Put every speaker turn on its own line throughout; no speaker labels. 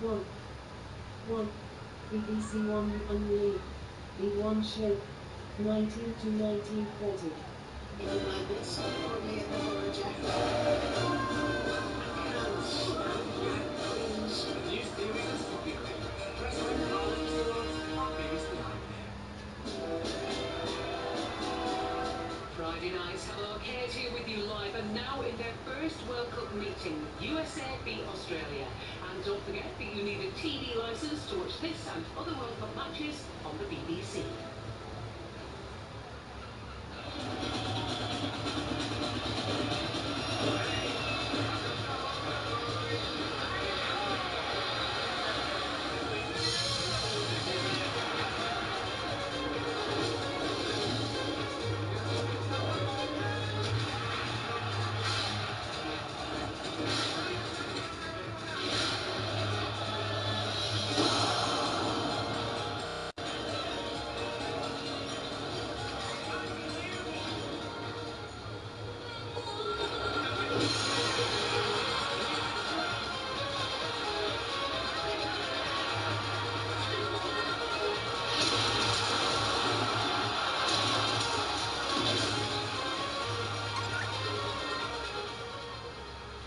1. 1. BBC One Unleash. B1 Show. 19 to 1940.
Friday nights have Arcade here with you live and now in their first World Cup meeting, USA beat Australia. And don't forget that you need a TV licence to watch this and other World Cup matches on the BBC.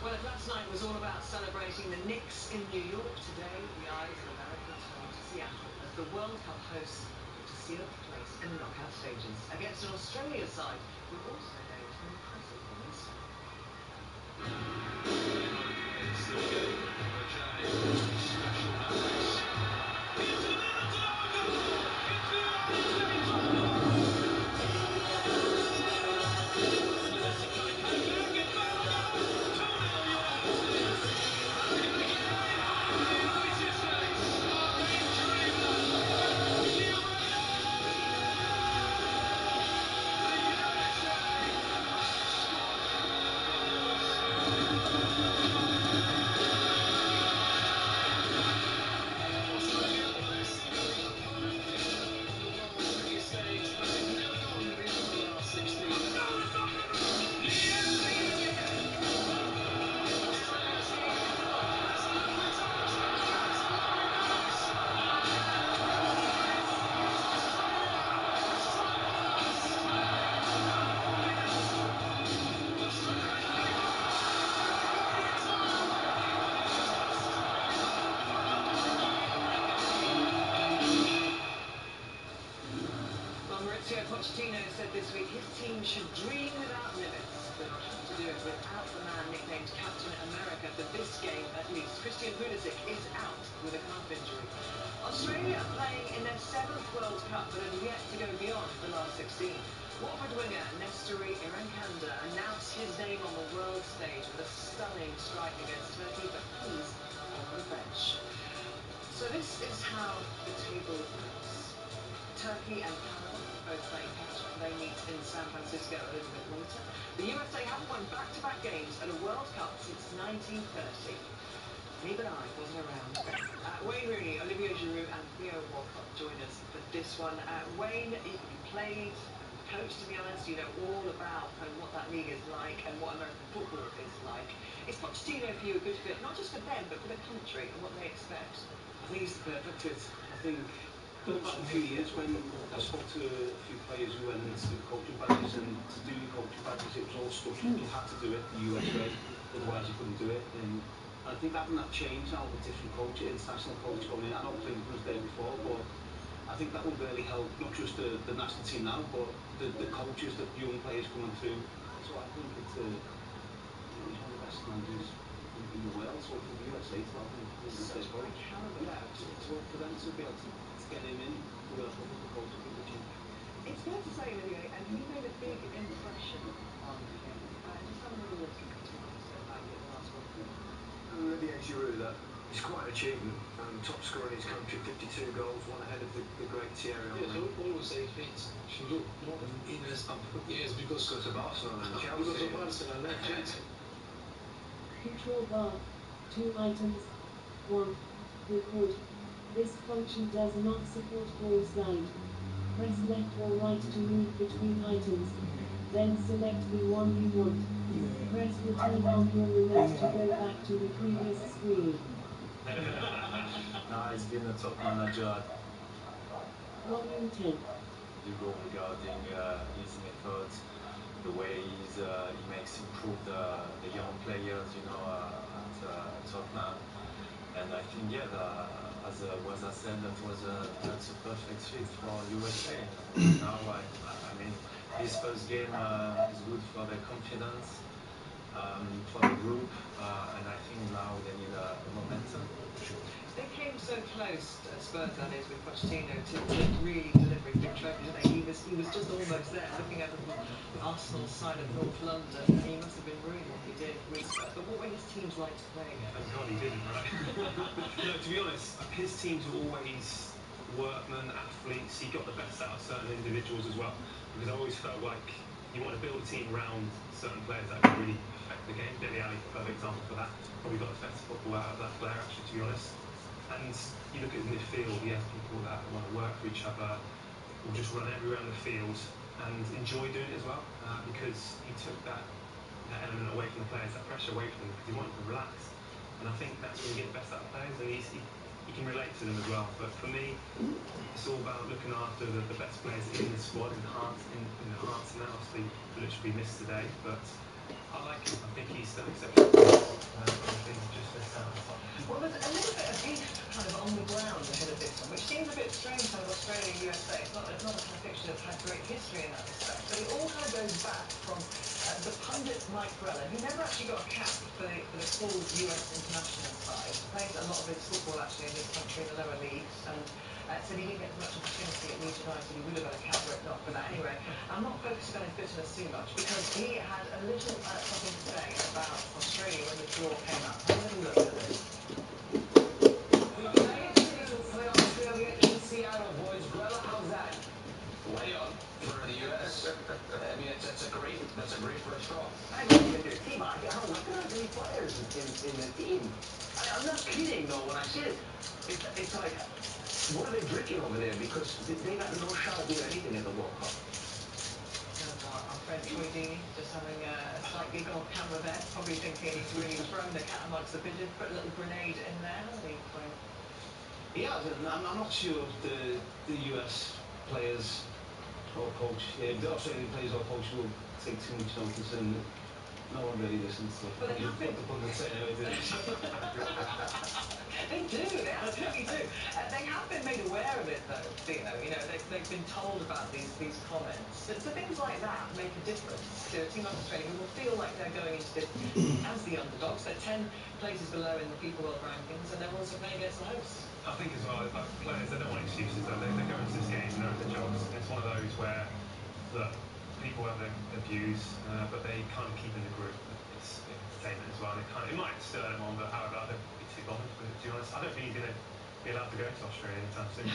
Well, if last night was all about celebrating the Knicks in New York, today the eyes of America turn to Seattle as the World Cup hosts to seal a place in the knockout stages against an Australia side who also made an impressive women's side. Mauricio Pochettino said this week his team should dream without limits, but have to do it without the man nicknamed Captain America for this game at least. Christian Pulisic is out with a calf injury. Australia playing in their 7th World Cup but have yet to go beyond the last 16. Watford winger Nestori Irankanda announced his name on the world stage with a stunning strike against Turkey, but he's on the bench. So this is how the table looks. Turkey and Canada both playing catch-up. They meet in San Francisco a little bit later. The USA haven't won back-to-back games at a World Cup since 1930. And even I wasn't around. Wayne Rooney, Olivier Giroud and Theo Walcott join us for this one. Wayne, you played, coached, to be honest. You know all about kind of what that league is like and what American football is like. Is Pochettino for you a good fit, not just for them, but for the country and what they expect?
I think it's the perfect fit. I think going back a few years when I spoke to a few players who went into the coaching badges, and to do the coaching badges it was all structured. You had to do it the US way, otherwise you couldn't do it. And I think having that change now with different coach, international coach going in, I know Clinton was there before, but I think that will really help not just the national team now, but the coaches, the young players coming through. So I think it's he's one of the best managers in the world. So for the USA to have him as the head coach, yeah, for them to be able to get him in the World Cup as the coach, I think the change.
It's fair to say, Olivier, and you made a big impression on him. Just have a little listen to what he said about you at the last World Cup.
Olivier Giroud, it's quite an achievement. Top scorer in his country, 52 goals, one ahead of the great Thierry Henry.
Yes, I always say fans should do more in yes, because
Because of Barcelona and Chelsea.
because of Barcelona and Chelsea.
Control bar. 2 items. 1. Report. This function does not support pause slide. Press left or right to move between items. Then select the one you want. Press return on your remote to go back to the previous screen.
No, he's been a top manager.
Volume 10.
You go regarding his methods, the way he makes improve the young players, at Tottenham. And I think, yeah, as was I said, that's a perfect fit for USA. Now, I mean, his first game is good for their confidence, for the group, and I think now they need a momentum.
They came so close, Spurs that is, with Pochettino to really delivering big trophies, didn't they? He was just almost there, looking over the Arsenal side of North London, and he must have been ruined what he did with Spurs. But what were his teams like to play against?
Thank God he didn't, right? No, to be honest, his teams were always workmen, athletes. He got the best out of certain individuals as well. Because I always felt like you want to build a team around certain players that can really affect the game. Dele Alli, perfect example for that. Probably got the best football out of that player, actually, to be honest. And you look at midfield, he has people that want to work for each other, will just run everywhere on the field and enjoy doing it as well, because he took that element away from the players, that pressure away from them, because he wanted them to relax. And I think that's when you get the best out of players, and he can relate to them as well. But for me, it's all about looking after the best players in the squad, enhancing that. Obviously, literally missed today, but I like him. I think he's still exceptional. I think just missed out on top.
Well, there's a little bit of beef kind of on the ground ahead of this one, which seems a bit strange, kind of Australia, USA. It's not a kind of fixture that's had great history in that respect, but it all kind of goes back from the pundit Mike Grella, who never actually got a cap for the full US international side. Plays a lot of his football actually in this country in the lower leagues, and said he didn't get as much opportunity at Leeds United. He would have got a cap were it not for that. Anyway, I'm not focusing on his bitterness too much because he had a little something to say about Australia when the draw came out. Have a little look at this.
The United States will play Australia in Seattle, boys. Grella, how's that?
Way up for the U.S. I mean, that's a great first draw.
I know you and your team. I don't recognize any players in the team. I'm not kidding, though, when I say it. It's like, what are they drinking over there? Because they got no shot at doing anything at the World Cup.
Our friend Troy Deeney just having a slight giggle on camera there, probably thinking he's really thrown the cat amongst the pigeons, put a little grenade in there, hasn't he, Troy?
Yeah, I'm not sure if the US players or coach, the Australian players or coach will take too much notice, and no one really listens to
But they have been.
what the pundits say anyway, do they?
They do, they absolutely do. They have been made aware of it, though, Theo. You know, they've been told about these comments. So things like that make a difference to a team like Australia who will feel like they're going into this as the underdogs. They're 10 places below in the FIFA World Rankings, and they're also playing against the hosts.
I think as well, like players, they don't want excuses, though. They go into this game knowing their jobs. It's one of those where, look, people have their views, but they kind of keep in the group. It's entertainment as well. And it might stir them on, but however, I don't be too bothered with it, to be honest. I don't think he's going to be allowed to go to Australia anytime soon.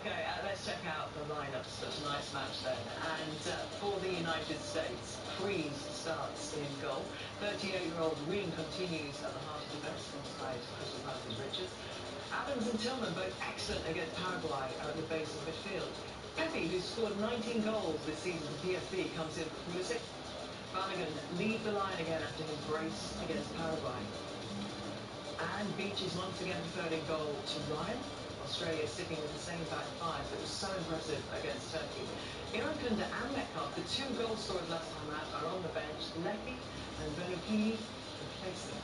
Okay, let's check out the lineups for tonight's match then. And for the United States, Freeze starts in goal. 38-year-old Green continues at the heart of defence alongside Crystal Palace's Richards. Adams and Tillman, both excellent against Paraguay, are at the base of midfield. Pepe, who's scored 19 goals this season for PSV, comes in for Pulisic. Flanagan leaves the line again after his brace against Paraguay. And Beach is once again preferred in goal to Ryan. Australia sticking with the same back five that was so impressive against Turkey. Irakunda and Metcalf, the two goal scorers last time out, are on the bench. Lepi and Benukili replace them.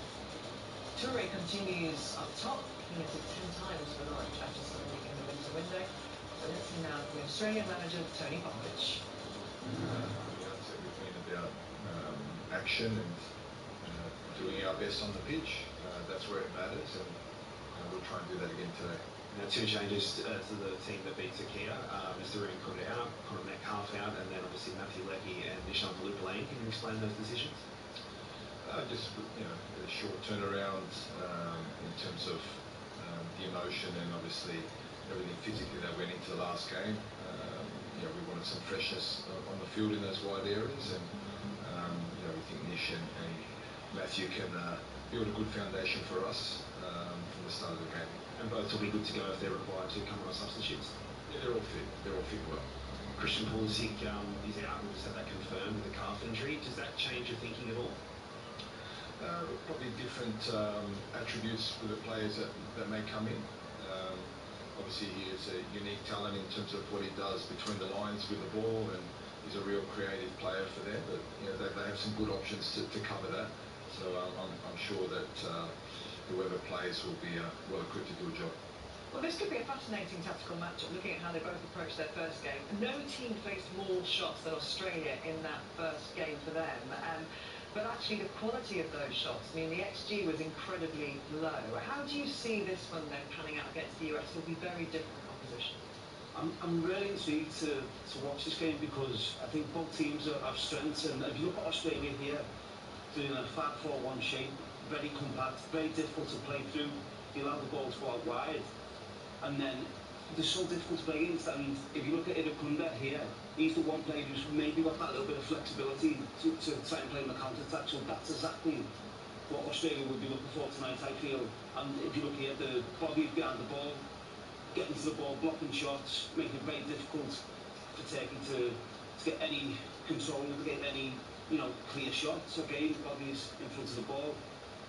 Toure continues up top. He entered 10 times for Norwich after signing in the winter window. So let's hear now from the Australian manager, Tony Popovich.
We've been about action and doing our best on the pitch. That's where it matters, and we'll try and do that again today.
Now, two changes to the team that beat Turkey. Mr. Irakunda out, Conor Metcalf out, and then obviously Matthew Lepi and Nishan Palupalane. Can you explain those decisions?
Just a short turnaround in terms of the emotion and obviously everything physically that went into the last game. We wanted some freshness on the field in those wide areas, and we think Nish and Matthew can build a good foundation for us from the start of the game.
And both will be good to go if they're required to come on as substitutes.
Yeah, they're all fit. They're all fit well.
Christian Pulisic is out. We just had that confirmed with a calf injury. Does that change your thinking at all?
Probably different attributes for the players that may come in. Obviously, he is a unique talent in terms of what he does between the lines with the ball, and he's a real creative player for them. But you know, they have some good options to cover that. So I'm sure that whoever plays will be well equipped to do a job.
Well, this could be a fascinating tactical matchup, looking at how they both approached their first game. No team faced more shots than Australia in that first game for them. But actually, the quality of those shots, I mean, the XG was incredibly low. How do you see this one then panning out against the US? It'll be very different opposition.
I'm really intrigued to watch this game because I think both teams have strengths, and if you look at Australia here, doing a 5-4-1 shape, very compact, very difficult to play through. You allow the ball to go out wide, and then they're so difficult to play against. And if you look at Irakunda here, he's the one player who's maybe got that little bit of flexibility to try and play on the counter-attack. So that's exactly what Australia would be looking for tonight, I feel. And if you look here, the body behind the ball, getting to the ball, blocking shots, making it very difficult for Turkey to get any control, to get any clear shots. Again, bodies in front of the ball.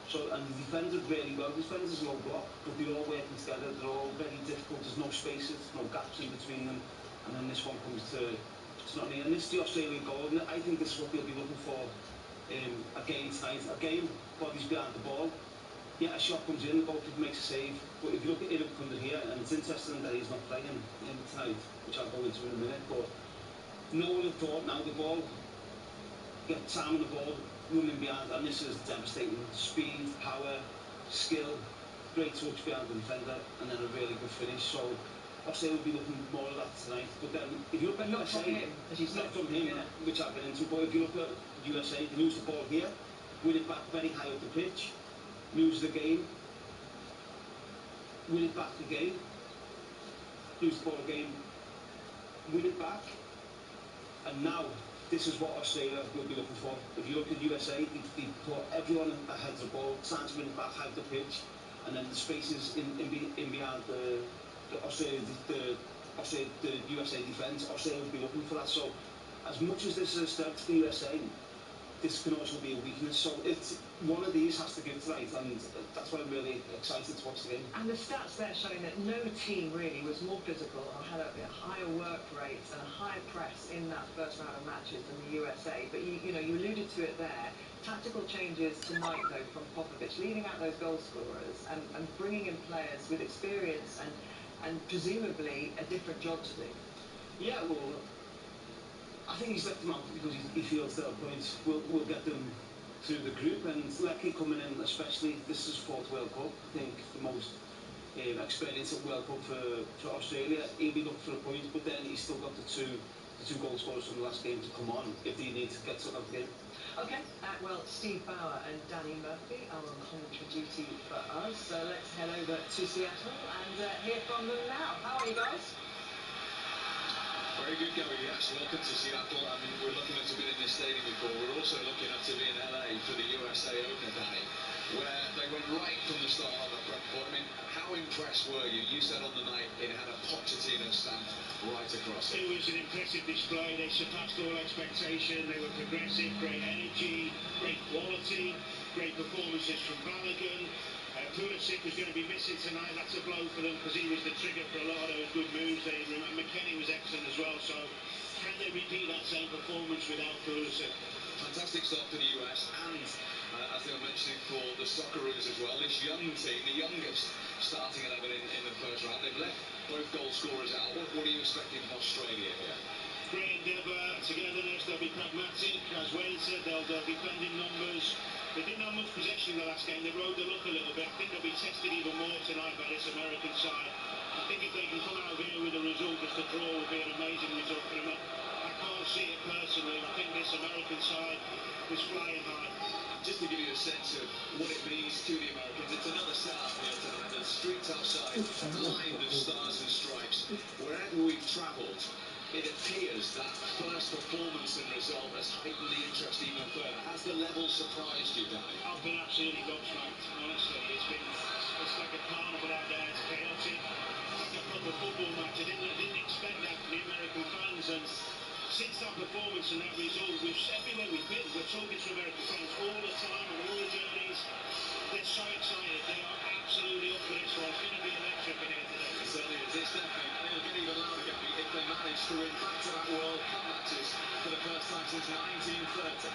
So, and the defenders really well. The defenders low block, but they're all working together. They're all very difficult. There's no spaces, no gaps in between them. And then this one comes to not me. And this is the Australian goal. And I think this is what they'll be looking for again tonight. Again, bodies behind the ball. Yeah, a shot comes in, the goalkeeper makes a save. But if you look at Irakunda here, and it's interesting that he's not playing tonight, which I'll go into in a minute. But no one had thought now the ball, get time on the ball, running behind, and this is devastating. Speed, power, skill, great touch behind the defender, and then a really good finish. So Australia will be looking more of that tonight. But then, if you look at
not
USA,
from him, as you said,
not from him,
yeah.
which I've been into, but if you look at USA, they lose the ball here, win it back very high up the pitch, lose the game, win it back again, lose the ball again, win it back, and now this is what Australia will be looking for. If you look at USA, they put everyone ahead of the ball, trying to win it back high up the pitch, and then the spaces in behind the USA defence. Australia will be looking for that. So, as much as this is a strength to the USA, this can also be a weakness. So it's one of these has to give tonight, and that's why I'm really excited to watch the game.
And the stats there showing that no team really was more physical or had a higher work rate and a higher press in that first round of matches than the USA. But you alluded to it there. Tactical changes tonight though from Popovic, leaving out those goal scorers and bringing in players with experience and presumably a different job to do.
Yeah, well, I think he's left them out because he feels that points will get them through the group, and Lecky coming in, especially, this is fourth World Cup, I think the most experience at World Cup for Australia. He'll be looking for a point, but then he's still got the two goal scorers from the last game to come on if they need to get something out of the game.
Okay, well, Steve Bauer and Danny Murphy are on commentary duty for us, so let's head over to Seattle and hear from them now. How are you guys?
Very good, Gary. Yes, welcome to Seattle. I mean, we're looking at to be in this stadium before. We're also looking at to be in LA for the USA opener, Danny, where they went right from the start on the front foot. I mean, how impressed were you? You said on the night it had a Pochettino stamp right across it.
It was an impressive display. They surpassed all expectation. They were progressive, great energy, great quality, great performances from Balogun. Pulisic was going to be missing tonight. That's a blow for them because he was the trigger for a lot of those good moves. McKennie was excellent as well. So can they repeat that same performance without Pulisic?
Fantastic start for the US and, as they were mentioning, for the Socceroos as well. This young team, the youngest starting 11 in the first round. They've left both goal scorers out. What are you expecting from Australia here?
Great endeavour, togetherness, they'll be pragmatic. As Wayne said, they'll defend in numbers. They didn't have much possession in the last game. They rode the luck a little bit. I think they'll be tested even more tonight by this American side. I think if they can come out of here with a result, just a draw would be an amazing result for them. I can't see it personally. I think this American side is flying high.
Just to give you a sense of what it means to the Americans, it's another setup here tonight. The streets outside lined of stars and stripes. Wherever we've travelled, it appears that first performance and result has heightened the interest even further. Has the level surprised you, Danny?
I've been absolutely gobsmacked, honestly. It's like a carnival out there. It's chaotic. It's like a proper football match. I didn't expect that from the American fans, and since that performance and that result, everywhere we've been, we're talking to American fans all the time on all the journeys. They're so excited. They are absolutely up for this one. It's going to be electric in here today.
It certainly is. It's deafening, and it'll get even louder, Gabby, if they manage to win back-to-back World Cup matches for the first time since 1930.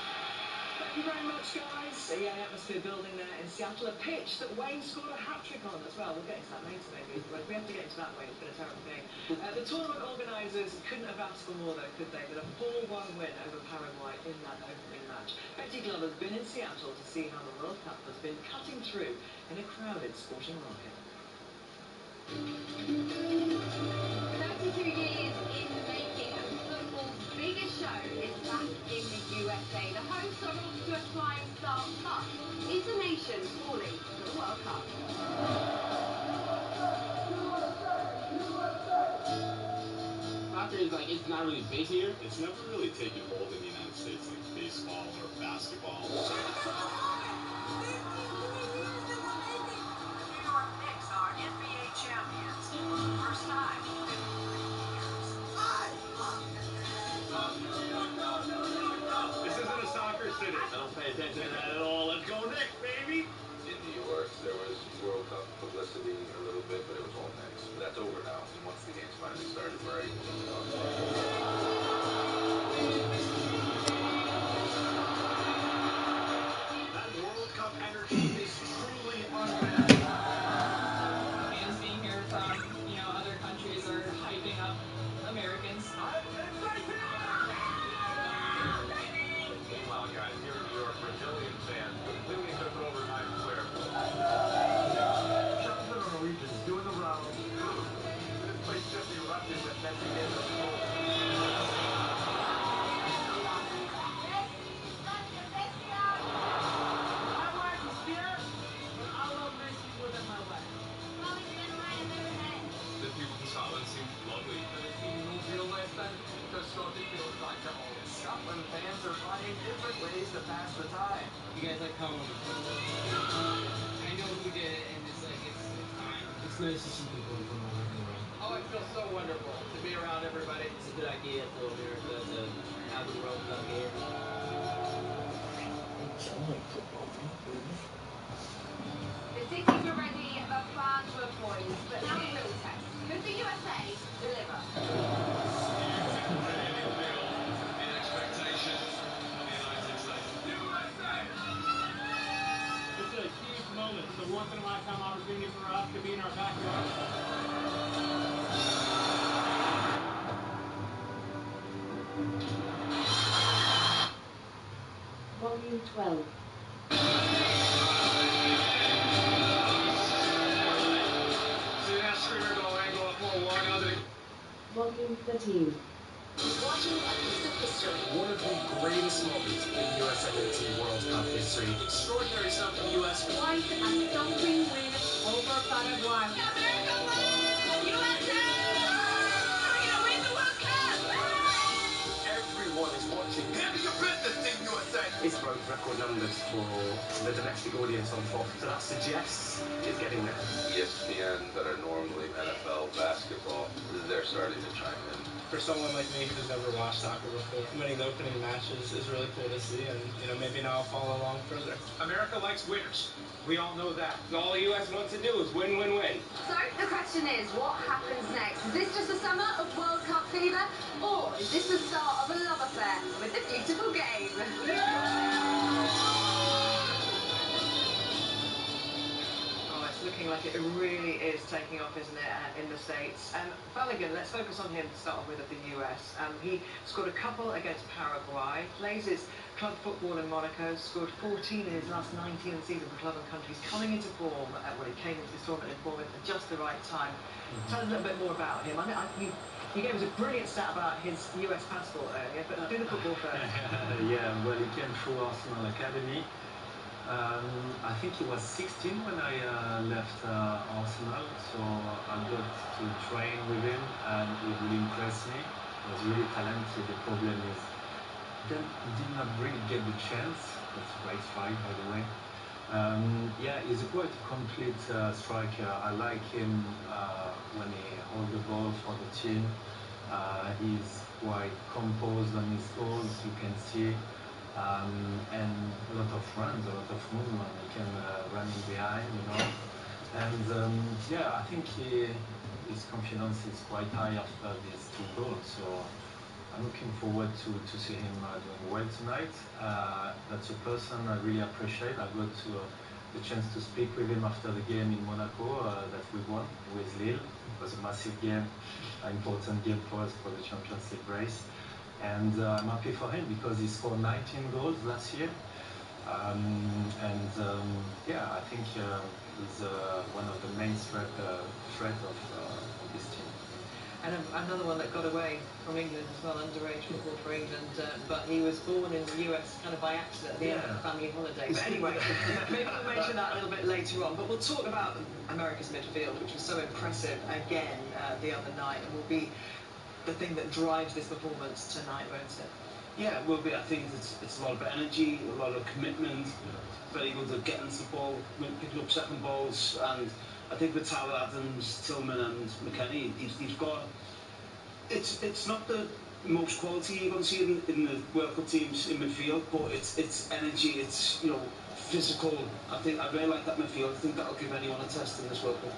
Thank you very much, guys. Yeah, the atmosphere building there in Seattle. A pitch that Wayne scored a hat-trick on as well. We'll get into that later, maybe. Well, we have to get into that, Wayne. It's been a terrible game. The tournament organisers couldn't have asked for more, though, could they? With a 4-1 win over Paraguay in that opening match. Betty Glover's been in Seattle to see how the World Cup has been cutting through in a crowded sporting market.
32 years in the making, and football's biggest show is back in the USA. The hosts are off to a flying start, but is the nation falling for the World Cup?
Soccer is like, it's not really big here. It's never really taken hold in the United States like baseball or basketball.
The New York Knicks are NBA champions for the first time in 53 years.
This isn't a soccer city. I don't pay attention to that at all. Let's go Knicks, baby!
In New York, there was World Cup publicity a little bit, but it was all Knicks. But that's over now, and once the games finally started, we're able to talk about it.
That World Cup energy is truly unmatched.
Fans being here from, other countries are hyping up Americans.
Meanwhile, guys, here in New York, Brazilian fans completely took over Times Square.
Shout to the Norwegians doing the rounds. This place just erupted with Messi getting the goal.
My wife is here, but I love Messi more than my wife.
The people in Scotland seem lovely.
Scotland fans are finding different ways to pass the time.
You guys like how I know who did it, and it's fine. It's nice to see people from all over the world.
Oh, it feels so wonderful to be around everybody.
It's a good idea for America to have the World Cup here.
The cities were ready, the fans were poised, but now the real test. Could the USA deliver?
It's a huge moment. It's a once-in-a-lifetime opportunity for us to be in our backyard.
Volume 12.
See that screamer go angle up more wide under the...
Volume 13.
Watching a piece of history.
One of the greatest moments in US U.S. World Cup history.
Extraordinary stuff from the US.
Quite a stomping win over Paraguay. America won! USA! We're going to win the World Cup!
Everyone is watching.
Handle your business, Team USA!
It's broke record numbers for the domestic audience on Fox, so that suggests it's getting there.
ESPN, that are normally NFL basketball, they're starting to chime in.
For someone like me who's never watched soccer before, winning the opening matches is really cool to see, and maybe now I'll follow along further.
America likes winners. We all know that. All the U.S. wants to do is win, win, win.
So the question is, what happens next? Is this just a summer of World Cup fever, or is this the start of a love affair with the beautiful game?
Looking like it really is taking off, isn't it, in the States. Balogun, let's focus on him to start off with at the US. He scored a couple against Paraguay, plays his club football in Monaco, scored 14 in his last 19 of the season for club and country. He's coming into form, he came into this tournament in form at just the right time. Tell us a little bit more about him. You gave us a brilliant stat about his US passport earlier, but do the football first.
Yeah, well, he came through Arsenal Academy. I think he was 16 when I left Arsenal, so I got to train with him, and he really impressed me. He was really talented. The problem is, he did not really get the chance. That's a great strike, by the way. Yeah, he's a quite complete striker. I like him when he holds the ball for the team. He's quite composed on his goals, you can see, and a lot of runs, a lot of movement. He can run in behind, you know. And yeah, I think his confidence is quite high after these 2 goals. So I'm looking forward to see him doing well tonight. That's a person I really appreciate. I got the chance to speak with him after the game in Monaco that we won with Lille. It was a massive game, an important game for us for the Champions League race. And I'm happy for him because he scored 19 goals last year. Yeah, I think he's one of the main threat of this team.
And another one that got away from England as well, underage football for England, but he was born in the US kind of by accident at the end of the family holiday. But anyway, maybe we'll mention that a little bit later on. But we'll talk about America's midfield, which was so impressive again the other night, and will be the thing that drives this performance tonight, won't it?
Yeah, it will be. I think it's a lot of energy, a lot of commitment, very good at getting to the ball, picking up second balls, and I think with Tyler Adams, Tillman and McKennie, he's got... It's not the most quality you're going to see in the World Cup teams in midfield, but it's energy, it's, you know, physical. I really like that midfield. I think that'll give anyone a test in this World Cup.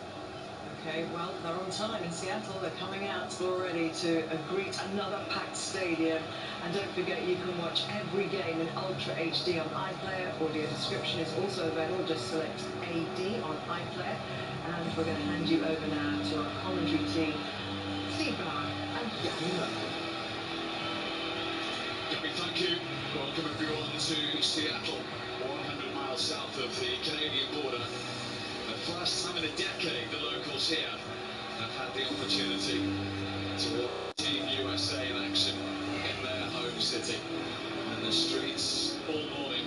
Okay, well, they're on time in Seattle. They're coming out already to greet another packed stadium. And don't forget, you can watch every game in Ultra HD on iPlayer. Audio description is also available. Just select AD on iPlayer. And we're going to hand you over now to our commentary team, Steve Bauer and Gary Lowe.
Gary, thank you. Welcome everyone to Seattle, 100 miles south of the Canadian border. The first time in a decade the locals here have had the opportunity to watch Team USA in action in their home city. And the streets all morning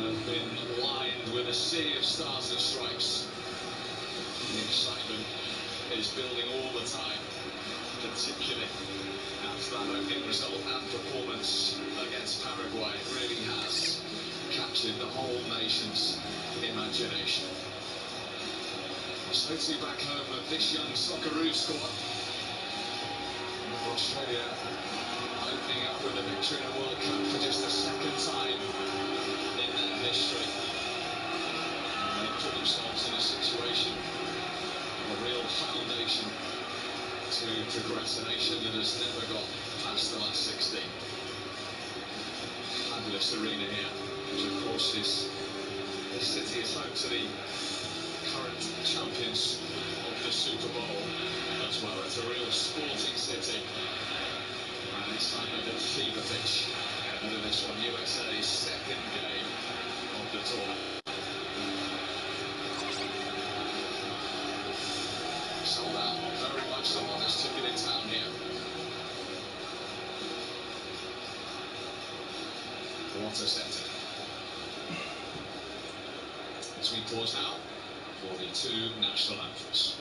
have been lined with a sea of stars and stripes. The excitement is building all the time, particularly as that opening result and performance against Paraguay really has captured the whole nation's imagination. So too back home of this young Socceroo squad. Australia opening up with a victory in a World Cup for just the second time in their history. And they put themselves in a situation, a real foundation to progress, a nation that has never got past the last 16. Fabulous arena here, which of course is, this city is home to the current champions of the Super Bowl as well. It's a real sporting city, and excitement at fever pitch ahead of this one, USA's second game of the tournament. Sold out, very much the hottest ticket in town here. What a setting. As we pause now for the 2 national anthems.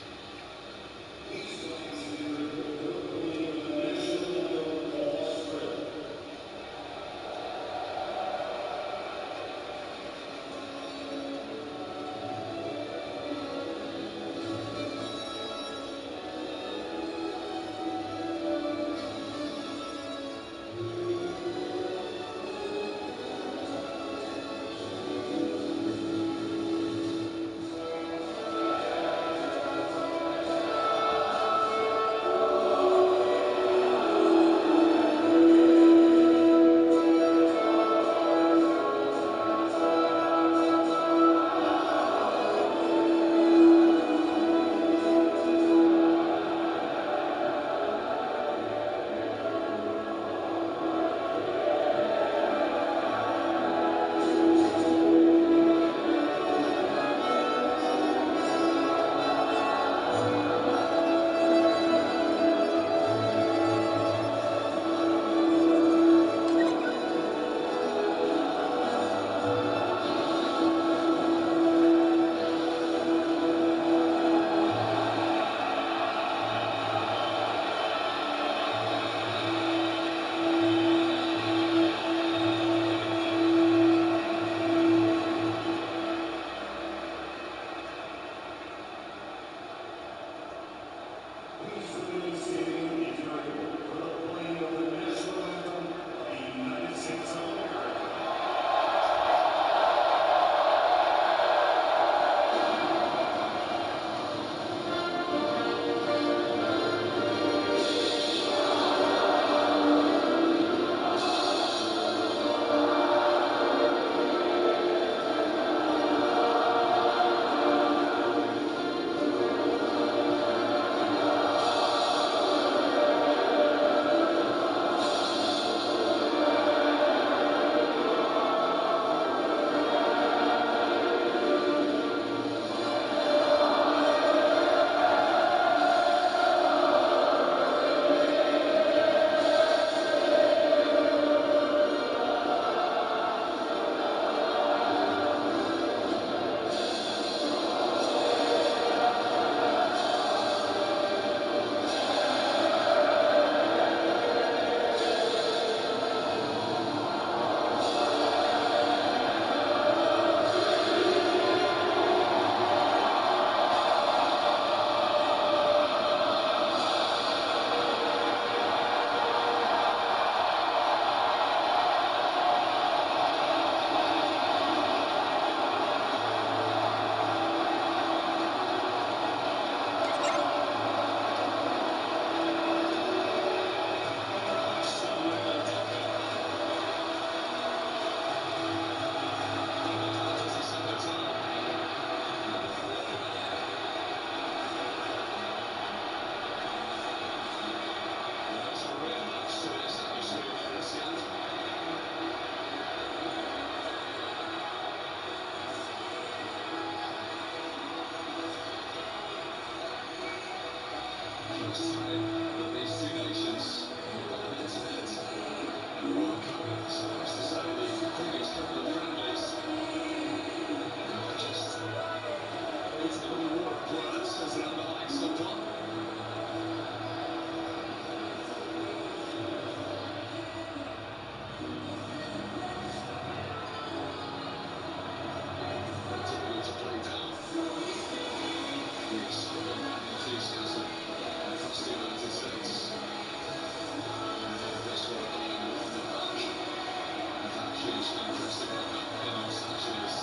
Christian in Los Angeles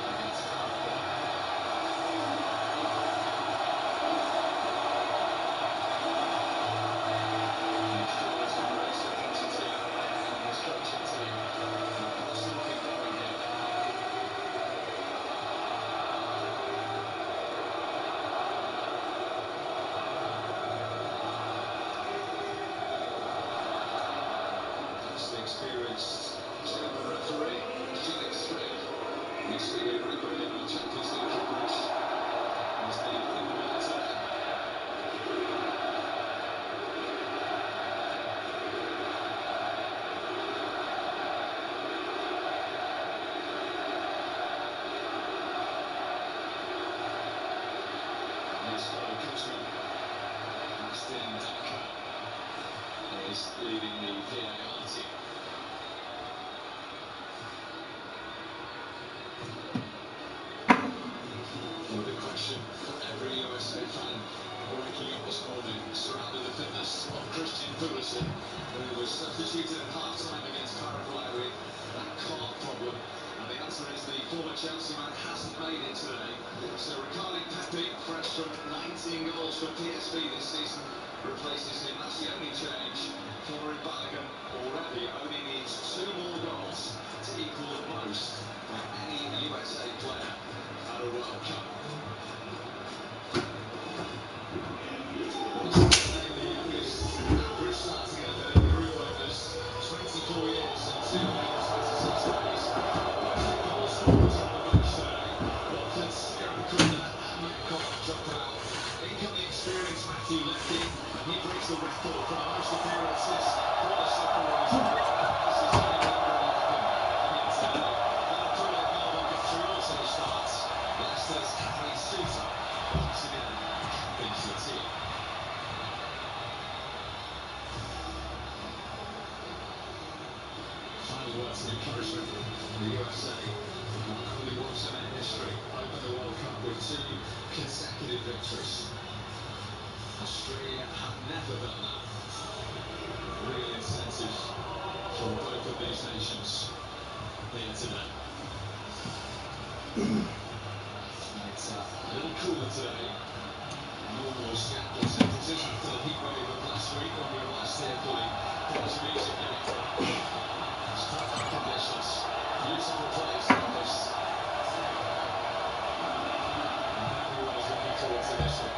against Paraguay. He's forwards on the race to Pochettino and his coaching team. They've got something going here. That's the experienced German referee, Felix Fred. Used to be refereeing the Champions League coverage. He's the man today. His fellow countryman, Aston Daka, is leading the VAR team. Well, the question for every USA fan waking up this morning surrounded the fitness of Christian Pulisic, who was substituted at half-time against Paraguay with that calf problem. And the answer is the former Chelsea man hasn't made it today. So Ricardo Pepi, fresh from 19 goals for PSV this season, replaces him. That's the only change. Florian Balogun already only needs 2 more goals to equal the most by any USA player at a World Cup. What's his name? The youngest average starting 11 in Peru Rovers, 24 years and 226 days. With 3 goals forwards on the bench today. Watford's Kieran Cooper and Matt Clark drop out. Incoming experienced Matthew Leckie. He breaks the record for the most appearances for the Socceroos in World Cup. This is only number 11 here today. Liverpool and Melbourne Victory also starts. Leicester's Harry Souttar once again captains the team. Final words of encouragement. The USA have only once in their history opened the World Cup with 2 consecutive victories. Australia have never done that. Real incentive for both of these nations here today. It's a little cooler today. Normal Seattle temperatures after the heat wave of last week when we were last here for the Portuguese game. It's perfect conditions. Beautiful place like this. And everyone's looking forward to this one.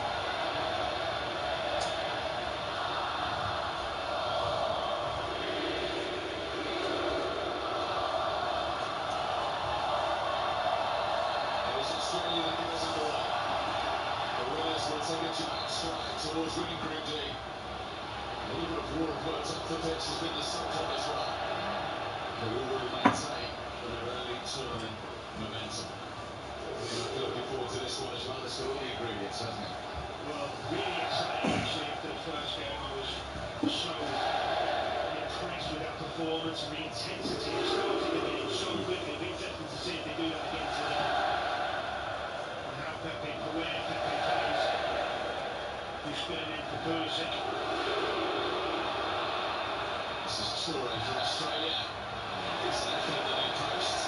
It is Australia that goes underway. The winners will take a giant stride towards winning Group D. A little bit of war of words off the pitch has been the subplot as well. But we will maintain their early tournament momentum. I've been looking forward to this one as well. It's got all the ingredients, hasn't it?
Well, really exciting actually after the first game. I was so impressed with that performance and the intensity of starting the game so quickly. It'll be interesting to see if they do that again today. And how Pepe, where Pepe plays. He's filling in for Pulisic.
This is Toure for Australia. Decent effort at the near post.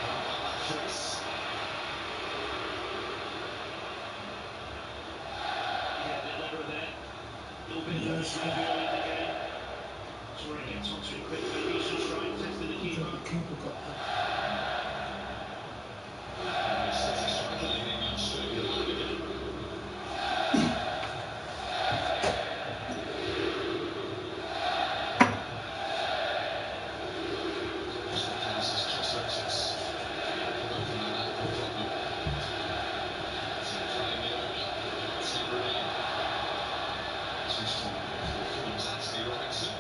Well done, Matthews.
Yeah, they're level there. A little bit nervous maybe early in the game. Toure gets onto it quickly. Decent strike, testing the keeper.
The keeper got that.
City striker leaving Australia alive again. Passes Chris Richards. Open that ankle problem. So playing the owner, Tim Ream. Switched on for Fulham's Anthony Robinson.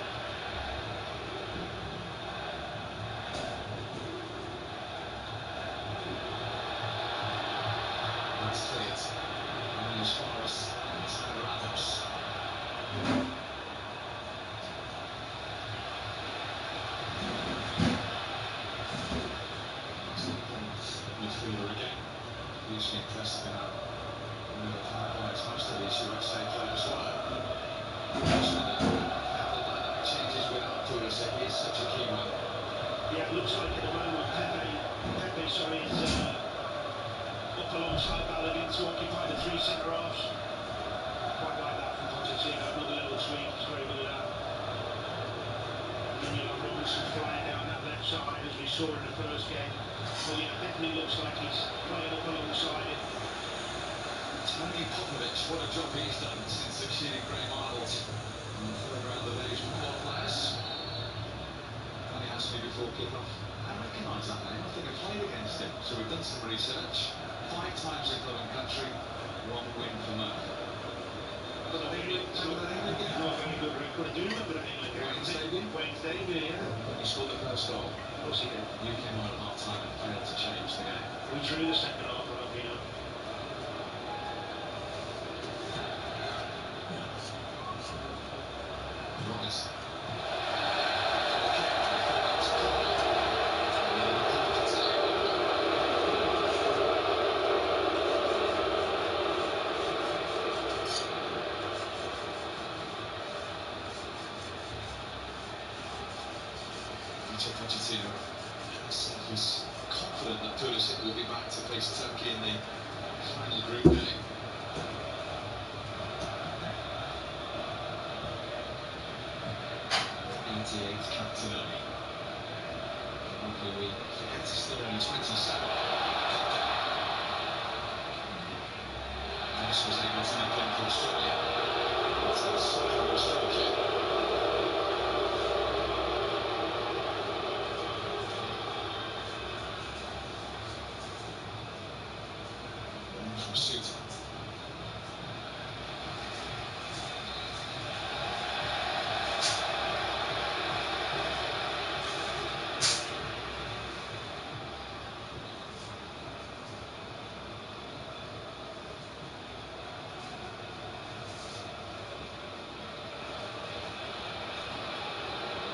That's cleared. Only as far as Tyler Adams. Midfielder again. Hugely impressive in that middle of Paraguay, as most of these USA players were. How the dynamic changes without Pulisic is such a key one.
Yeah, it looks like at the moment Pepe is up alongside Balogun to occupy the three centre halves. Quite like that from Pochettino. Another little tweak. He's very good at that. And then you'll have Robinson flying down that left side as we saw in the first game. But yeah, definitely looks like he's playing up alongside him.
Tony Popovic, what a job he's done since succeeding Graham Arnold in the third round of Asian qualifiers. Funny asked me before kick-off, I recognise that name, I think I played against him. So we've done some research. 5 times in club and country, 1 win for Merck.
Remember that England game? Not a very good record. I do remember that England game. Wayne's debut, yeah.
When he scored the first goal.
Of course he did.
You came on at half-time and failed to change the game.
We drew the second half, I hope you know.
Robinson. Pochettino was confident that Pulisic will be back to face Turkey in the final group game. Captain Omi. Hopefully we forget he's still only 27. This was able to nip in for Australia. That's a solid strike. From Suter.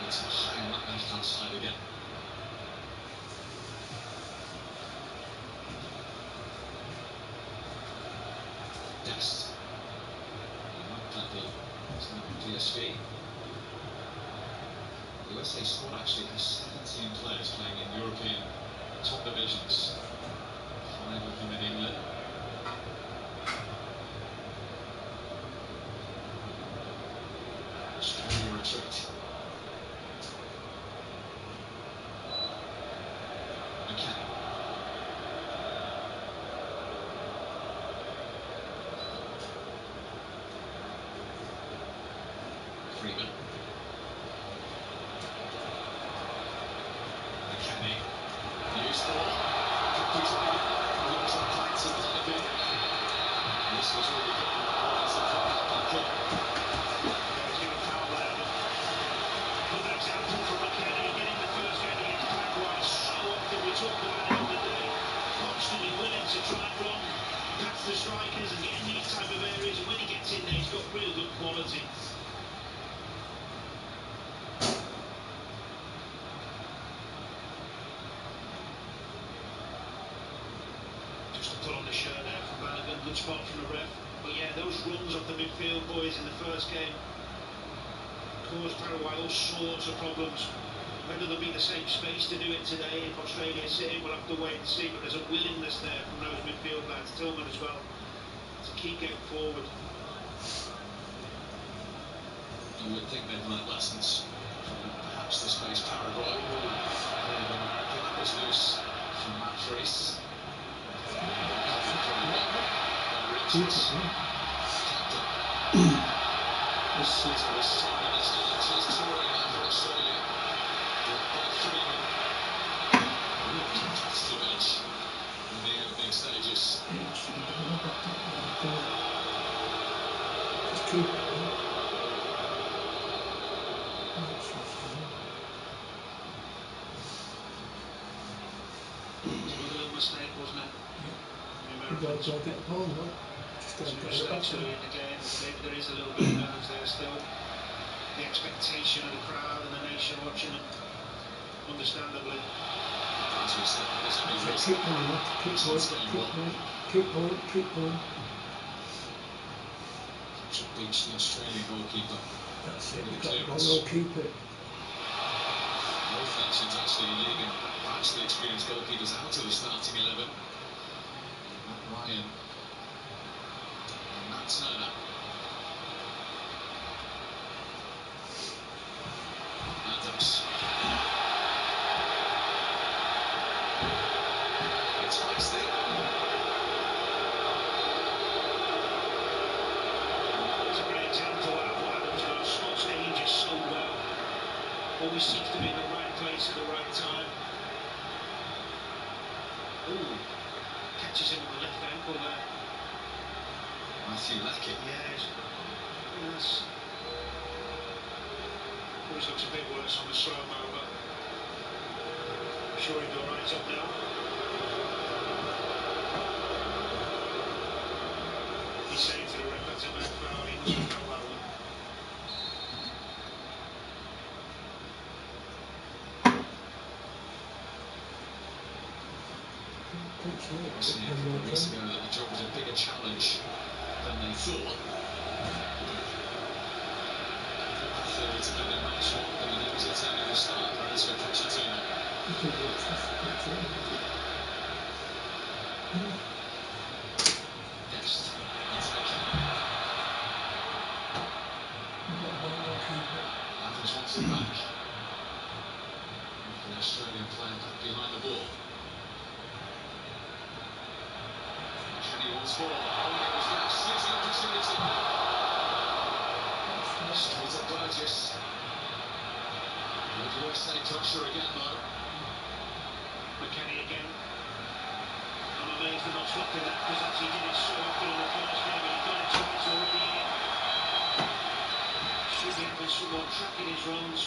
High on that left-hand side again. Dest. PSV. The USA squad actually has 17 players playing in European top divisions. 5 of them in England. Australia retreat. Freeman. McKennie. Useful. Looks like Heights and Balogun. This was really good. Robinson from Balogun.
He's going to foul there, but another example from McKennie getting the first game against Paraguay. So often we talked about it on the day. Constantly willing to try and run past the strikers and get in these type of areas. And when he gets in there, he's got real good quality. Just a pull on the shirt there from Balogun, good spot from the ref. But yeah, those runs off the midfield boys in the first game caused Paraguay all sorts of problems. Whether there'll be the same space to do it today if Australia sit in, we'll have to wait and see. But there's a willingness there from those midfield lads, Tillman as well, to keep getting forward.
You would think they've learnt lessons from perhaps the space Paraguay. That was loose from Matt Rees. Suter was signing his hands. He's touring that for Australia. By Freeman. Competitive edge in the opening stages.
Another little mistake, wasn't it?
You guys don't get the ball, no? Just
Two
don't get it
mistakes
back.
early in the game. Maybe there is a little bit of nerves there still. The expectation of the crowd and the nation watching them, understandably.
As we said, there's only
Keep going, keep going.
Should beach the Australian goalkeeper.
That's it, you've got to go, keep it.
Wolfer. nations actually leaving vastly experienced goalkeepers out of the starting 11. Matt Ryan and Matt Turner. Adams. It's Wesley.
It's a great example of what Adams does. Spots danger so well. Always seems to be in the right place at the right time. Ooh, catches him on the left ankle there.
Matthew Leckett.
Yes. Always looks a bit worse on the slow-mo, but I'm sure he'll be all right up now. He's saying to the ref, that's a mad foul. He must have felt that one.
Obviously, a couple of weeks ago that the job was a bigger challenge than they thought. Hopefully return in match one, but he knows it's only the start. Mauricio Pochettino. Dest. Into McKenna. Adams wants it back. The Australian player back behind the ball. Kenny wants more. Oh, it was that shooting opportunity. Straight at Burgess. Good USA pressure again, though.
McKennie again. I'm amazed they're not stopping that, because he did it so often in the first game, and he's done it twice already here. Should be having someone tracking his runs.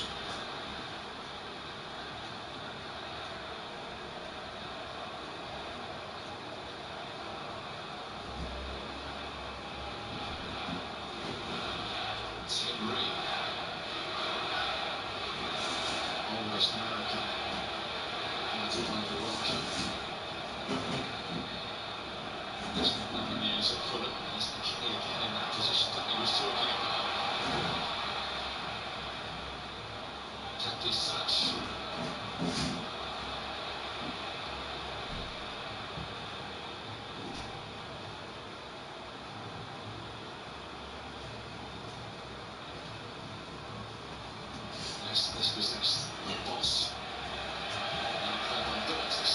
Tim Reed. Oldest American to play the World Cup. Just 9 years at Fulham. There's McKennie again in that position Danny was talking about. Tapped his touch. Nice dispossessed. Boss. Now fed on Burgess.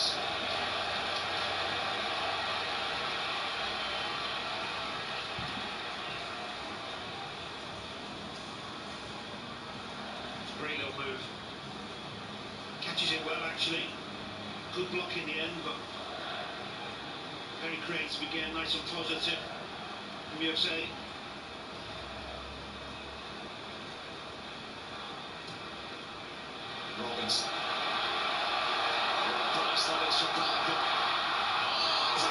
Great little move. Catches it well, actually. Good block in the end, but very creative again, nice and positive from USA.
Robinson. Price that is from Pelican. Oh, it's a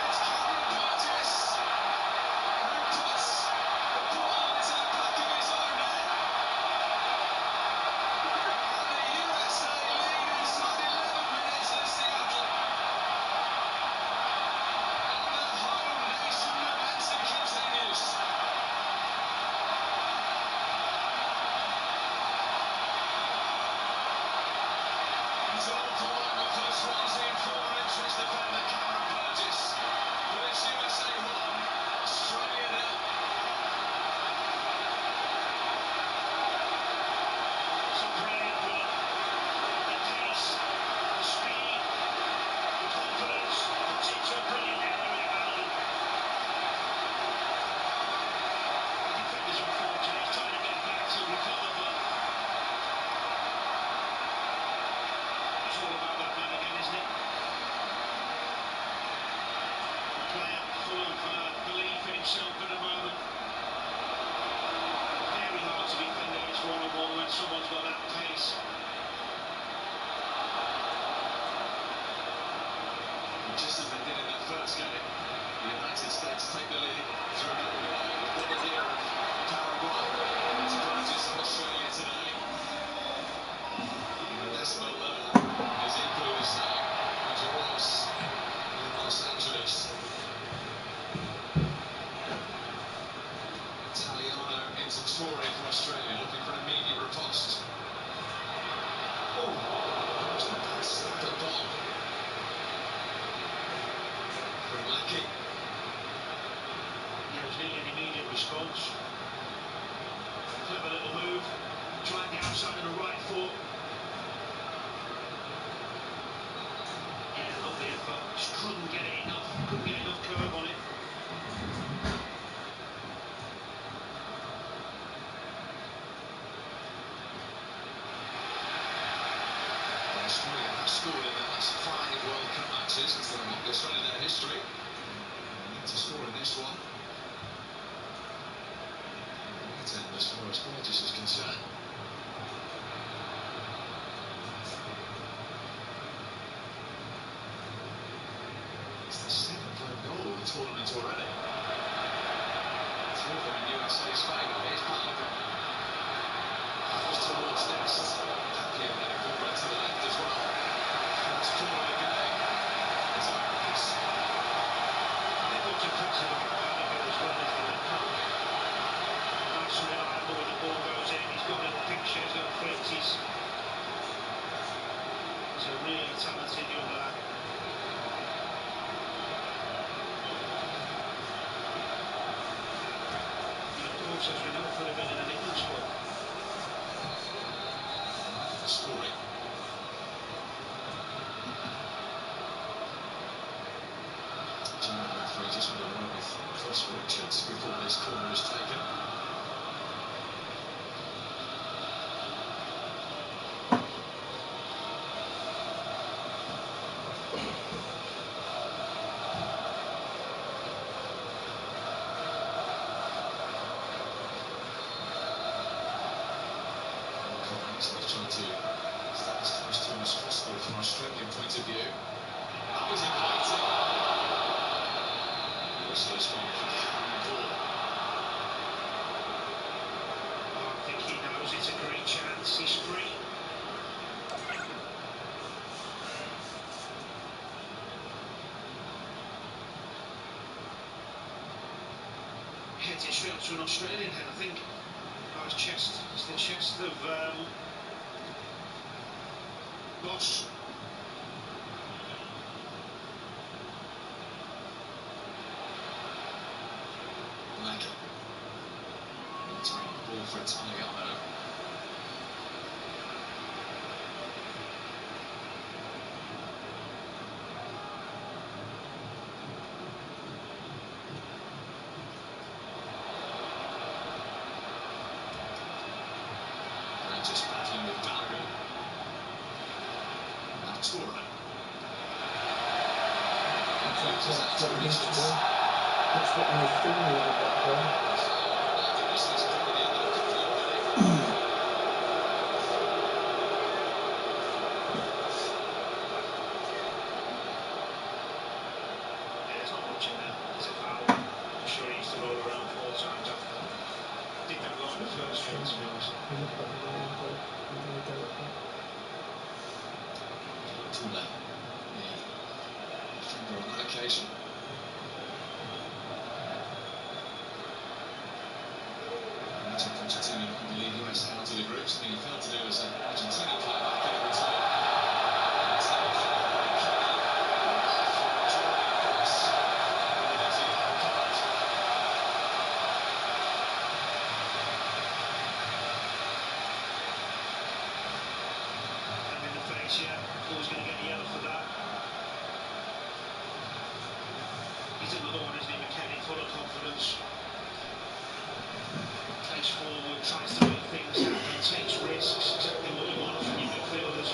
It's Cameron Burgess who puts the ball into the back of his own net. And the USA lead inside 11 minutes at Seattle. And the home nation momentum continues. It's all for one for the Swansea and former Ipswich defender Cameron Burgess. But it's USA 1, Australia 0.
It's a brilliant run. The pace, the speed, the confidence, puts it into a brilliant area, and the defender's unfortunate. He's trying to get back to recover, but it's all about that man again, isn't it? A player full of belief in himself at the moment. Very hard to defend against one-on-one when someone's got that pace.
Just as they did in their first game, the United States take the lead through Uruguay with Bobadilla of Paraguay. It's Burgess of Australia today. And the decibel level is equally the same as it was in Los Angeles. Italiano into Traore for Australia, looking for an immediate riposte. Oh, just a bad slap at Bob. From Lackey.
Yeah, there's nearly an immediate response. Clever little move. Tried the outside of the right foot. Yeah, lovely effort. Just couldn't get it enough. Couldn't get enough curve on it.
Australia have scored in their last 5 World Cup matches. It's the longest run in their history. They need to score in this one. Right end as far as Burgess is concerned. It's the 7th home goal of the tournament already. 3 of them in USA's favour. Here's Balogun. Goes towards Dest. Tapia heading forward to the left as well. First corner of the game. It's America's.
I think what's impressive about Balogun as well is the link-up. Nice and reliable when the ball goes in. He's got a little picture, he's got flicks. He's a really talented young lad. And of course, as we know, could have been in an England squad.
Scoring. German referee just made a word with Chris Richards before this corner is taken. He's trying to step as close to him as possible from an Australian point of view. That was inviting. Useless one from Cameron Ball.
Oh, I think he knows it's a great chance. He's free. Heads it straight up to an Australian head, I think. Oh, his chest. It's the chest of Bosch.
Lackey. Time ball for Italiano. And just battling with Balogun. Now Traore. Loses out to Richards.
That's what I was doing a little bit there.
I think this is probably the end of the coupling already.
Yeah, there's not much in there. It's a foul. I'm sure he needs to roll around 4 times after. Did that lot in the first one, to be honest.
Pule, the defender on that occasion. Renato Pochettino looking to lead USA out of the group, something he failed to do as an Argentinian player back in the return. It's now Kenny for Jordan Brooks with an empty yellow card.
Hand in the face, yeah. Thought he was going to get a yellow for that. He's another one, isn't he, McKennie, full of confidence. Plays forward, tries to make things happen, takes risks, exactly what you want from your midfielders.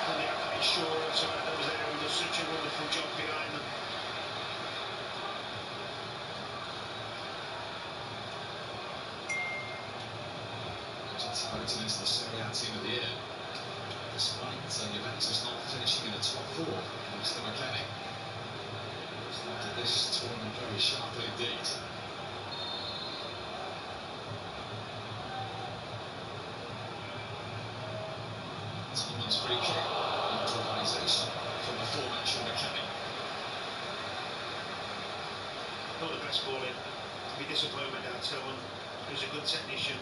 And they have that insurance of Adams there, who does such a wonderful job behind them.
Agency voted into the Serie A team of the year, despite Juventus not finishing in the top 4 thanks to McKennie. Started this tournament very sharply indeed. Tielemans free kick, improvisation from the aforementioned McKennie.
Not the best ball in. To be disappointment at Tillman. He's a good technician.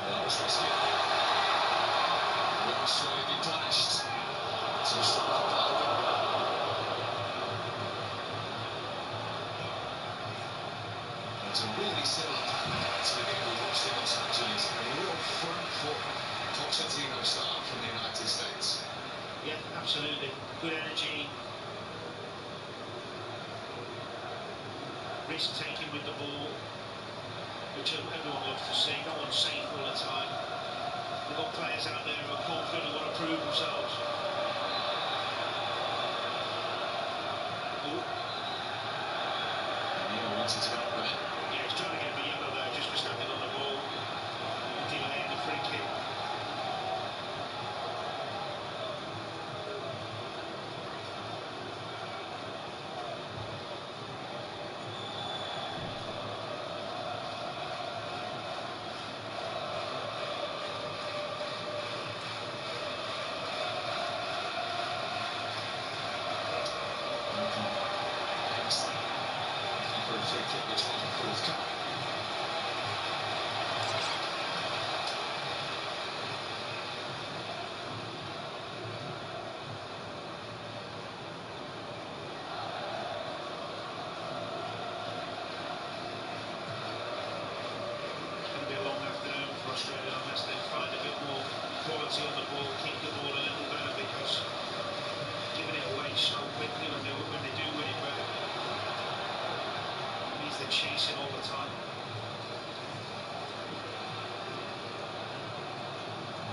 That was risky. Will Australia be punished? Too strong for Balogun. It's a really similar pattern to the game we watched in Los Angeles. A real front foot Pochettino style from the United States.
Yeah, absolutely. Good energy. Risk taking with the ball, which everyone loves to see. No one's safe all the time. They've got players out there who are confident and want to prove themselves.
Neil wanted to go up with it.
Yeah, he's trying to get him a yellow there just for standing on the ball and delaying the free kick.
Looking for a free kick which wasn't forthcoming.
It's going to be a long afternoon for Australia unless they find a bit more quality on the ball, keep the ball a little better, because giving it away so quickly when they do win it back means they're chasing all the time.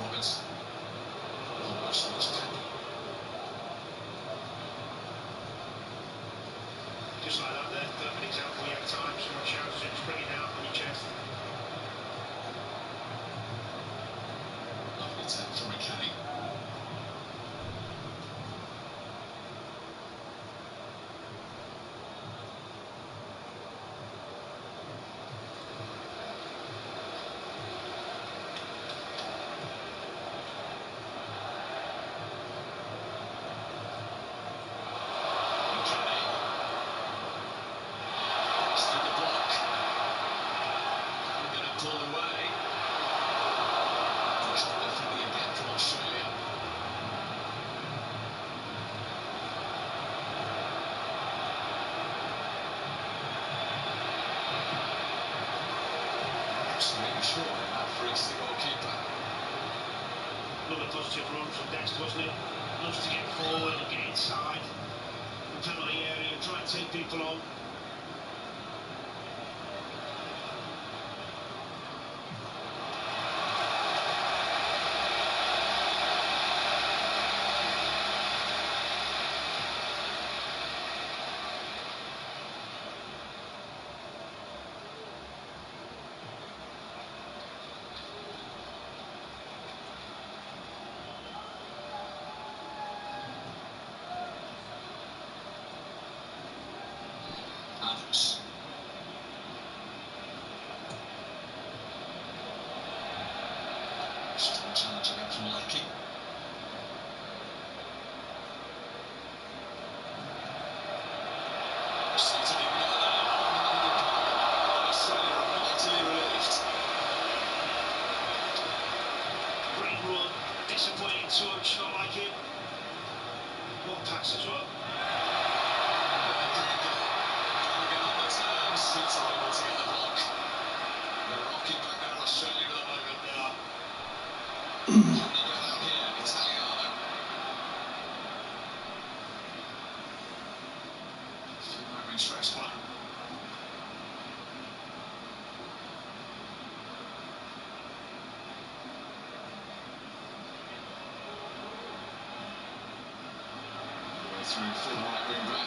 Roberts. Almost on the step.
Just like that there, perfect example. You have time, someone shouts to him, just bring it down on your chest.
Lovely take from McKennie. Pulled away. Pushed differently again from Australia. Absolutely sure that for each the goalkeeper.
Another positive run from Dest, wasn't it? Loves to get forward and get inside the penalty area and try and take people on.
Adams. Strong challenge again from Leckie. It's not even got there. Australia are mightily relieved.
Great run, disappointing touch, not like him. What pass as well.
Balogun on the turn, Streets are able to get the block. They're rocking back there, Australia at the moment.
They are.
Can they get out here? Italiano. Still no stretch play. Through for the right wing back.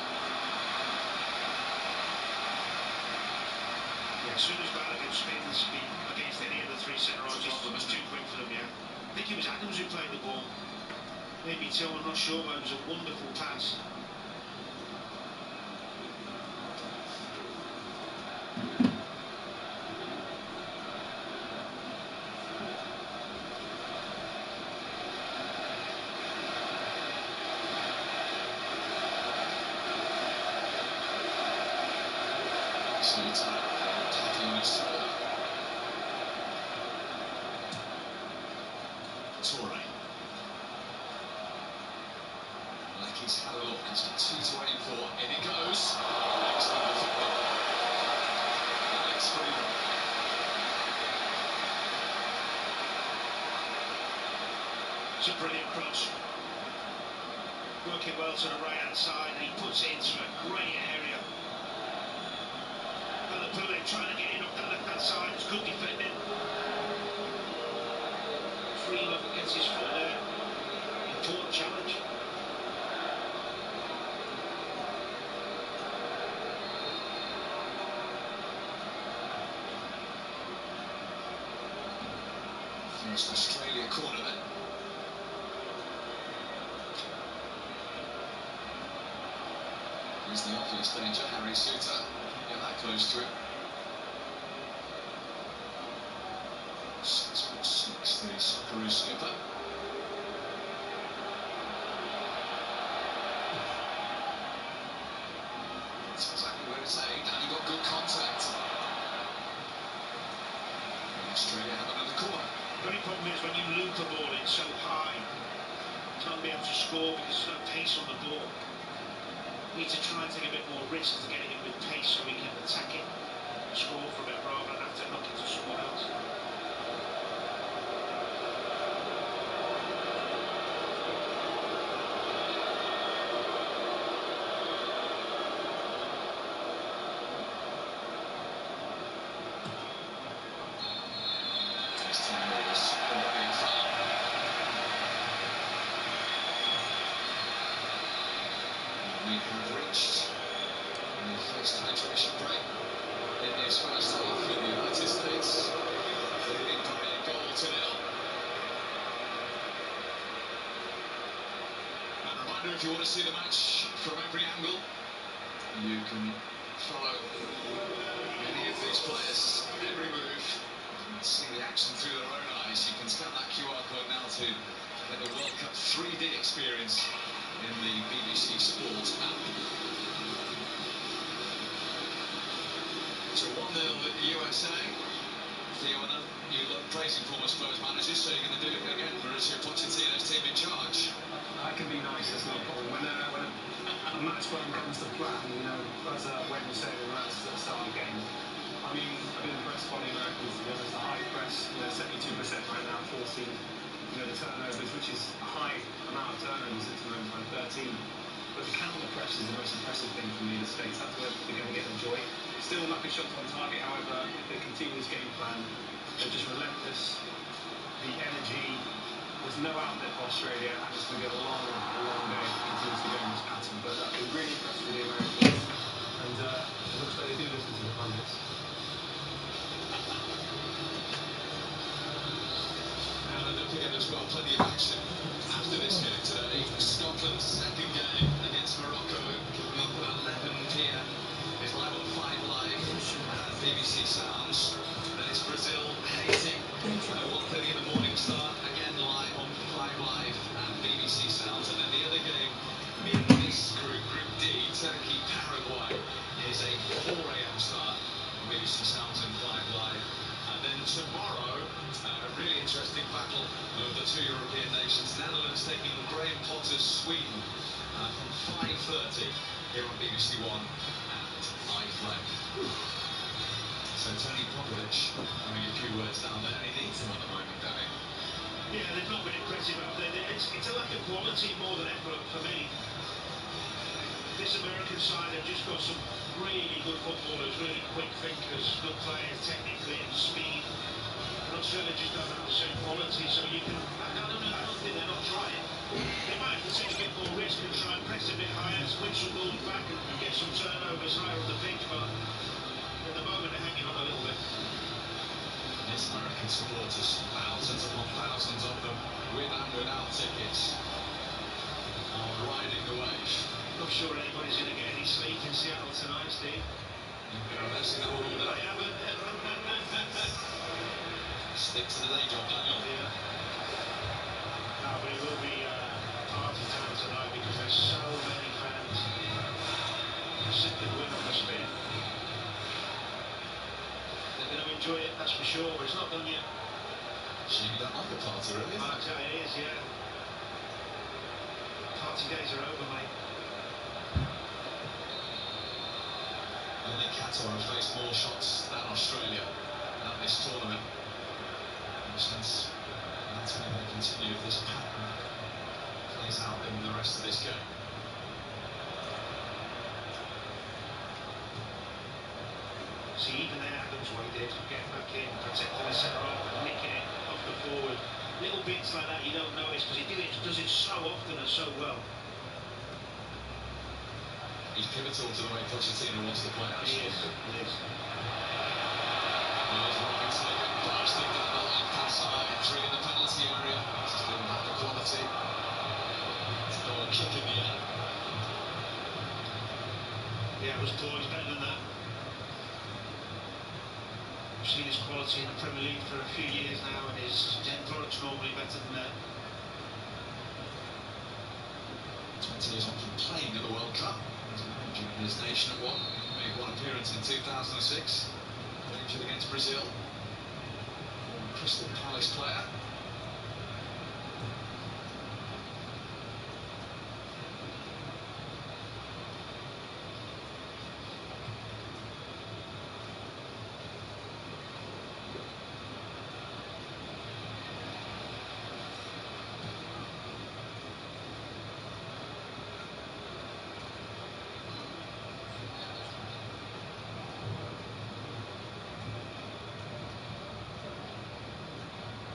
Yeah, as soon as Balogun spins against any of the three centre-halves, he's too quick for them, yeah. I think it was Adams who played the ball. Maybe Tillman, not sure, but it was a wonderful pass.
Suter tackling with Salah. Torre. Lecky's had a look. He's got 2 to aim for. In it goes. Excellent defending. Alex Freeman.
It's a brilliant cross. Working well to the right-hand side, and he puts it into a great area. Balapule trying to get in off that left-hand side. It's good defending. Freeman gets his foot there. Important challenge.
First Australia corner then. Here's the obvious danger, Harry Suter. Can't get that close to him. 6'6", the Socceroo skipper. That's exactly where it's aimed, and he got good contact. And Australia have another corner.
The only problem is when you loop a ball in so high, you can't be able to score because there's no pace on the ball. You need to try and take a bit more risk to get it in with pace so we can attack it, score from it rather than have to knock it to someone else.
There's 10 balls already in foul. We have reached the first hydration break in this first half in the United States, leading by a goal to nil. And a reminder, if you want to see the match from every angle, you can follow any of these players, every move, and see the action through their own eyes. You can scan that QR code now to get the World Cup 3D experience in the BBC Sport app. So 1-0 USA. Fiona, you look praising former Spurs managers, so you're going to do it again, Mauricio Pochettino's team in charge.
I can be nice, there's no problem. When a match plan comes to plan, as Wayne was saying at the start of the game, I mean, I've been impressed by the Americans, to be honest. The high press, 72% right now, forcing, the turnovers, which is a high amount of turnovers at the moment, like 13. But the counter press is the most impressive thing for me in the States. That's where they're going to get the joy. Still nothing shots on target, however, if they continue this game plan, they're just relentless. The energy, there's no outlet for Australia, and it's going to be a long day if it continues to go in this pattern. But I've been really impressed with the Americans, and it looks like they do listen to the pundits.
And don't forget as well, plenty of action after this game today. Scotland's second game against Morocco, kicking off at 11 p.m. is live on 5 Live and BBC Sounds. Then it's Brazil, Haiti at 1:30 in the morning start, again live on 5 Live and BBC Sounds. And then the other game in this group, Group D, Turkey, Paraguay, is a 4 a.m. start on BBC Sounds and 5 Live. And then tomorrow, a really interesting battle of the 2 European nations. Netherlands taking on Graham Potter's Sweden from 5:30 here on BBC One and iPlayer. So Tony Popovic having a few words down there. He needs them at the moment, Danny.
Yeah, they've not been impressive, have they? It's a lack of quality more than effort for me. This American side have just got some really good footballers, really quick thinkers, good players technically and speed. And Australia just don't have the same quality, so you can. I don't think they're not trying. They might have to take a bit more risk and try and press a bit higher, win some balls back and get some turnovers higher on the pitch, but at the moment they're hanging on a little bit.
Yes, American supporters, thousands upon thousands of them, with and without tickets, are riding the wave.
Not sure anybody's going to get any sleep in Seattle tonight, Steve.
Unless you know all
I
day.
haven't.
Stick to the day job, Daniel.
Yeah. No, but it will be party time tonight because there's so many fans. Second win on the spin. sure, but it's not done yet.
Shame you don't like a party, really, isn't it?
It is, yeah. Party days are over, mate.
Only Qatar have faced more shots than Australia at this tournament. In a sense, that's only going to continue if this pattern plays out in the rest of this game.
See, even there, Adams, what he did, getting back in, protecting the centre-half and nicking it off the forward. Little bits like that you don't notice because he does it so often and so well.
He's pivotal to the way Pochettino wants to play, actually.
He is.
Here's Robinson, bursting down the left-hand side, three in the penalty area. This doesn't have the quality to go and kick in the air.
Yeah, it was poor. He's better than that. I've seen his quality in the Premier League for a few years now, and his end product's normally better than that.
20 years on from playing at the World Cup. He's managing his nation at one. Made one appearance in 2006. Injured against Brazil. Former Crystal Palace player.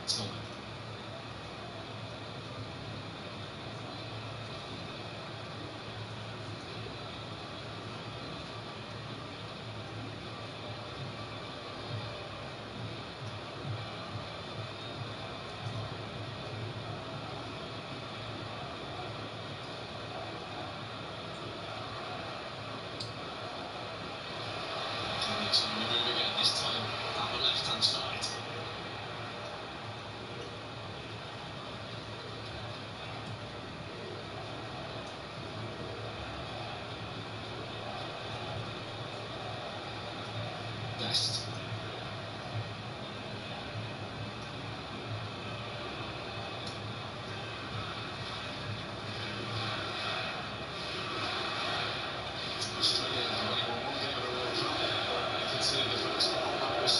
Tillman. He's on the move again, this time down the left-hand side. Best. Australia have only won one game at a World Cup. They conceded the first goal. That was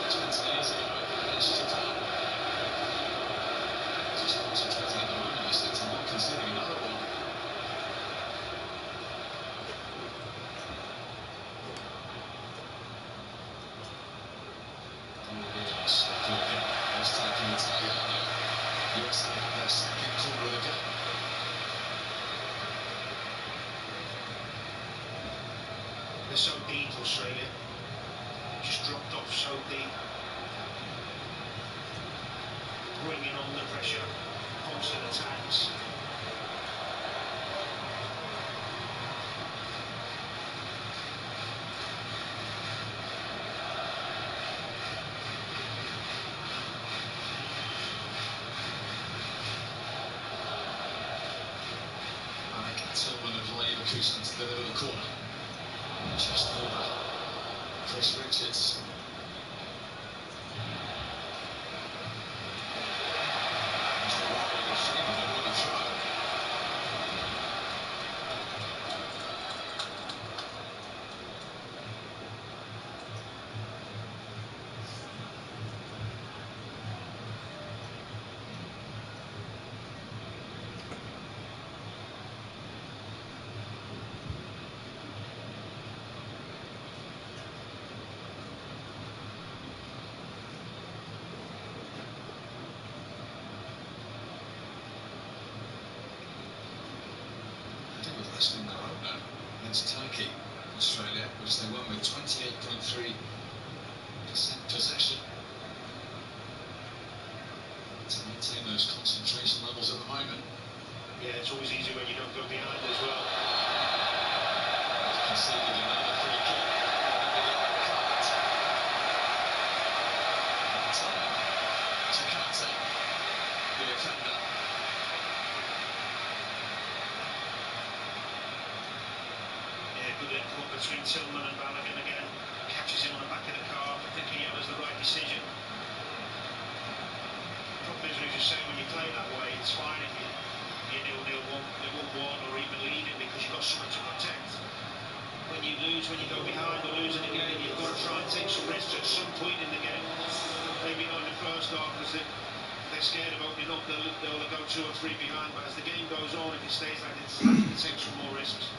20 years ago against Japan. Just concentrating at the moment, you said, on not conceding another one. Stepping again. This time from Italiano. USA have their second corner of the game.
They're so deep, Australia. Just dropped off so deep. Bringing on the pressure. Constant attacks.
Tillman of Leverkusen to deliver the corner. Just over Chris Richards. Just wide of Freeman, it wouldn't throw. Last in their opener against Turkey, Australia, which they won with 28.3% possession. To maintain those concentration levels at the moment.
Yeah, it's always easy when you don't go behind as well.
Conceded another free kick. Maybe the yellow card. And Takata, the offender.
Yeah, good link up between Tillman and Balogun again. Catches him on the back of the calf. I think a yellow was the right decision. Problem is, we were just saying, when you play that way, it's fine if you're 0-0, 1-1, or even leading, because you've got something to protect. When you lose, when you go behind or losing a game, you've got to try and take some risks at some point in the game. Maybe not in the first half, because they're scared of opening up. They'll go 2 or 3 behind, but as the game goes on, if it stays like this, they have to take some more risks.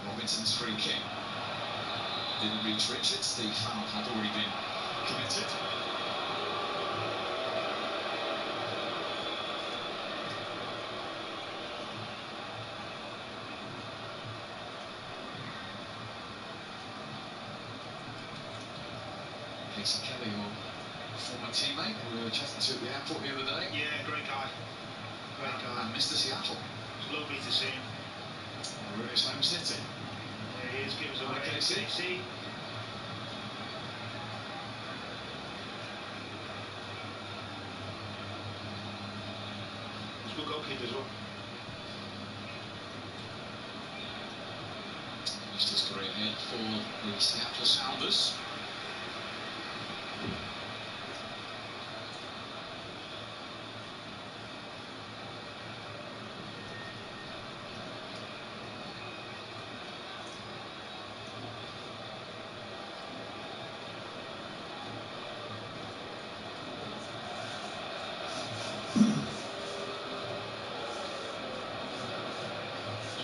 Robinson's free kick didn't reach Richards. The foul had already been committed. Casey Kelly, your former teammate, we were chatting to at the airport the other day.
Yeah, great guy. Great guy.
And Mr. Seattle.
It's lovely to see him.
We're in his home city.
There he is, give us a wave,
Casey.
Casey. He's a good goalkeeper as well.
Finished his career here for the Seattle Sounders.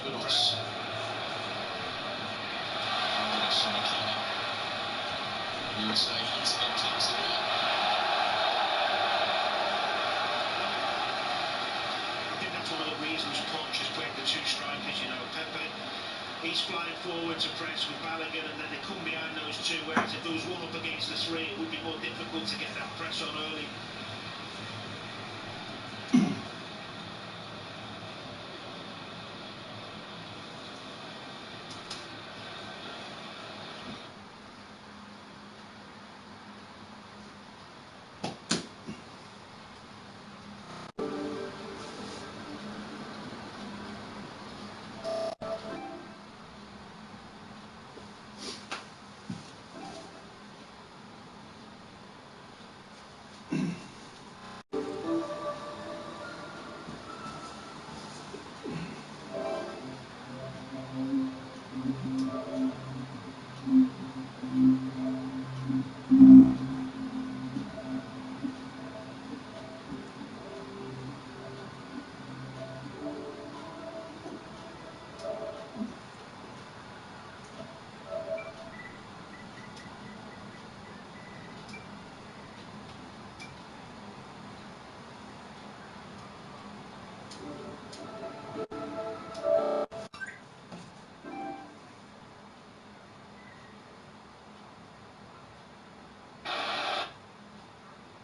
Good press. USA hunting him close again.
I think that's one of the reasons Poch has played the 2 strikers, you know. Pepe, he's flying forward to press with Balogun, and then they come behind those 2, whereas if there was 1 up against the 3, it would be more difficult to get that press on early.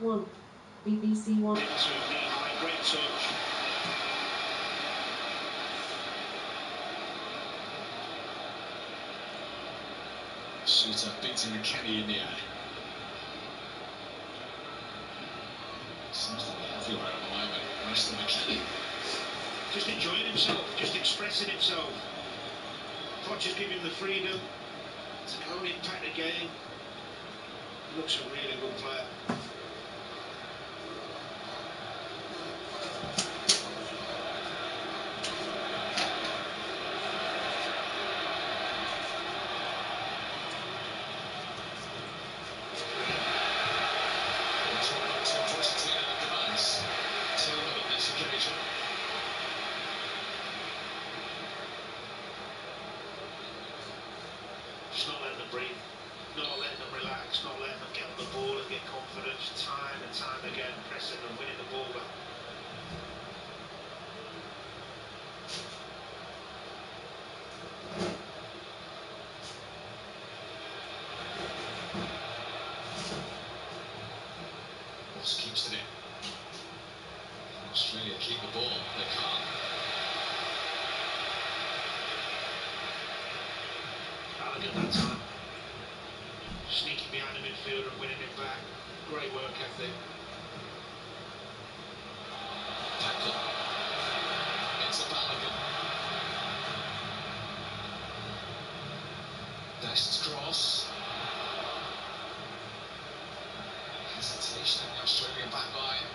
One. BBC One.
Into knee-high, great touch.
Shooter beating McKennie in the air. Seems to be everywhere at the moment. Rest of McKennie.
Just enjoying himself, just expressing himself. Poch is giving him the freedom to go and impact the game. He looks a really good player.
To Pochettino device. 2 on this occasion.
Just not letting them breathe, not letting them relax, not letting them get on the ball and get confidence time and time again, pressing and winning the ball back.
Ross keeps it in. Australia keep the ball. They can't.
Balogun that time. Sneaking behind the midfielder and winning it back. Great work ethic.
Tackle. It's a Balogun. Dest's cross. Hesitation in the Australian back line.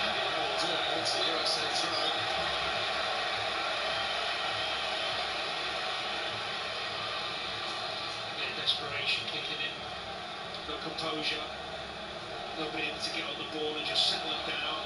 And he will do. It's a USA throw.
Again, desperation kicking in. No composure. Nobody able to get on the ball and just settle them down.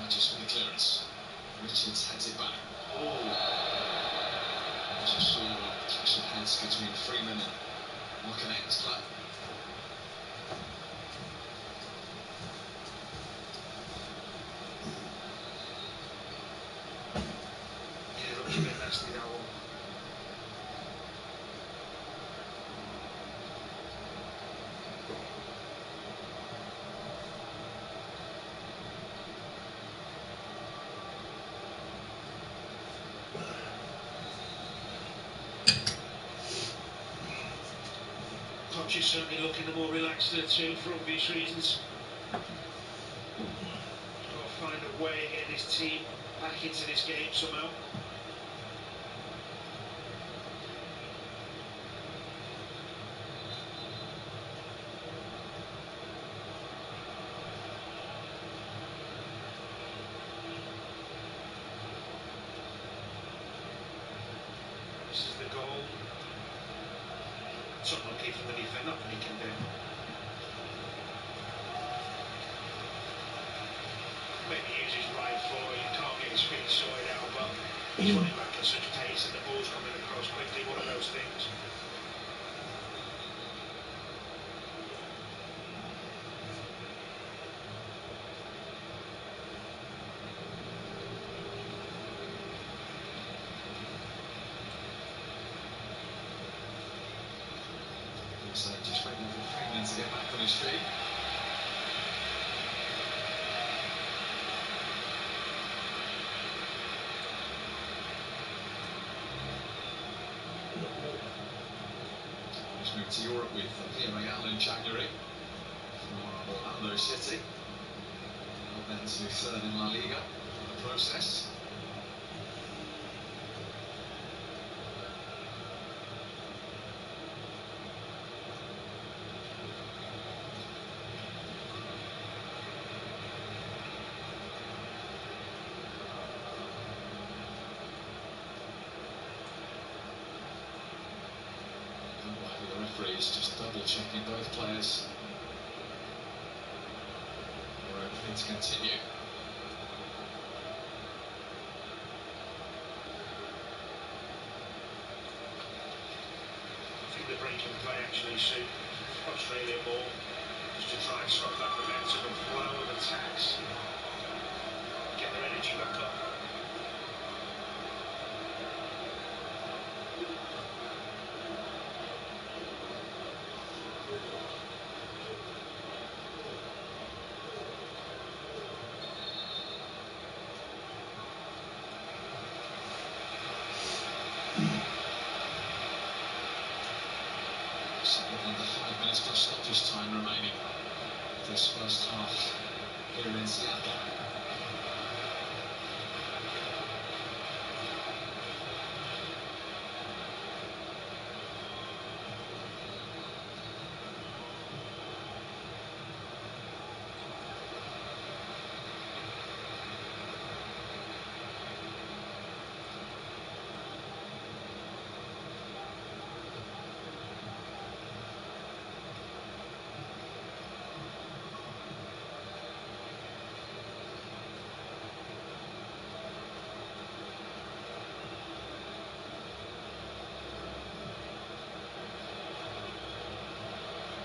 Just with the clearance. Richards heads it back. Oh. Just saw a clash of heads between Freeman and Morgan Exler.
Yeah, looked a bit nasty, that one. Coach is certainly looking the more relaxed of the two for obvious reasons. He's got to find a way of getting his team back into this game somehow. This is the goal. It's unlucky from the defender, nothing he can do. Maybe use his right foot, he can't get his feet sorted out, but he's running back at such pace and the ball's coming across quickly, one of those things.
So just waiting for Freeman to get back on his feet. He's moved to Europe with Villarreal in January from Orlando City. Got then to third in La Liga in the process. The referee is just double checking both players. We're opening to continue.
I think the break in play actually suit Australia more, just to try and stop that momentum and flow of attacks, get their energy back up.
Something under 5 minutes plus stoppage time remaining. This first half here in Seattle.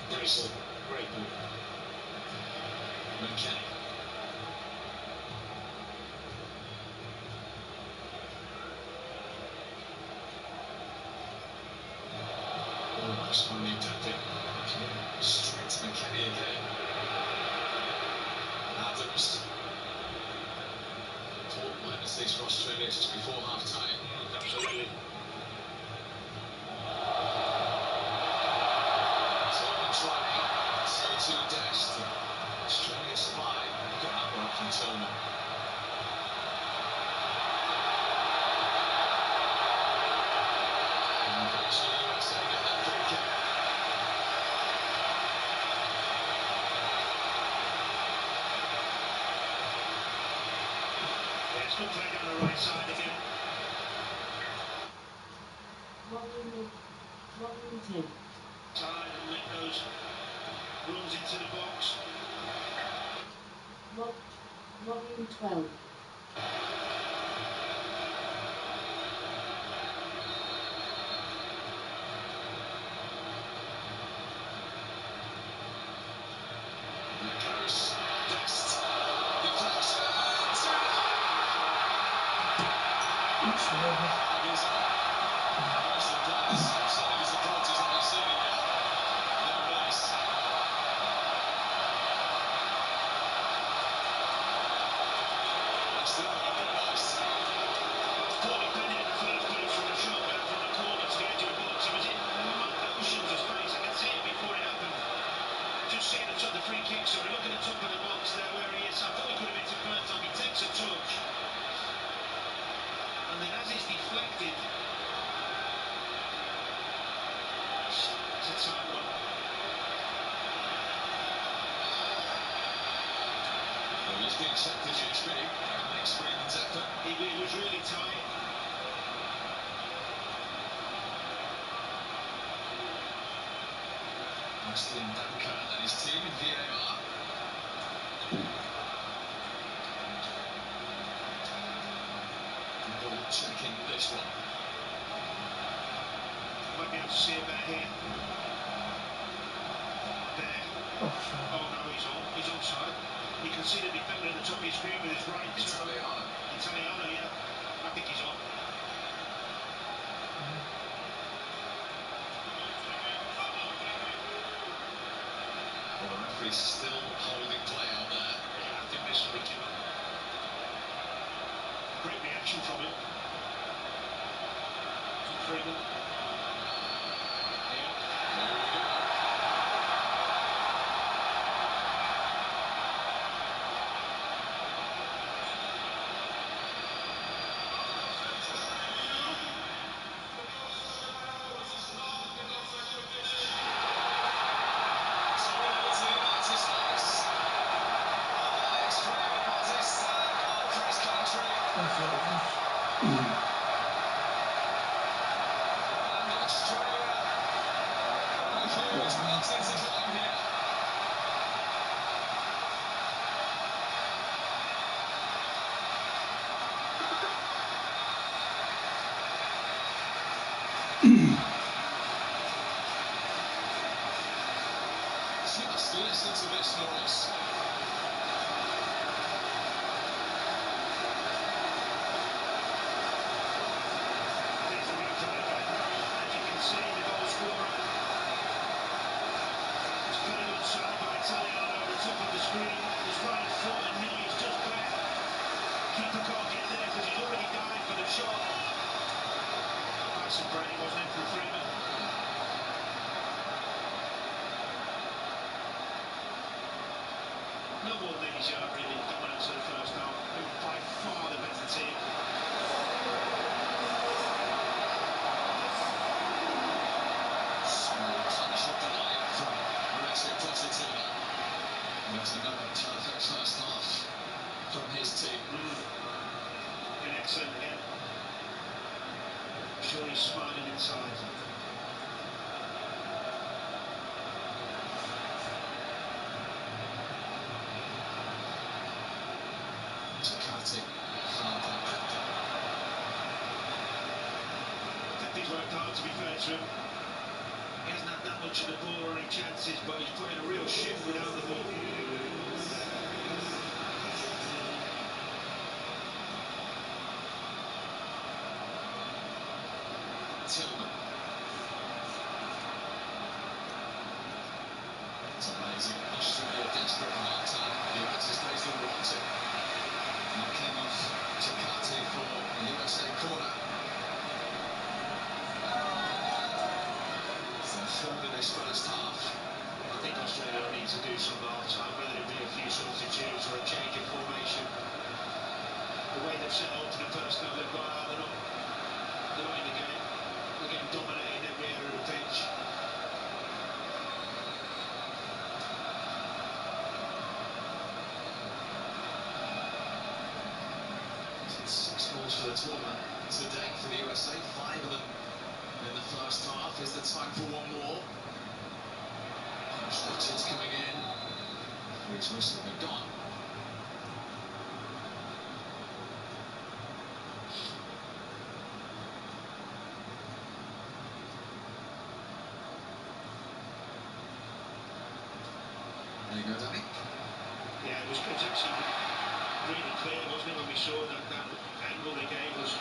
Nice ball, great ball.
McKennie. Almost one nicked at it. Straight to McKennie again. Adams. Thought minus these for Australia just before half time.
Absolutely. good play down the right side again.
Volume 10.
Tired and make those runs into the box.
Volume 12.
There goes Best. Deflection. 2-0. Harvey's on. Most of the players, certainly the supporters, haven't seen it yet. No voice. They're still got no voice.
Poor defending in the first place from the shot back from the corner to the edge of the box. He was in oceans of space. I could see it before it happened. Just seeing the free kick, sorry. Look at the top of the box there where he is. I thought he could have hit it first time. He takes a touch. And then as it's deflected, it's a tight one.
Well, it's been checked as it's big. Next Freeman's effort.
It was really tight.
Aston Duncan and his team in VAR. Double checking this one.
Might be able to see it better here. There. Oh no, he's onside. You can see the defender at the top of your screen with his right. Italiano, yeah. I think he's on.
Well, the referee's still holding play out there.
Yeah, I think this will be given. Great reaction from him. From Freeman.
Yeah. There we go. Just listen to this noise.
There's the replay again. As you can see, the goal scorer is played onside by Italiano at the top of the screen. His right foot and knee is just bare. Keeper can't get there because he's already dived for the shot. Nice and brave, wasn't it, from Freeman? No more than these really dominance of the first half. They were by far the better team.
Small touch of the line from Mauricio Pochettino. There's another perfect first half from his team.
Been excellent again. I'm sure he's smiling inside.
Takati found that Pepe.
Pepe's worked hard, to be fair to him. He hasn't had that much of the ball or any chances, but he's put in a real shift without the ball.
Tillman. It's amazing. Australia desperate at half time. The United States didn't want it. And it came off Takati for a USA corner. It's their third in this first half.
I think Australia will need to do something at half time, whether it be a few substitutes or a change of formation. The way they've set up in the first half, they've gone out, they're not in the game. They're getting dominated.
6 goals for the tournament to date for the USA, 5 of them in the first half. Is the time for one more? Substitutes coming in. Referee's whistle be gone. There you go, Danny.
Yeah, it was actually really clear, wasn't it, when we saw that angle they gave us.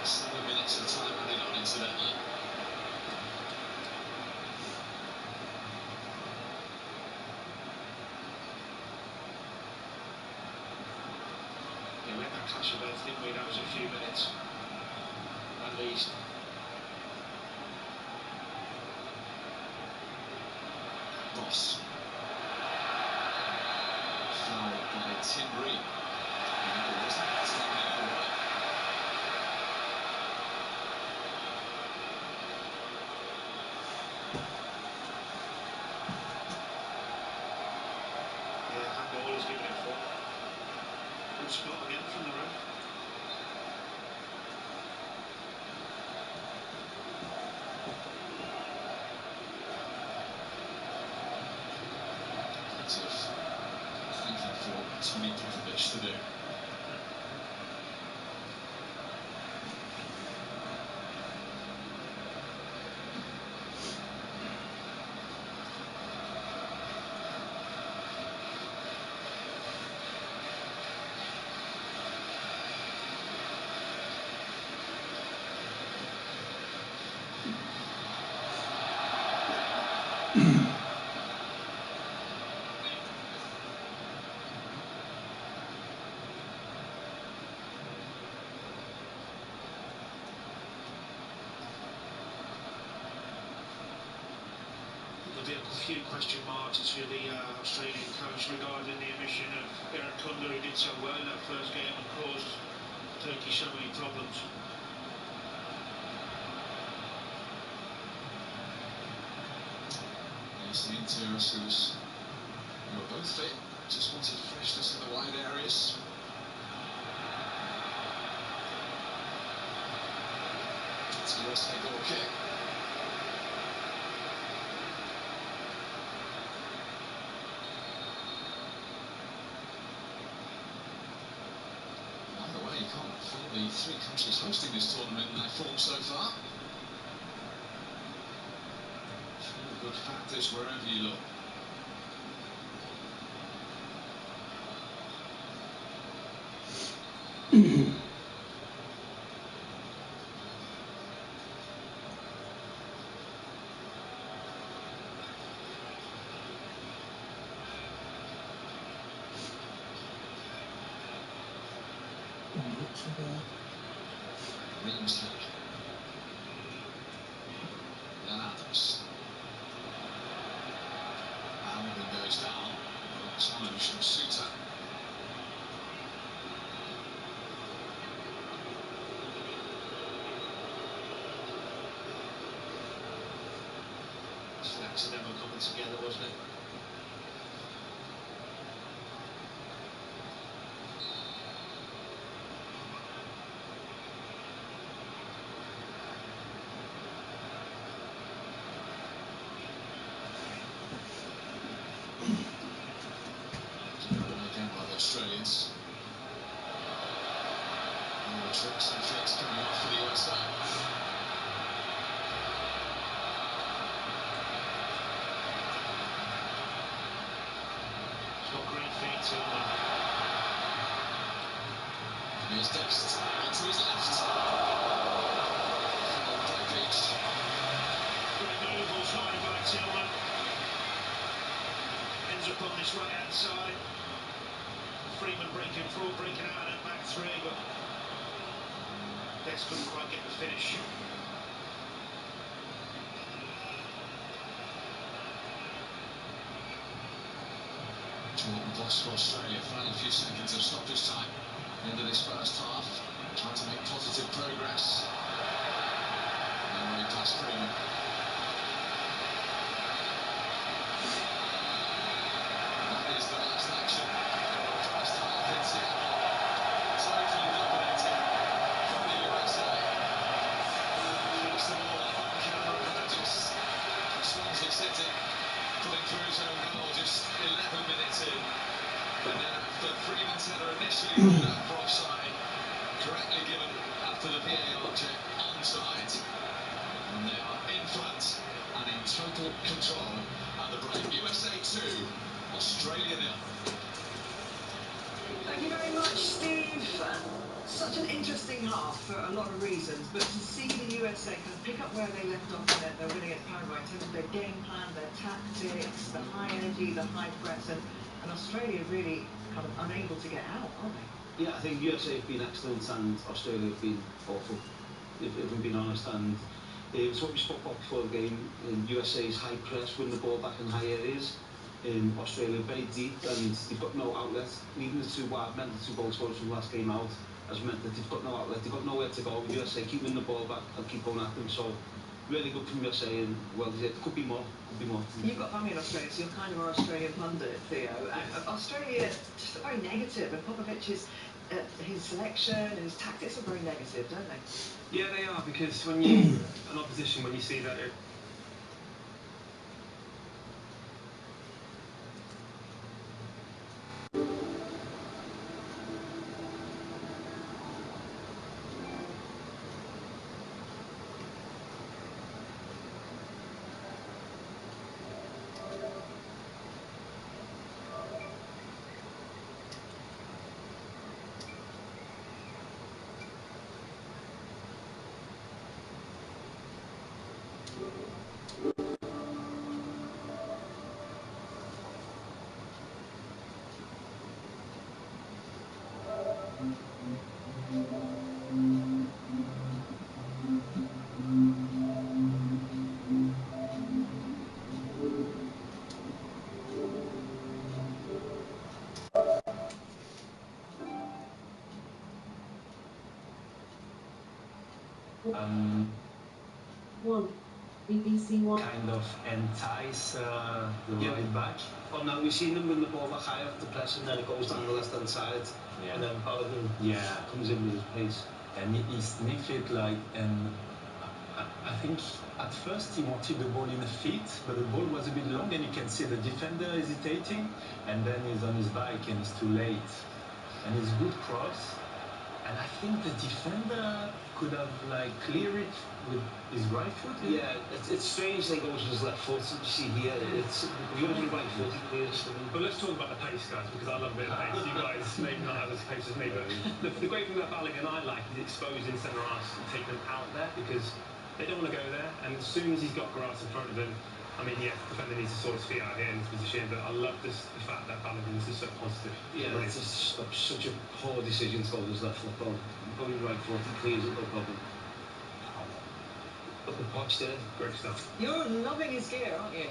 7 minutes of time added on, incidentally.
Yeah, we had that clash of heads, didn't we? That was a few minutes, at least.
Boss. Fouled by Timbree. No, it wasn't. Taken it away.
Yeah, handball is given it for. Good spot again from the ref.
Plenty of thinking for Tony Popovich to do.
There'll be a few question marks to the Australian coach regarding the omission of Aaron Kunda, who did so well in that first game and caused Turkey so many problems.
Saying to us who were both fit, just wanted freshness in the wide areas. It's a USA goal kick. By the way, you can't fault the 3 countries hosting this tournament in their form so far. Feel good factors wherever you look. Reamsley. Then Adams. Hamilton goes down. Good challenge from Suter.
It's an accidental coming together, wasn't it?
Again by the Australians. All the tricks and flicks coming off for the USA.
He's got great feet, Tillman.
Here's Dest, onto his left. Phil Breakage.
Great move, all started by Tillman. Ends up on this right-hand side. Freeman breaking out of that back 3, but Dest couldn't quite get the finish.
Jordan Boss for Australia, final few seconds of stoppage time into this first half. Trying to make positive progress. There he does, Freeman. That is the last action. First half in Seattle. for his own goal just 11 minutes in. And then after Freeman's header initially ruled out for offside, correctly given after the VAR check onside. And they are in front and in total control at the break. USA 2, Australia 0.
Thank you very much, Steve. Such an interesting half for a lot of reasons, but to see the USA kind of pick up where they left off in their win against Paraguay in terms of their game plan, their tactics, the high energy, the high press, and Australia really kind of unable to get out, aren't they?
Yeah, I think USA have been excellent and Australia have been awful, if I'm being honest. And it's what we spoke about before the game. In USA's high press, win the ball back in high areas. In Australia, very deep, and they've got no outlet. Even the two goal scorers from last game out has meant that they've got no outlet. They've got nowhere to go. USA keep winning the ball back and keep going at them. So really good from USA, and well, it could be more. Could be more.
You've got family in Australia, so you're kind of our Australian pundit, Theo. Australia just very negative, and Popovic's his selection and his tactics are very negative, don't they?
Yeah, they are, because when you an opposition, when you see that it
BBC One.
kind of entice the right back.
Oh, now we've seen them win the ball back high off the press, and then it goes down the left-hand side, and then Paladin comes in with his pace.
And he sniffed it like, and I think at first he wanted the ball in the feet, but the ball was a bit long, and you can see the defender hesitating, and then he's on his bike and it's too late. And it's good cross, and I think the defender could have like cleared it with his right foot.
Yeah, it's strange they go with his left foot. You see here, it's goes with right foot. He clears.
But let's talk about the pace, guys, because I love a bit of pace. You guys maybe not have as pace as me, but the great thing about Balogun I like is exposing centre halves and taking them out there, because they don't want to go there, and as soon as he's got grass in front of him, I mean, yeah, the defender needs to sort his feet out here in this position, but I love the fact that Balogun is just so positive.
Yeah, it's such a poor decision to go with his left foot on. Going right foot, he clears it, no problem. Look at Poch there.
Great stuff.
You're loving his gear, aren't you?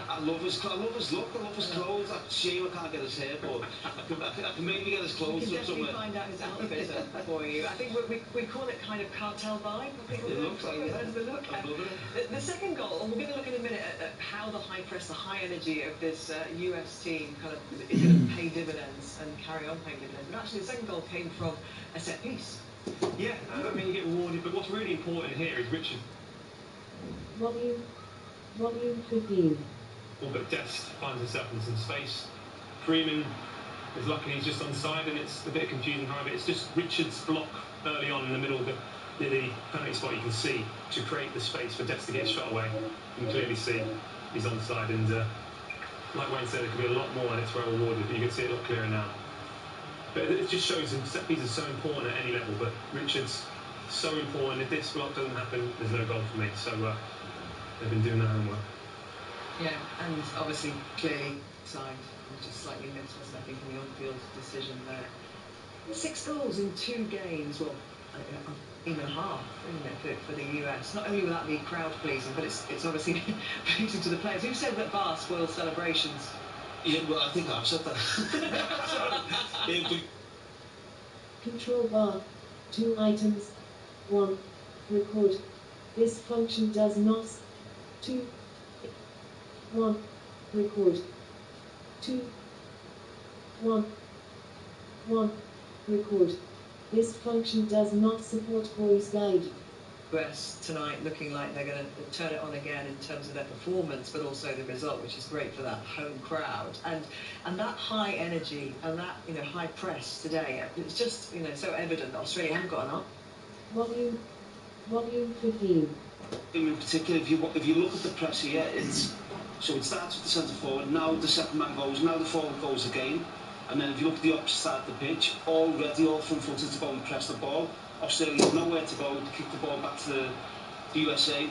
I love his look, I love his clothes. It's a shame I can't get his hair, but I can maybe get his clothes
We can definitely
somewhere.
find out his outfit for you. I think we call it kind of cartel vibe. I think
It looks like it.
That's the look.
I'm loving it.
The second goal, and we're going to look in a minute at how the high press, the high energy of this US team kind of is going to pay dividends and carry on paying dividends. But actually, the second goal came from a set piece.
Yeah, I mean, you get rewarded, but what's really important here is Richard.
Volume 15.
All but Dest finds himself in some space. Freeman is lucky he's just onside, and it's a bit of confusion behind it. It's just Richard's block early on in the middle of near the penalty spot. You can see to create the space for Dest to get shot away. You can clearly see he's onside, and like Wayne said, there could be a lot more, and it's well rewarded. But you can see it a lot clearer now. But it just shows him set pieces are so important at any level. But Richard's so important. If this block doesn't happen, there's no goal for me. So they've been doing their homework.
Yeah, and obviously clearly signed, just slightly missed, wasn't I think, in the on-field decision there. 6 goals in 2 games, well, even half, isn't it, for the US? Not only will that be crowd pleasing, but it's obviously pleasing to the players. Who said that VAR spoils celebrations?
Yeah, well, I think I've said that.
Control bar. 2 items. 1. Record. This function does not. 2. 1. Record. 2. 1. 1. Record. This function does not support voice guide.
US tonight looking like they're going to turn it on again in terms of their performance, but also the result, which is great for that home crowd. And that high energy and that, you know, high press today, it's just, you know, so evident that Australia haven't got enough.
Volume 15.
In particular, if you look at the press here, so it starts with the centre forward, now the second man goes, now the forward goes again, and then if you look at the opposite side of the pitch, already all front footed to go and press the ball. Australia's nowhere to go to kick the ball back to the USA,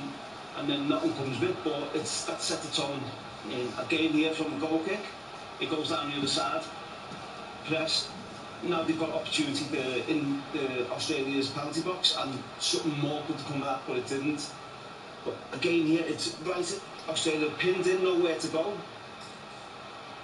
and then nothing comes of it. But that set the tone. Again here from a goal kick, it goes down the other side, press. Now they've got opportunity there in Australia's penalty box, and something more could come of that, but it didn't. But again here, it's right, Australia pinned in, nowhere to go.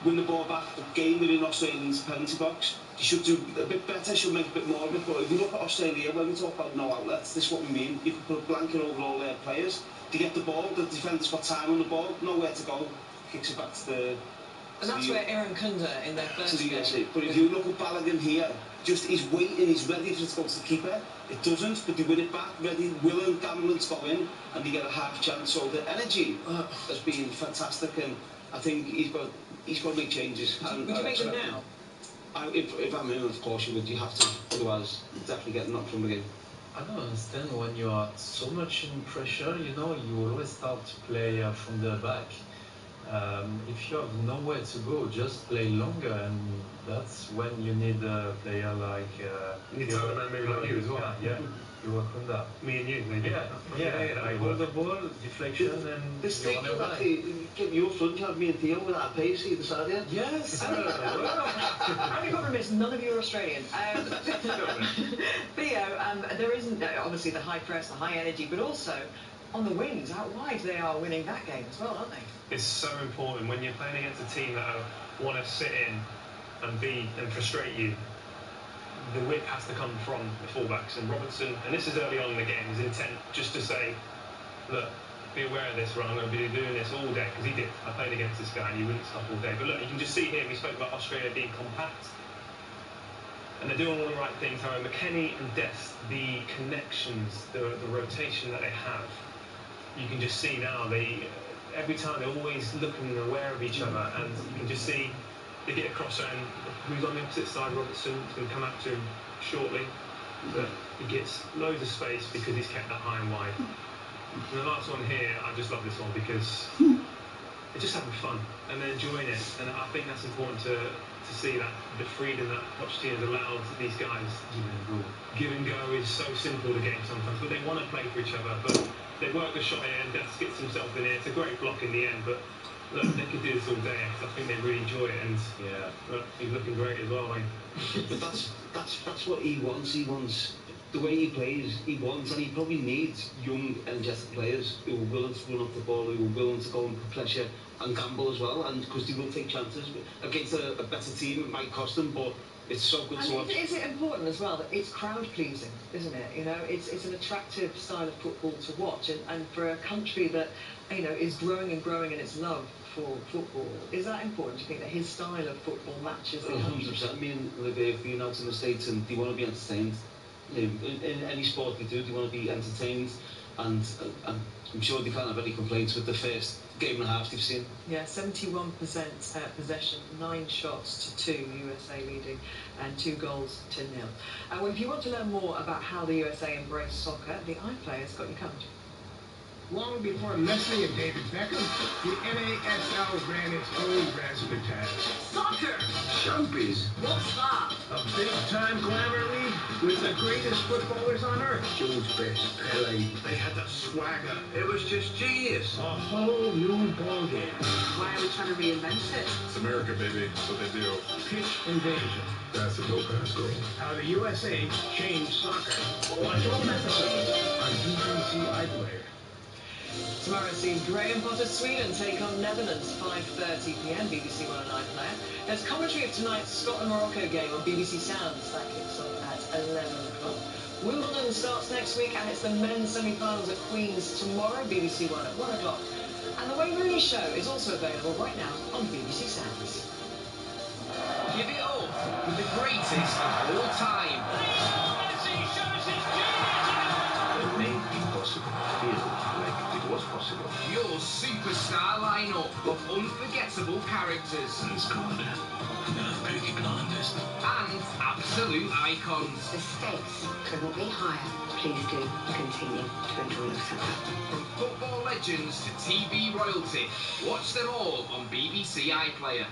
Win the ball back, again they're in Australia's penalty box. They should do a bit better, should make a bit more of it. But if you look at Australia, when we talk about no outlets, this is what we mean. You can put a blanket over all their players. They get the ball, the defender's got time on the ball, nowhere to go, kicks it back to the...
And that's where Aaron Kunda in their first game.
But if you look at Balogun here, just he's waiting, he's ready for it to go to the keeper. It doesn't, but they win it back, ready, willing, gambling to go in, and they get a half chance. So the energy has been fantastic, and I think he's got to make changes.
Would you make them now?
If I'm in, of course you would. You have to, otherwise definitely get knocked from the game.
I don't understand when you are so much in pressure, you know, you always start to play from the back. If you have nowhere to go, just play longer, and that's when you need a player like...
you need a man maybe like you as well.
Yeah, you work on that.
Me and you, maybe.
Yeah, hold the ball, deflection, and
this thing get you up front, you have me and Theo with that pace either side, yeah?
Yes!
Only problem is none of you are Australian. Theo, there isn't, obviously, the high press, the high energy, but also on the wings, out wide, they are winning that game as well, aren't they?
It's so important when you're playing against a team that want to sit in and frustrate you. The whip has to come from the fullbacks, and Robertson, and this is early on in the game, his intent just to say, look, be aware of this, right? I'm going to be doing this all day, because he did. I played against this guy and he wouldn't stop all day. But look, you can just see here, we spoke about Australia being compact, and they're doing all the right things. However, McKennie and Dest, the connections, the rotation that they have, you can just see now, every time they're always looking and aware of each other, and you can just see they get across, and who's on the opposite side, Robertson, is going to come up to him shortly, but he gets loads of space because he's kept that high and wide. And the last one here, I just love this one because they're just having fun and they're enjoying it, and I think that's important to see that the freedom that Pochettino has allowed these guys. Give and go is so simple, the game sometimes, but they want to play for each other. But they work the shot here, and Dest gets himself in here. It's a great block in the end, but look, they could do this all day. I think they really enjoy it, and look, he's looking great as well.
But that's what he wants. He wants the way he plays. He wants, and he probably needs young, energetic players who are willing to run off the ball, who are willing to go and put pressure and gamble as well, and because they will take chances against a better team. It might cost them, but it's so good to watch.
Is it important as well that it's crowd pleasing, isn't it? You know, it's an attractive style of football to watch, and for a country that, you know, is growing and growing in its love for football, is that important? Do you think that his style of football matches the
100%. Me and Olivia have been out in the States, and they want to be entertained. In any sport they do, they want to be entertained, and I'm sure they can't have any complaints with the first game and a half they've seen.
Yeah, 71% possession, 9 shots to 2, USA leading, and 2 goals to 0. Well, if you want to learn more about how the USA embrace soccer, the iPlayer's got you covered.
Long before Messi and David Beckham, the NASL ran its own razzmatazz.
Soccer!
Showbiz.
What's that?
A big-time glamour league with the greatest footballers on earth. George Best, Pele. They had the swagger. It was just genius. A whole new ballgame.
Why are we trying to reinvent it?
It's America, baby. That's what they do.
Pitch invasion.
That's a go-pass goal.
How the USA changed soccer. Watch all episodes on BBC iPlayer.
Tomorrow sees Graham Potter Sweden take on Netherlands, 5:30 p.m. BBC One and iPlayer. There's commentary of tonight's Scotland-Morocco game on BBC Sounds. That kicks off at 11 o'clock. Wimbledon starts next week, and it's the men's semi-finals at Queen's tomorrow, BBC One at 1 o'clock. And the Wayne Rooney Show is also available right now on BBC Sounds.
Give it up with the greatest of all time.
It may be possible.
superstar lineup of unforgettable characters.
It's called Peaky Blinders.
And absolute icons.
The stakes couldn't be higher. Please do continue to enjoy yourself.
From football legends to TV royalty, watch them all on BBC iPlayer.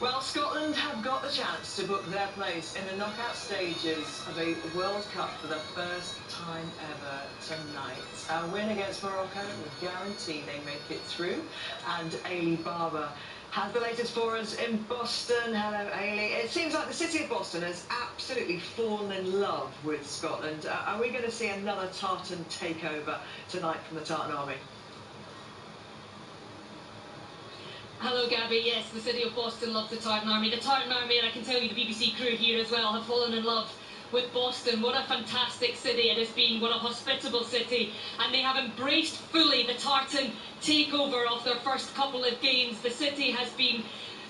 Well, Scotland have got the chance to book their place in the knockout stages of a World Cup for the first time ever tonight. A win against Morocco would guarantee they make it through. And Ailey Barber has the latest for us in Boston. Hello, Ailey. It seems like the city of Boston has absolutely fallen in love with Scotland. Are we going to see another tartan takeover tonight from the Tartan Army?
Hello, Gabby. Yes, the city of Boston loves the Tartan Army. The Tartan Army, and I can tell you the BBC crew here as well, have fallen in love with Boston. What a fantastic city it has been, what a hospitable city. And they have embraced fully the tartan takeover of their first couple of games. The city has been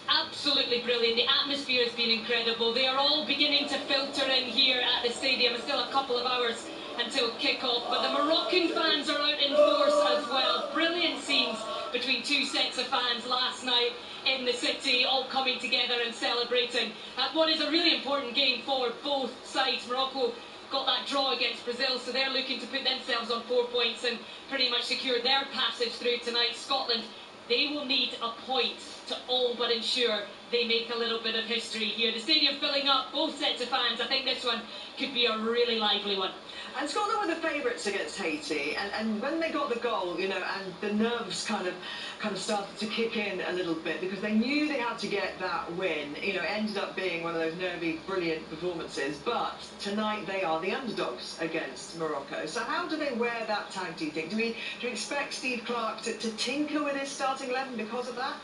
absolutely brilliant. The atmosphere has been incredible. They are all beginning to filter in here at the stadium. It's still a couple of hours until kick-off, but the Moroccan fans are out in force as well. Brilliant scenes between two sets of fans last night in the city, all coming together and celebrating at what is a really important game for both sides. Morocco got that draw against Brazil, so they're looking to put themselves on 4 points and pretty much secure their passage through tonight. Scotland, they will need a point to all but ensure they make a little bit of history here. The stadium filling up, both sets of fans. I think this one could be a really lively one.
And Scotland were the favourites against Haiti, and when they got the goal, you know, and the nerves kind of started to kick in a little bit because they knew they had to get that win. You know, it ended up being one of those nervy, brilliant performances. But tonight they are the underdogs against Morocco. So how do they wear that tag, do you think? Do we expect Steve Clarke to tinker with his starting 11 because of that?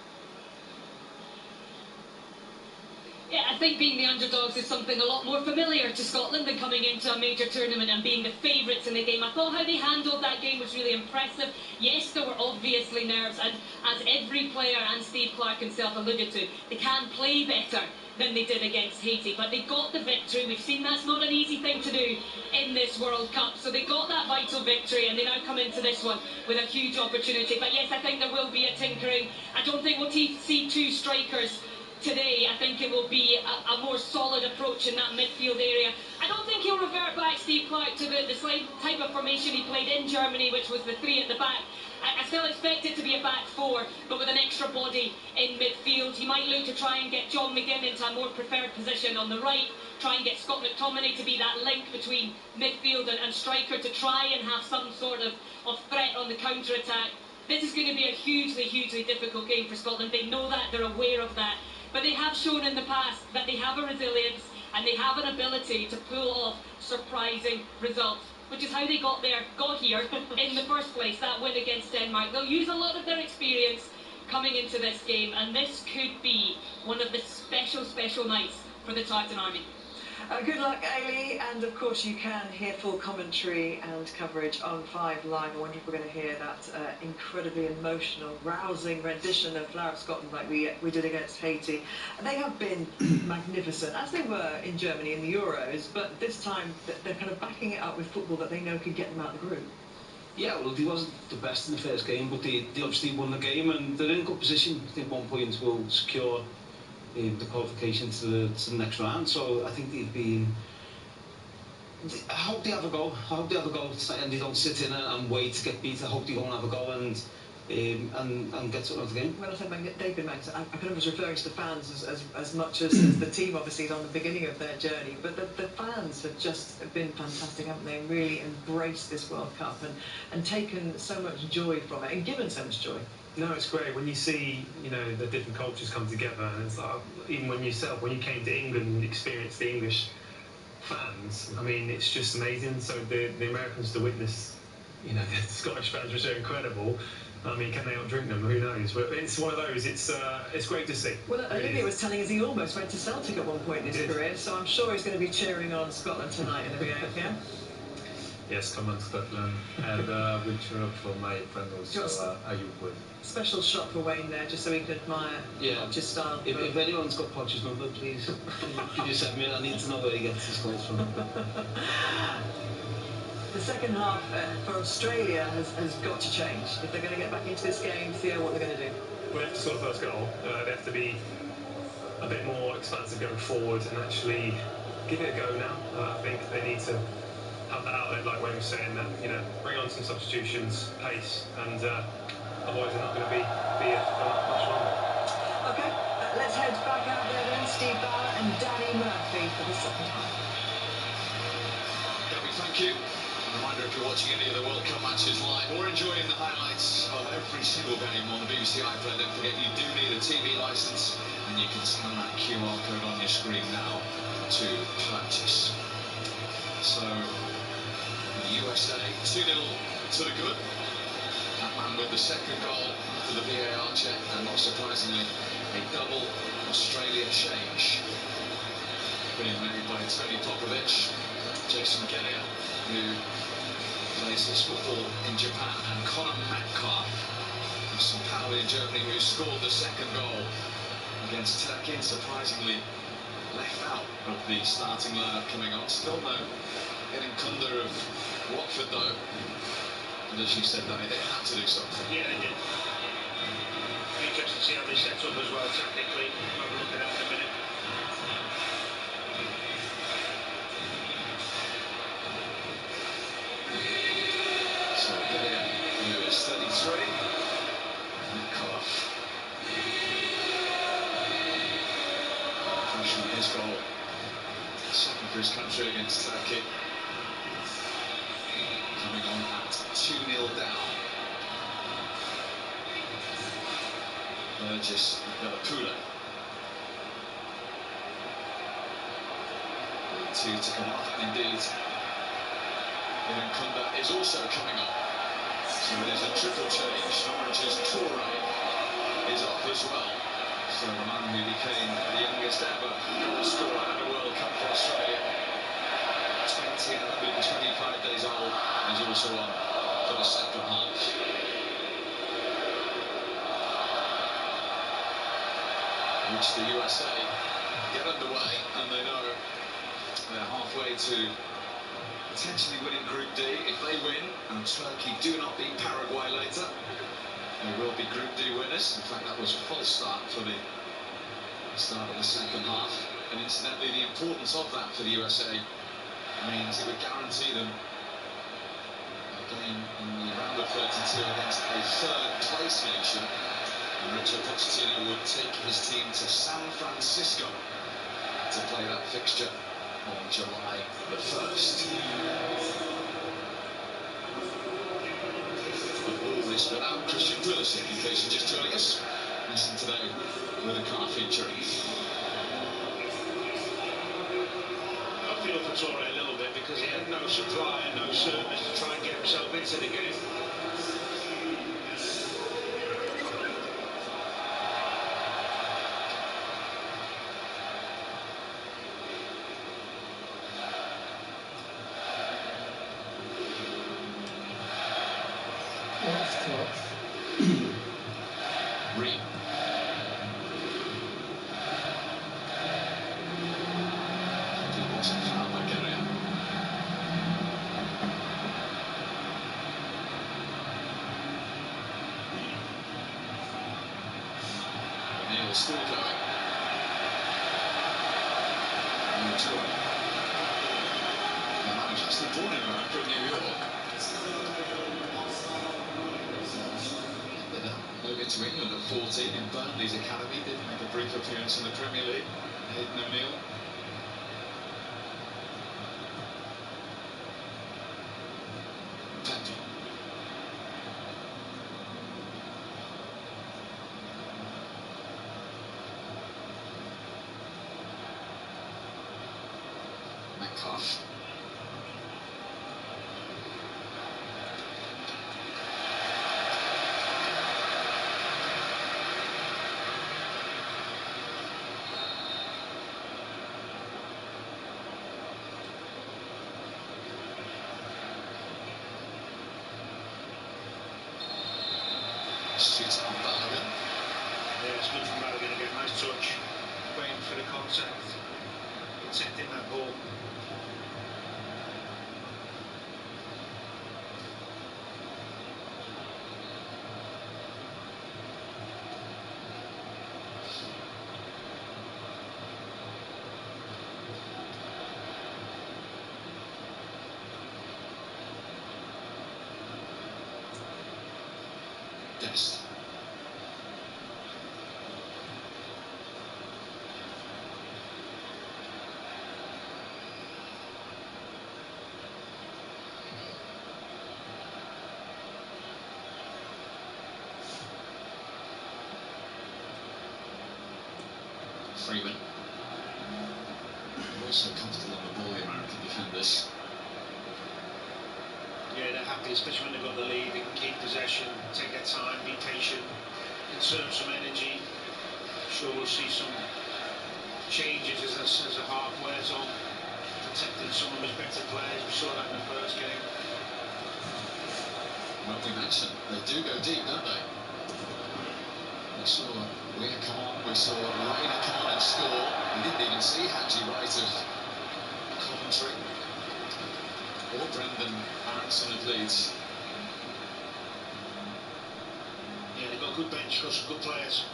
Yeah, I think being the underdogs is something a lot more familiar to Scotland than coming into a major tournament and being the favourites in the game. I thought how they handled that game was really impressive. Yes, there were obviously nerves, and as every player and Steve Clarke himself alluded to, they can play better than they did against Haiti, but they got the victory. We've seen that's not an easy thing to do in this World Cup, so they got that vital victory, and they now come into this one with a huge opportunity. But yes, I think there will be a tinkering. I don't think we'll see two strikers today. I think it will be a more solid approach in that midfield area. I don't think he'll revert back, Steve Clarke, to the same type of formation he played in Germany, which was the three at the back. I still expect it to be a back four, but with an extra body in midfield. He might look to try and get John McGinn into a more preferred position on the right, try and get Scott McTominay to be that link between midfield and striker to try and have some sort of threat on the counter-attack. This is going to be a hugely, hugely difficult game for Scotland. They know that, they're aware of that. But they have shown in the past that they have a resilience and they have an ability to pull off surprising results, which is how they got here in the first place, that win against Denmark. They'll use a lot of their experience coming into this game, and this could be one of the special, special nights for the Tartan Army.
Good luck, Ailey, and of course you can hear full commentary and coverage on 5 Live. I wonder if we're going to hear that incredibly emotional, rousing rendition of Flower of Scotland like we did against Haiti. And they have been magnificent, as they were in Germany in the Euros, but this time they're kind of backing it up with football that they know could get them out of the group.
Yeah, well, they wasn't the best in the first game, but they obviously won the game, and they're in a good position. I think 1 point will secure the qualification to the next round. So I think they've been. I hope they have a go. I hope they have a go and they don't sit in and wait to get beat. I hope they don't have a go and get something out of the game.
When I said they've been magnificent, I kind of was referring to the fans as much as the team obviously is on the beginning of their journey. But the fans have just been fantastic, haven't they? And really embraced this World Cup and taken so much joy from it and given so much joy.
No, it's great when you see, you know, the different cultures come together. And it's like, even when you came to England and experienced the English fans, I mean, it's just amazing. So the Americans to witness, you know, the Scottish fans, which are incredible. I mean, can they outdrink them? Who knows? But it's one of those. It's great to see.
Well, Olivia was telling us he almost went to Celtic at one point in his career, so I'm sure he's going to be cheering on Scotland tonight in the VAF, yeah?
Yes, come on Scotland, and we'll cheer up for my friend also, Ayub.
Special shot for Wayne there, just so he can admire Poch's style.
If anyone's got Poch's number, please, could you send me? I need to know where he gets his calls from.
The second half for Australia has got to change. If they're going to get back into this game, Theo, what they're going to do?
Well, after sort of first goal, they have to be a bit more expansive going forward and actually give it a go now. I think they need to have that outlet, like Wayne was saying, that, you know, bring on some substitutions, pace, and otherwise they're not going to be here for much longer.
OK, let's head back out there then. Steve Bauer and Danny Murphy for the second half.
Gabby, thank you. A reminder, if you're watching any of the World Cup matches live or enjoying the highlights of every single game on the BBC iPlayer, don't forget you do need a TV licence, and you can scan that QR code on your screen now to purchase. So, the USA 2-0 to the good. That man with the second goal after the VAR check, and not surprisingly, a double Australia change being made by Tony Popovich, Jason Geyer, who plays his football in Japan, and Conor Metcalf of St. Pauli in Germany, who scored the second goal against Turkey and surprisingly left out of the starting lineup coming on. Still no getting Kunda of Watford though. And as you said, Danny, they had to do something.
Yeah, they did. Interesting to see how they set up as well tactically. We'll have a look at that in a minute.
So Gillian, who is 33, Metcalf, fresh from his goal, second for his country against Turkey, coming on at 2-0 down. Burgess Villapula. The two to come off, and indeed Ivan Kunda is also coming on. So it is a triple change. Norwich's Toure is off as well. So the man who became the youngest ever goal scorer at a World Cup for Australia, 20 and 125 days old, is also on for the second half. Which the USA get underway, and they know they're halfway to potentially winning Group D. If they win and Turkey do not beat Paraguay later, they will be Group D winners. In fact, that was a false start for the start of the second half. And incidentally, the importance of that for the USA means it would guarantee them a game in the round of 32 against a third place nation. And Richard Pochettino would take his team to San Francisco to play that fixture on July the 1st. But all this without Christian Pulisic, in case you're just joining us. Missing today with a calf injury.
I feel for Toure a little bit because he had no supply and no service to try and get himself into the game.
That's tough.
Reed. It was a foul by Geyer. O'Neil still going. And Toure. The man was actually born in America, in New York. Over to England at 14 in Burnley's academy. Did make a brief appearance in the Premier League. Hayden O'Neil. Pepe. Metcalf. Shoots on Balogun.
Yeah, it's good from Balogun again. Nice touch. Waiting for the contact. Protecting that ball.
Freeman. They're also comfortable on the ball, the American defenders.
Yeah, they're happy, especially when they've got the lead. They can keep possession, take their time, be patient, conserve some energy. I'm sure we'll see some changes as the half wears on, protecting some of his better players. We saw that in the first game.
Well, we mentioned they do go deep, don't they? We saw Weir come on, we saw Rayner come on and score. We didn't even see Hadji Wright of Coventry or Brendan Aronson of Leeds.
Yeah, they've got a good bench, got some good players.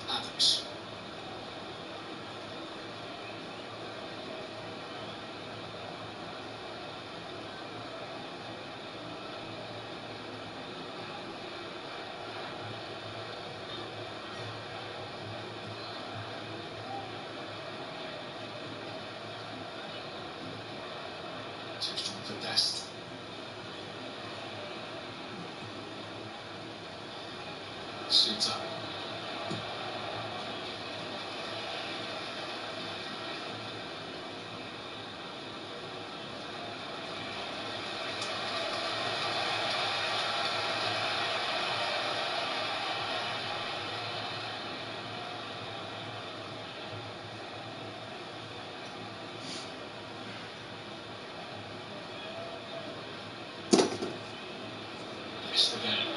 Adams. Too strong for Dest. Suter. Dest again.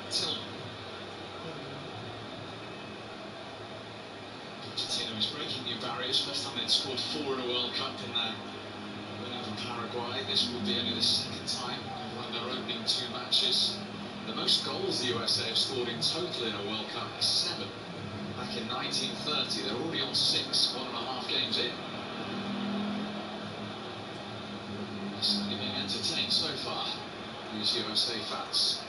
Tillman. Pochettino is breaking new barriers. First time they'd scored 4 in a World Cup in their win over Paraguay. This will be only the second time they've won their opening 2 matches. The most goals the USA have scored in total in a World Cup is 7. Back in 1930, they're already on 6, 1.5 games in. They're certainly being entertained so far, these USA fans.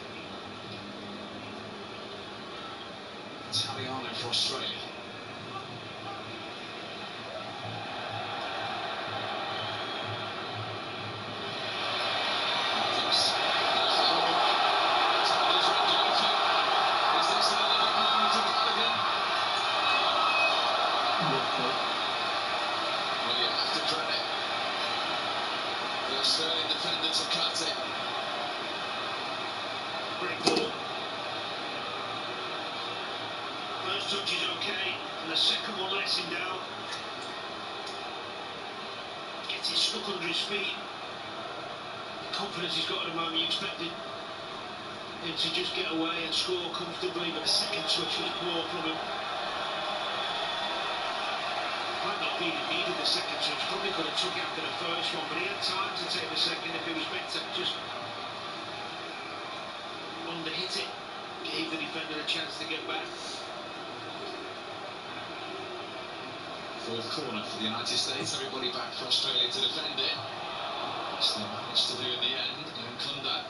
Italiano for Australia. Well, you have to credit the Australian defender to cut it.
Great ball. First touch is okay, and the second one lets him down. Gets it stuck under his feet. The confidence he's got at the moment, you expected him to just get away and score comfortably, but the second touch was poor from him. Might not be that he needed the second touch, probably could have took it after the first one, but he had time to take the second if it was better. Just under-hit it, gave the defender a chance to get back.
Fourth corner for the United States, everybody back for Australia to defend it. Which they managed to do in the end, Nkunda.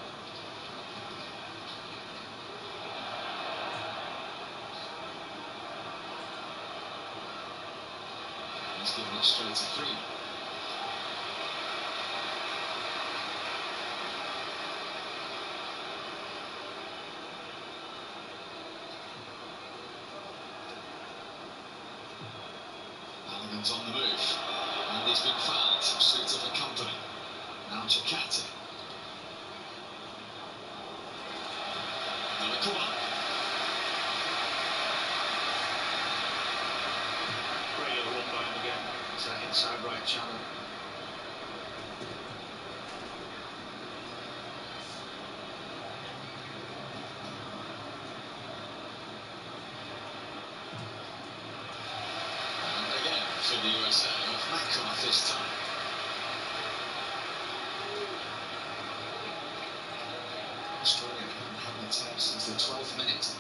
He's given it straight to Freeman. Balogun's on the move, and he's been fouled. Suter for company. Now Chakati. Another corner.
Great little run by him again to that inside right channel.
And again for the USA, off Metcalf this time. Australia haven't had an attempt since the 12th minute.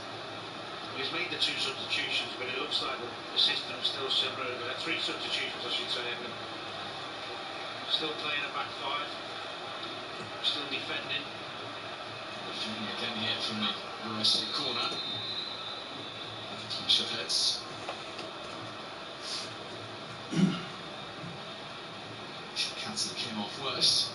He's made the 2 substitutions, but it looks like the system's still similar. 3 substitutions, I should say, and still playing a back 5, still defending.
Defending again here from the RSC corner. Clash of heads. Shakati came off worst.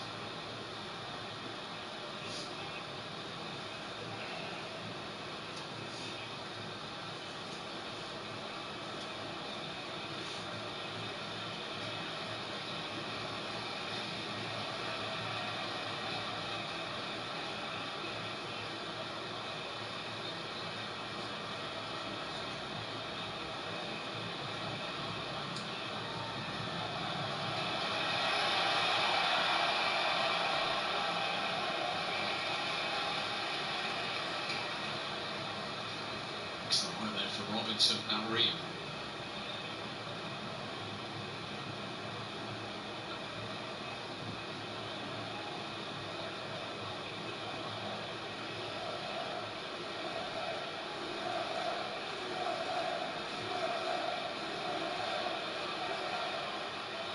Excellent work there from Robinson and Ream.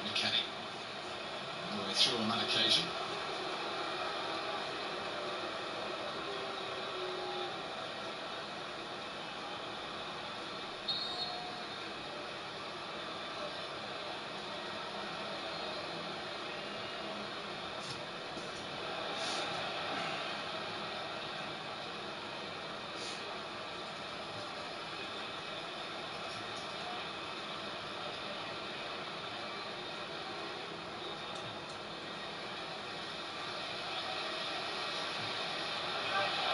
McKennie all the way through on that occasion.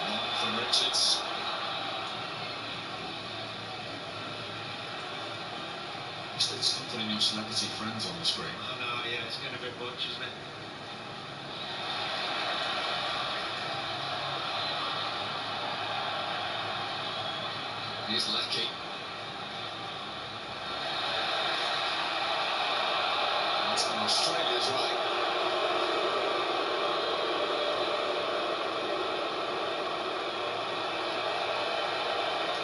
Long from Richards. Stop putting your celebrity friends on the screen.
I know, yeah, it's getting a bit much, isn't it?
Here's Lecky. That's gone Australia's way.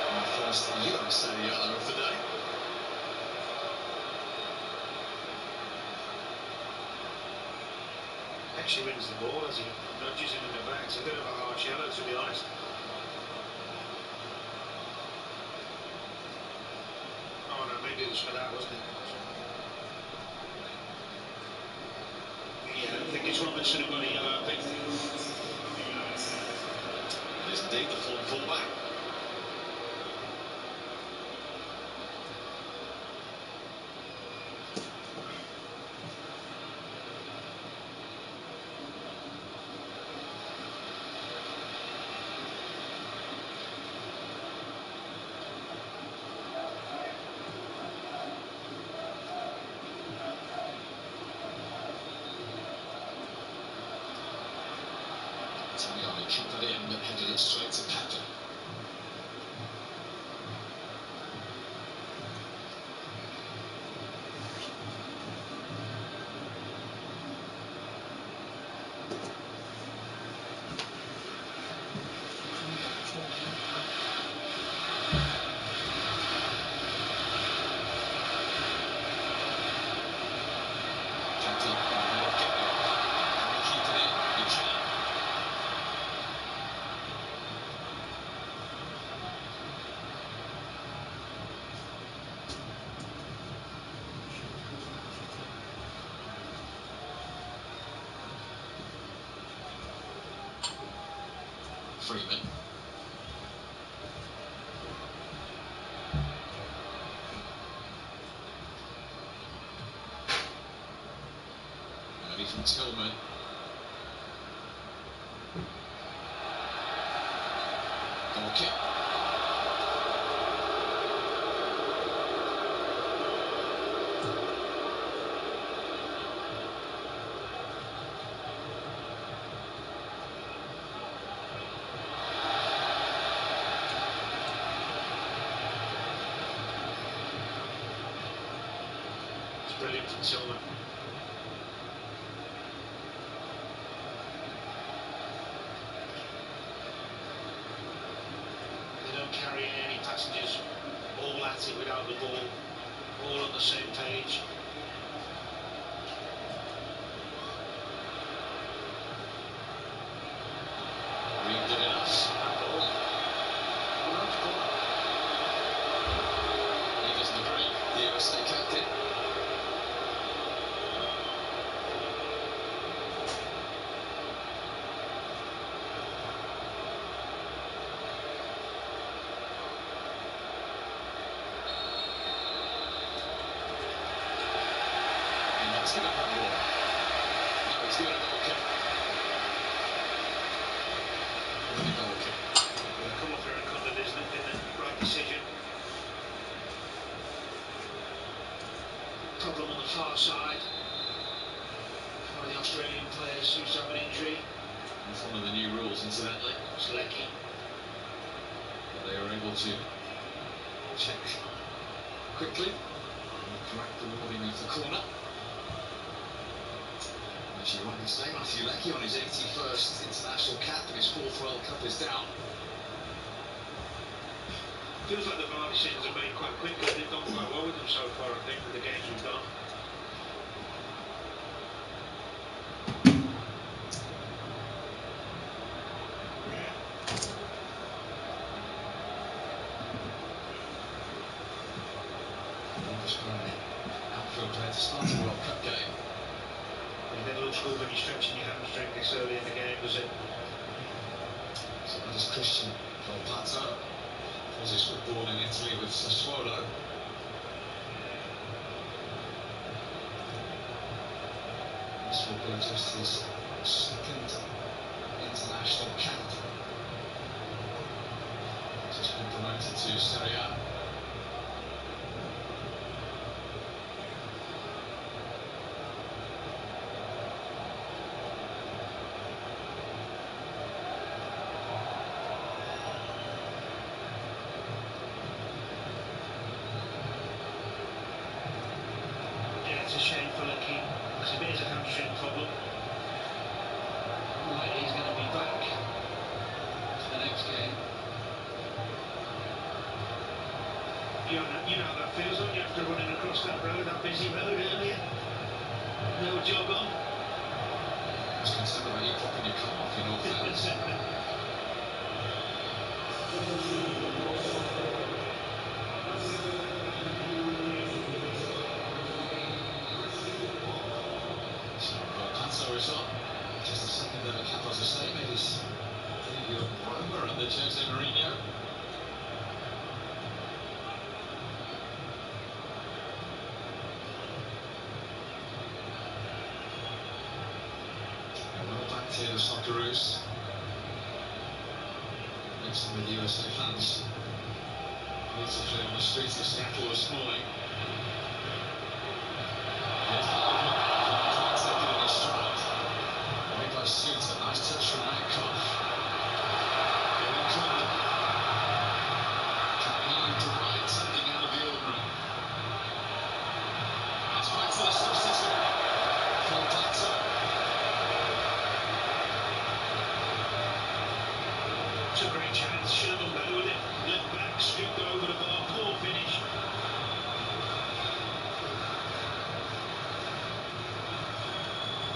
And first USA yellow of the day.
Actually wins the ball as he nudges him in the back. It's a bit of a harsh yellow, to be honest. Oh no, maybe it was for that, wasn't it? Yeah, I think it's Robinson who got a yellow, I think.
It is indeed the Fulham fullback. Taniari kicked that in, but headed it straight to Pepper. Kept it. Can we keep it in? We can. Freeman. Early from Tillman. Goal kick.
It's brilliant from Tillman. They don't carry any passengers all at it without the ball, all on the same page.
Green did enough. Handball. Roach corner. He doesn't agree. The USA captain. He must give a handball. No, he's given a goal kick. Given a goal kick.
Well, come off Aaron isn't it? Been the right decision. Problem on the far side. One of the Australian players seems to have an injury.
It's one of the new rules, incidentally.
It's Lecky.
But they were able to check quickly and correct the wording of the corner. As you rightly say, Matthew Lecky on his 81st international cap and his 4th World Cup is down.
Feels like the VAR decisions are made quite quickly. They've gone quite well with them so far, I think, with the games we've done.
Outfield player to start a World Cup game.
It never looks good when you're stretching your hamstring this early in the game, does it?
So that is Christian Volpato. Does his football in Italy with Sassuolo. This will be just his second international cap. Just been promoted to Serie A.
It's a shame for Lecky, because if it is a hamstring problem, likely he's going to be back for the next game. You know how that feels, don't you, after running across that road, that busy road earlier? No jog on.
I was concerned about you popping your car off in all fairness. So Volpato is on. Just a second ever cap, as I say, made his debut at Roma under Jose Mourinho. Well back to the Socceroos. Mixing with USA fans. Beautifully on the streets of Seattle this morning. Here's the movement. Quite taken in his stride. Made by Suter. Nice touch from Metcalf. Here in Condon. Can he provide something out of the ordinary? It's back to the substitute. Volpato.
It's a great chance. Should have done better with it. Left back, scooped over the bar. Poor finish.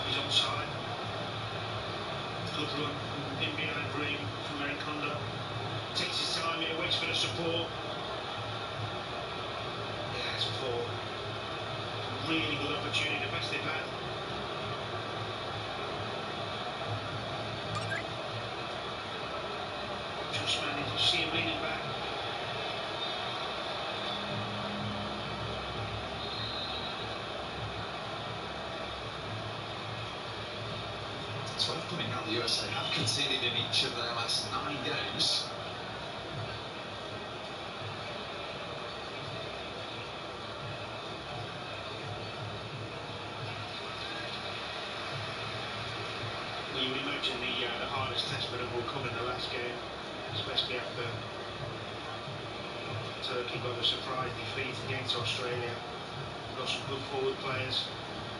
He's onside. Good run in behind Ream from Eric Kondo. Takes his time here, waits for the support. Yeah, it's poor. Really good opportunity, the best they've had. Just managed to see him leaning back.
It's worth pointing out the USA have conceded in each of their last 9 games.
Well, you would imagine the hardest test for them will come in the last game, especially after Turkey got a surprise defeat against Australia. We've got some good forward players.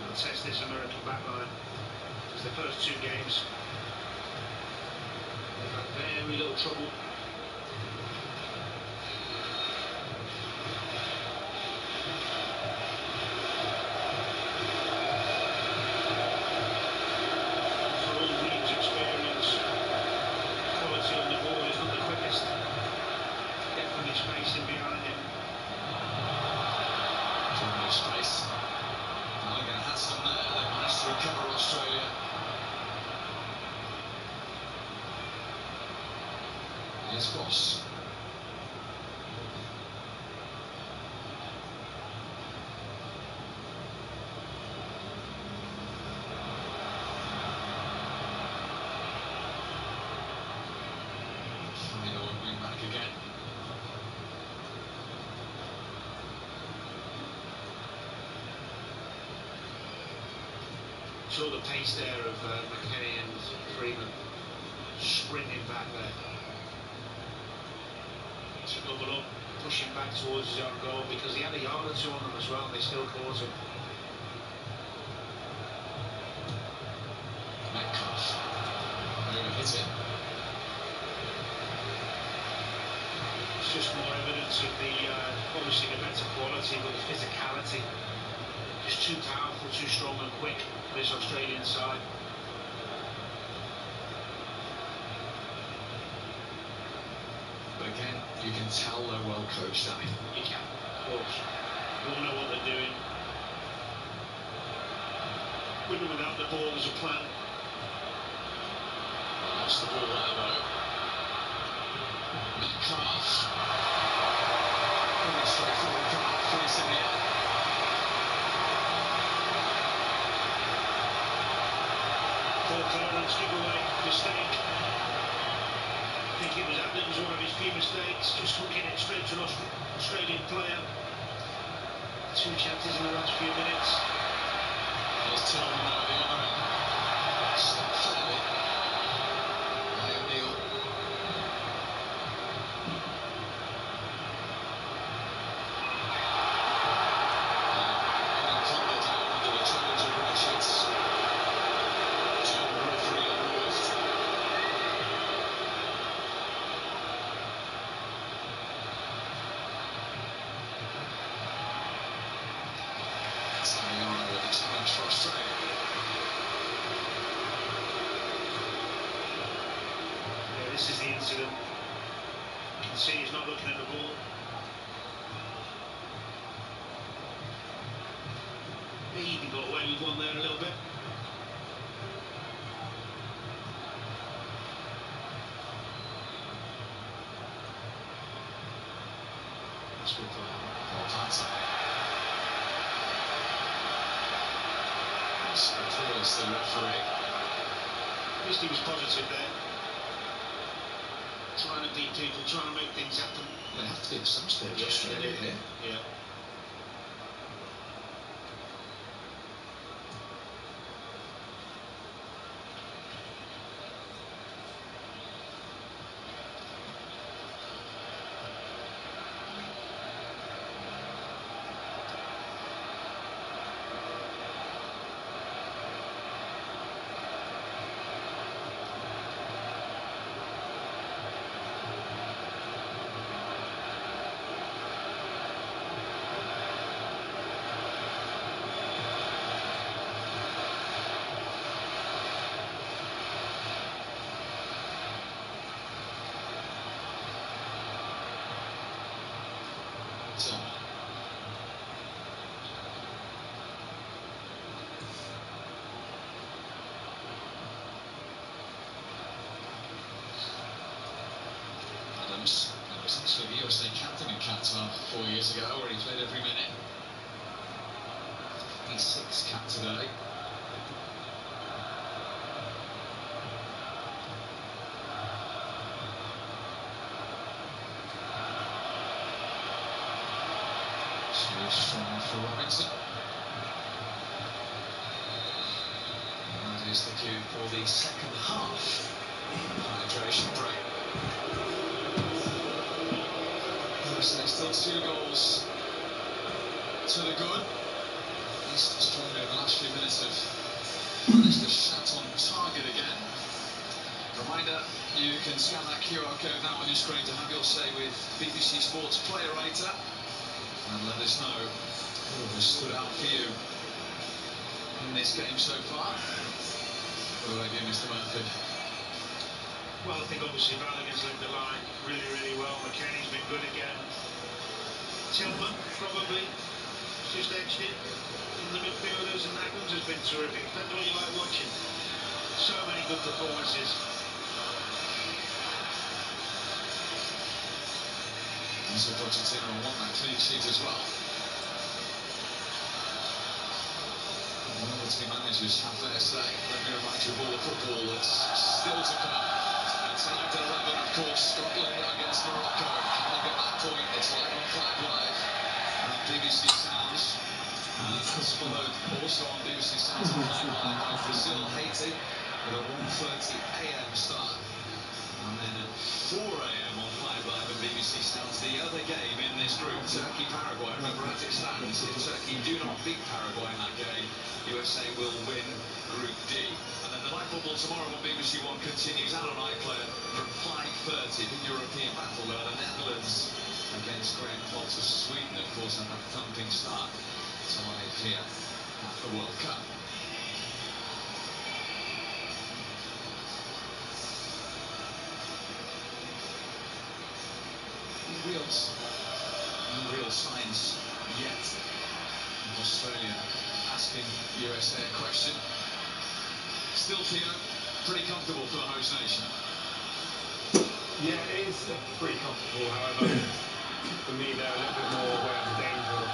They'll test this American backline. Because the first 2 games, they've had very little trouble.
Here's Cross. Final wing back again.
Saw the pace there of McKennie and Freeman sprinting back there to double up, pushing back towards his own goal, because he had a yard or two on them as well and they still caught him.
Metcalf overhit it.
It's just more evidence of the obviously the better quality, but the physicality. Just too powerful, too strong and quick for this Australian side.
But again, you can tell they're well coached, Danny.
You can, of course. They all know what they're doing. With and without the ball, there's a plan.
Well, lost the ball there, though. Metcalf. Pretty straightforward come out first in the end.
Poor clearance, giveaway, mistake. I think it was Adams, one of his few mistakes, just hooking it straight to an Australian player. 2 chances in the last few minutes.
Here's Tillman at the other end. Stopped fairly by O'Neill. Anaconda down under the challenge of Richards. German referee unmoved. Sayano with the challenge for Australia.
Yeah, this is the incident. You can see he's not looking at the ball. He even got away with one there a little bit.
That's good play. Well, Tata. Appeals the referee.
At least he was positive there. Trying to beat people, trying to make things happen.
They have to be at some stage,
Yeah,
Australia here.
Yeah.
Tillman. Adams. He was actually the USA captain in Qatar 4 years ago, where he played every minute. He's 6th cap today. Too strong for Robinson. And that is the cue for the second half. Hydration break. USA still 2 goals to the good. East Australia in the last few minutes have managed a shot on target again. Reminder, you can scan that QR code now on your screen to have your say with BBC Sports Player Rater and let us know who has stood out for you in this game so far. What about you, Mr. Murphy?
Well, I think obviously Balogun's led the line really, really well. McKennie's been good again. Tillman probably just edged it in the midfielders, and Adams has been terrific. Depends what you like watching. So many good performances.
So Pochettino want that clean sheet as well. Well, the two managers have their say. Let me remind you of all the football that's still to come. And tonight at 11, of course, Scotland against Morocco. Can they get that point? It's live on 5 Live and BBC Sounds. And that's followed also on BBC Sounds and 5 Live by Brazil, Haiti with a 1:30 AM start. And then at 4 AM on 5 Live and BBC Sounds, the other game in this group, Turkey-Paraguay. Remember, as it stands, if Turkey do not beat Paraguay in that game, USA will win Group D. And then the live football tomorrow on BBC One continues out on iPlayer from 5:30. Big European battle where the Netherlands against Graham Potter's Sweden, of course, had that thumping start to live here at the World Cup. No real signs yet of Australia asking USA a question. Still, Theo, pretty comfortable for the host nation.
Yeah, it is pretty comfortable. However, for me, they're a little bit more aware of the danger of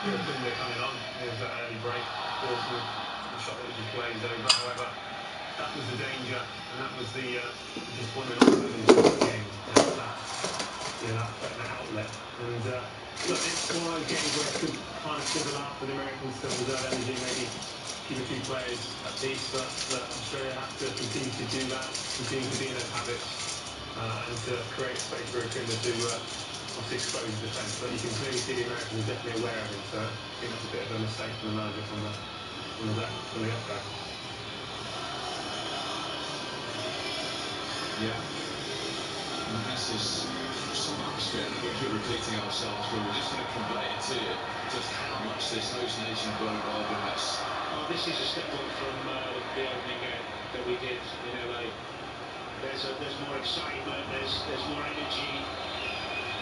Irankunda coming on. There's that early break, Portsmouth, the shot that was just glazed over. However, that was the danger, and that was the disappointment also of the game. That outlet. And look, it's one of those games where it could kind of fizzle out for the Americans to reserve energy, maybe keep a few players at peace. But look, Australia have to continue to do that, continue to be in those habits, and to create space for Irankunda to obviously expose the defence. But you can clearly see the Americans are definitely aware of him. So I think that's a bit of a mistake from the manager from the get-go.
Yeah. And this is so much, Ben, and we keep repeating ourselves, but we're just going to convey it to you just how much this host nation have got involved in this.
Oh, this is a step up from the opening game that we did in LA. There's more excitement, there's more energy,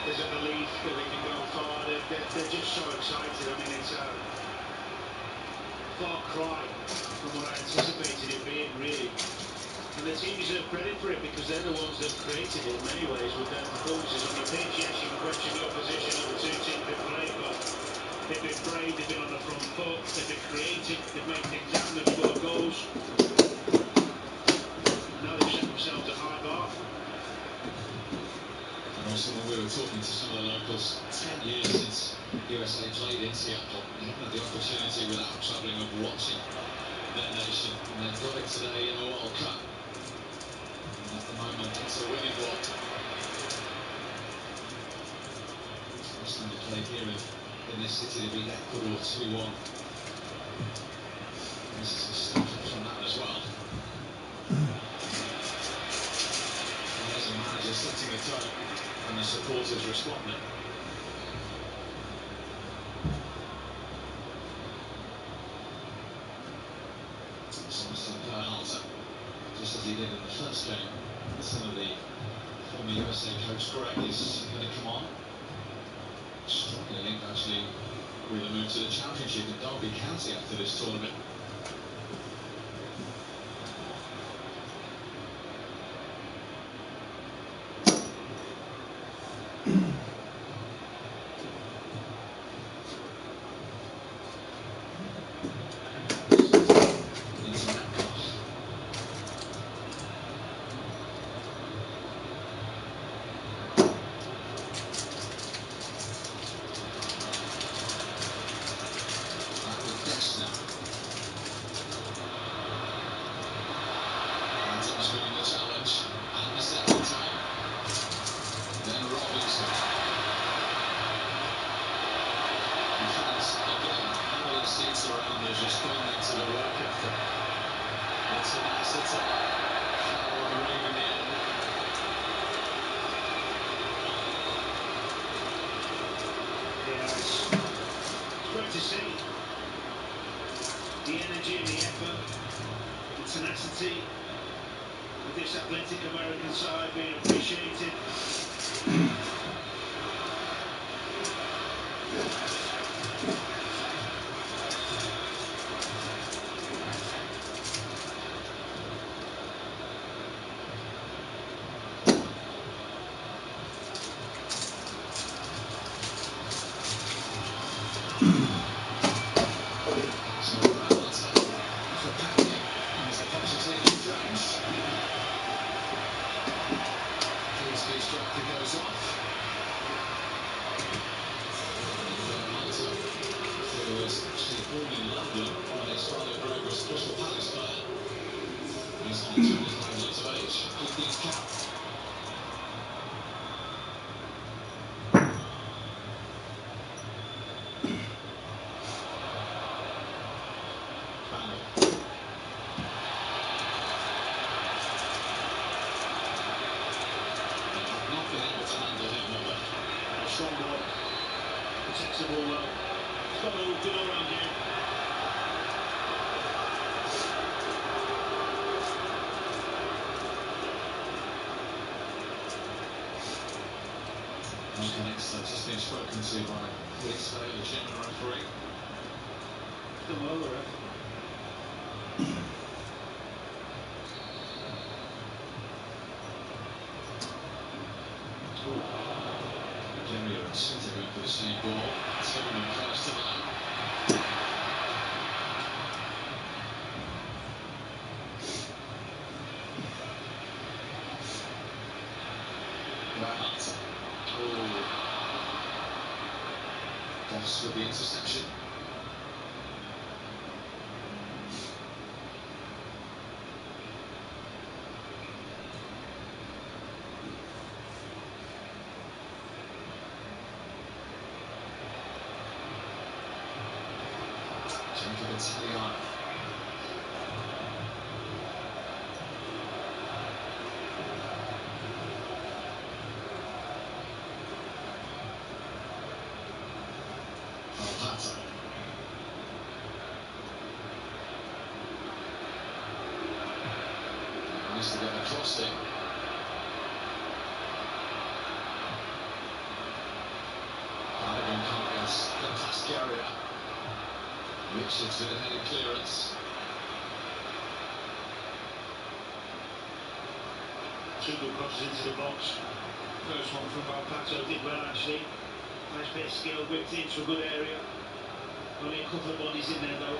there's a belief that they can go far. They're just so excited. I mean, it's a far cry from what I anticipated it being, really. And the team deserve credit for it because they're the ones that created it in many ways with their performances on the pitch. Yes, you can question the opposition of the two teams that played, but they've been brave, they've been on the front foot, they've been creative, they've made things happen, they've scored goals. And now they've set themselves a high bar.
And also when we were talking to some of the locals, 10 years since USA played in Seattle, they haven't had the opportunity without travelling of watching their nation. And they've got it today in a World Cup. And at the moment, it's a winning one. Last time they played here in this city, they beat Ecuador 2-1. This is a step up from that as well. And there's a manager setting the tone, and the supporters responding. Sebastian Peralta, just as he did in the first game. Some of the former USA coach Greg is going to come on. Strongly linked actually with a move to the Championship in Derby County after this tournament. Adams winning the challenge and the second time. Then Robinson. And fans again, handling seats around us, responding to the work ethic. The tenacity. Foul on the ring in the end.
Yeah, it's great to see. The energy and the effort, the tenacity of this athletic American side being appreciated.
25 months of age, 15th cap. Not been able to handle him, have they?
A strong boy. Protects the ball well. He's got a good all-round game.
Mechanics have just been spoken to by Chris Hay, the German referee.
Done well, the ref.
Nigeria are two to go for the same ball. Tillman first to man. Bernhardt. Boss with the interception. Jacob Italiano. Alpata. Managed to get the cross in. Balogun can't get past Garrier. Richards with a headed clearance.
Two good crosses into the box. First one from Valpato did well actually. Nice bit of skill, whipped into a good area. Only a couple of bodies in there though.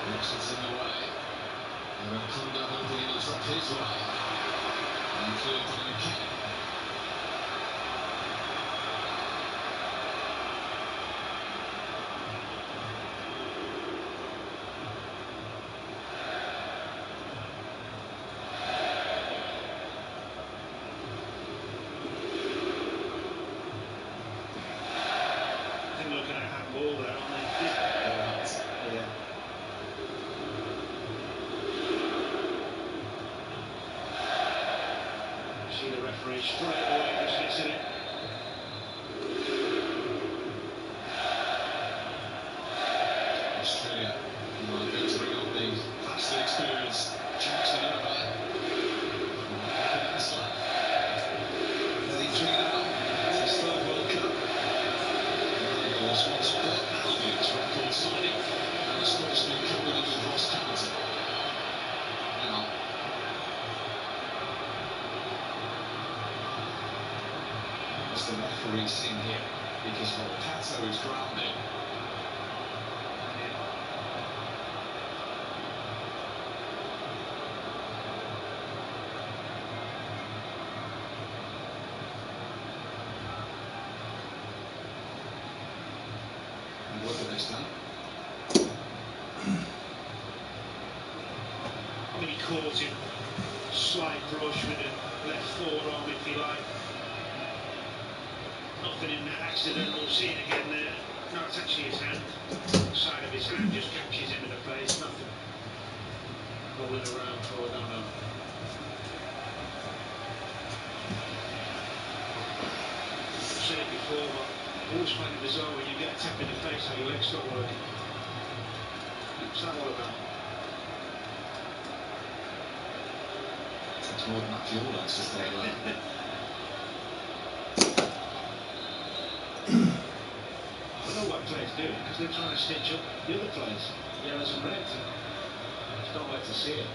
Richards in the way. Kunda hoping it'll drop his way. And cleared by McKenna.
I think looking at handball there, aren't they? Yeah. See the referee straight away dismissing it.
Australia are going to bring on the vastly experienced Jackson Irvine. Peninsula. 33 now. It's his third World Cup. This one's Black Albion's record signing. And the Scotsman covered it with Ross County. Now. What's the referee seen here? Because Volpato is grounded. What the next time?
I mean, he caught him. Slight brush with the left forearm, if you like. Nothing in that accidental. See it again there. No, it's actually his hand. Side of his hand just catches him in the face. Nothing rolling around for, I don't know. I've said it before, but always find it bizarre when you get a tap in the face how your legs stop working. What's that all about?
Takes more than that for your legs to stay alert.
I know what players do, because they're trying to stitch up the other players, yellows and reds, and just don't like to see it.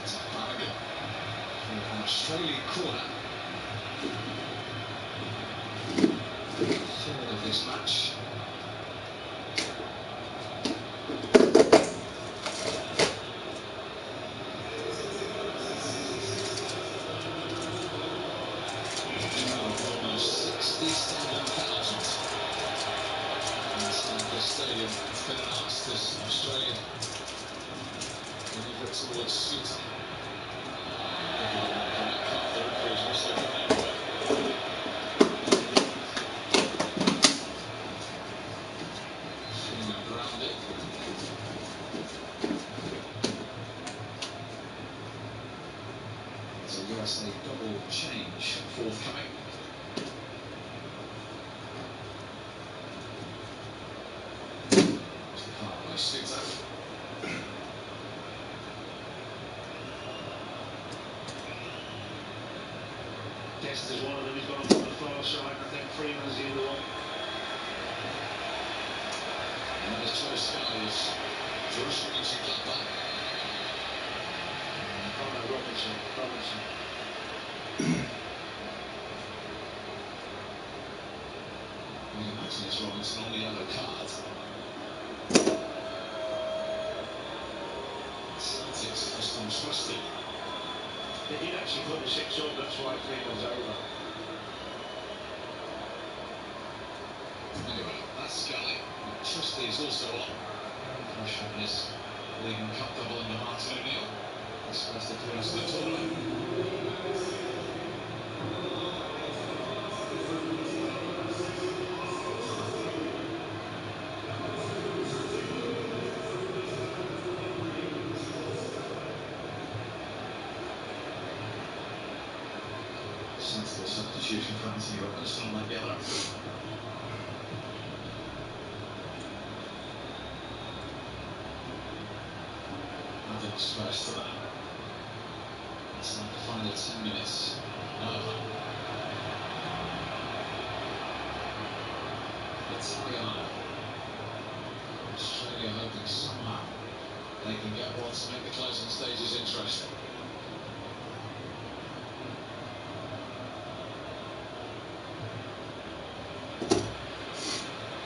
It's Balogun for an Australian corner. Third of this match. East London thousands. Inside the stadium, it's been announced as Australia manoeuvre towards shooter. The referee's also gone anywhere. Freeman grounded. It's a USA double change forthcoming. Foul by Suter.
Guest is one of them, he's gone up on the far side, I think Freeman's the other one.
And there's Joe Skiles. Josh Mönchengladbach.
Oh no, Robinson.
You'd imagine it's Robinson on the yellow card. Celtics lost on Trusty.
They did actually put the 6 up, that's why Freeman's over.
Anyway, that's Sky. Trusty is also on. Fresh from his League and Cup double under Martin O'Neill. His first appearance of the tournament. Sensible substitution for Anthony Robinson on that yellow. Adams first to that. It's like the final 10 minutes. Nova. Italiano. Australia hoping somehow they can get one to make the closing stages interesting.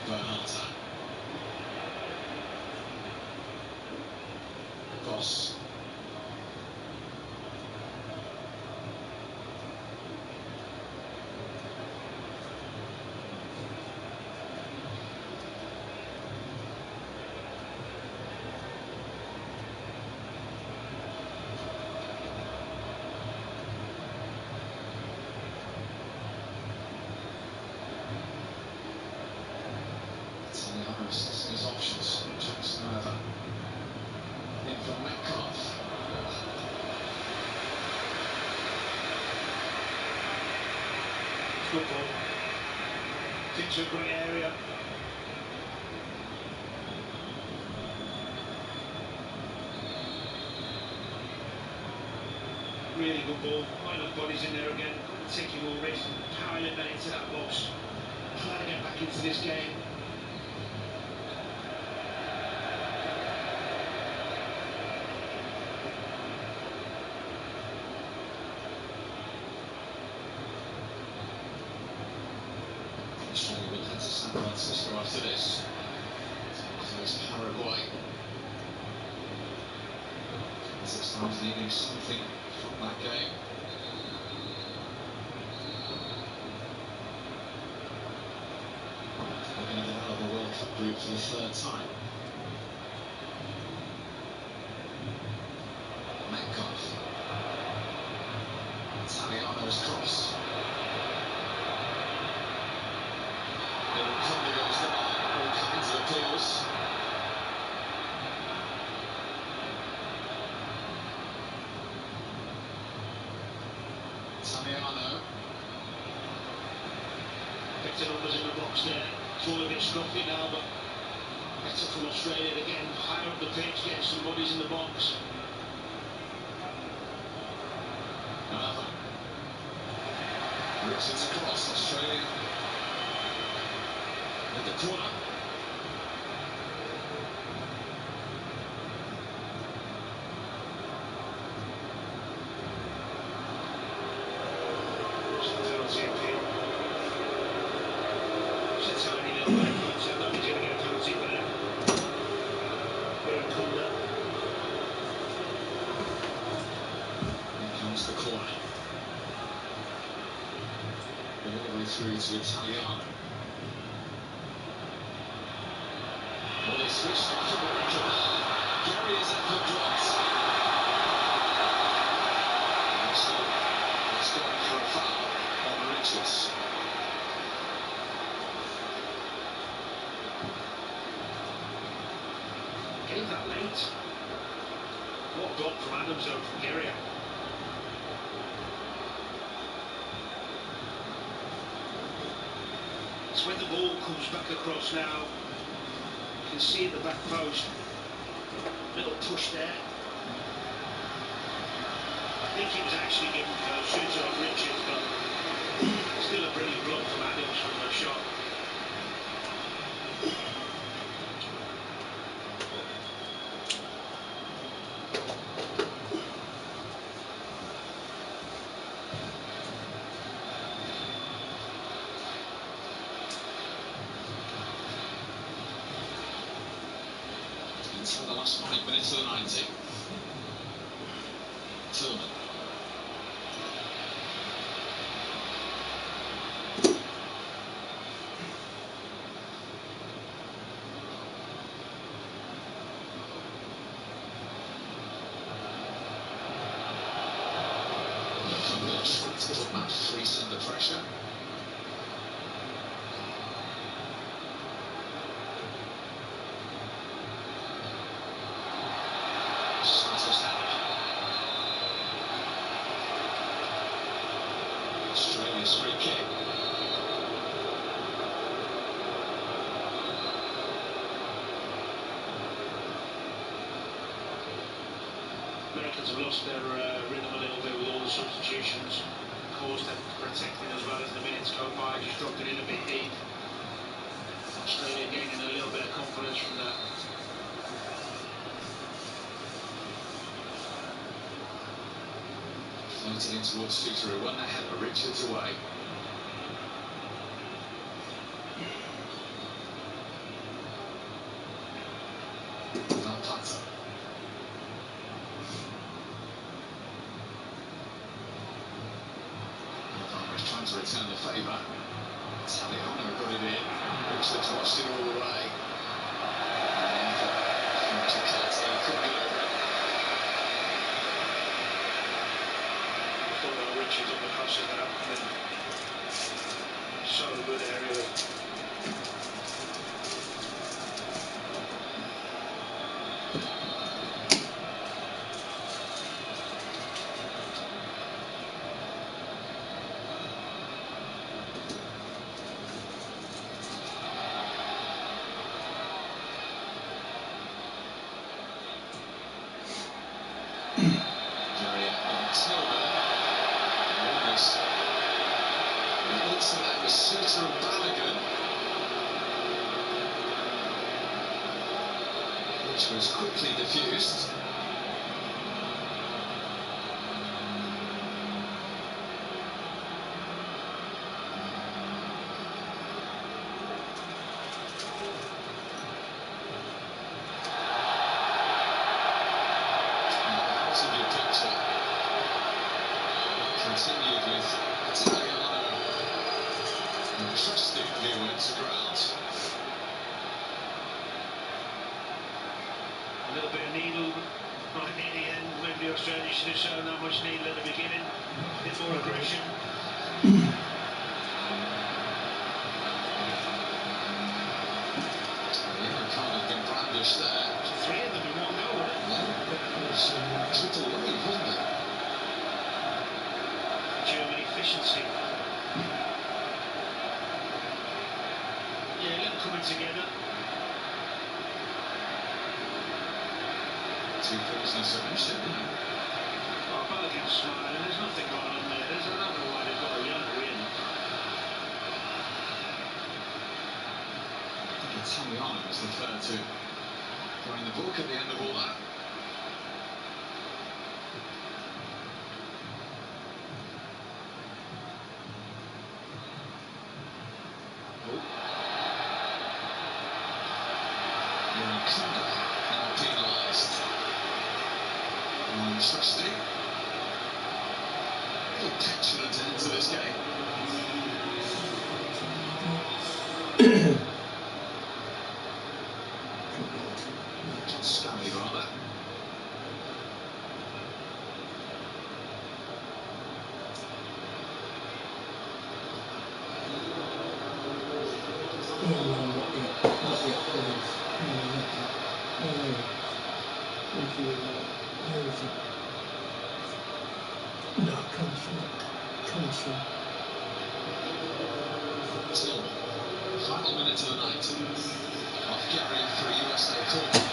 Bernata. Goss. Italiano assessing his options. Jackson over. In from Metcalf.
Good ball. Into a great area. Really good ball. Not enough bodies in there again. Taking more risk and piling that into that box. Trying to get back into this game.
Australia will head to San Francisco after this. So it's Paraguay. Six times needing something from that game. They're going to develop a World Cup group for the 3rd time. Metcalf. Italiano's cross. Come goes the line, all kinds of appeals. Italiano.
Better numbers in the box there. It's all a bit scruffy now, but better from Australia again. Higher up the pitch, getting some bodies in the box.
Another. Rips it across Australia. With the corner.
Penalty appeal. It's a tiny little bit, but I don't think he's going to get a penalty for that. Very
Here comes the corner. Delivery through to Italiano. Well, they switched off America. Gary is effort dropped. Looks like it's gone for a foul on Richards.
Gave that late. What block from Adams though from Guerrier. It's when the ball comes back across now. You can see at the back post. Little push there. I think it was actually given for a shooter on Richards, but still a brilliant block from Adams from that shot.
Until the last 5 minutes of the 90. Tillman. Trying to put Matt Fleece under pressure. Santos Australia's free kick.
Americans have lost their rhythm a little bit with all the substitutions. Caused them protecting as well as the minutes go by, just dropped it in a bit deep. Australia gaining a little bit of confidence from that.
Floated in towards 2-3-1 ahead of Richards away. Valpata. Alvarez trying to return the favour. Italiano got it in. Richards watched it all the way. And couldn't get over it.
Thought about Richards on the crosses now. So good area.
Suter and Balogun, which was quickly diffused. That was a good picture. Continued with Italiano. Trusting who went to ground.
A little bit of needle right near the end. Maybe the Australians should have shown that much needle at the beginning. A bit more aggression.
Yeah, can't have been brandished there.
Three of them in one go, wasn't it?
Yeah, it was triple wave, wasn't it?
German efficiency. Yeah, look coming together.
Two calls and a submission.
Oh, Balogun's smiling. There's nothing going on there. I don't know why they've got a yellow in.
I think Italiano was the third to go in the book at the end of all that. Now penalised. Trusty. A little petulant end to this game.
No, chemistry.
Tillman, final minute of the night. Off Gary for a USA corner.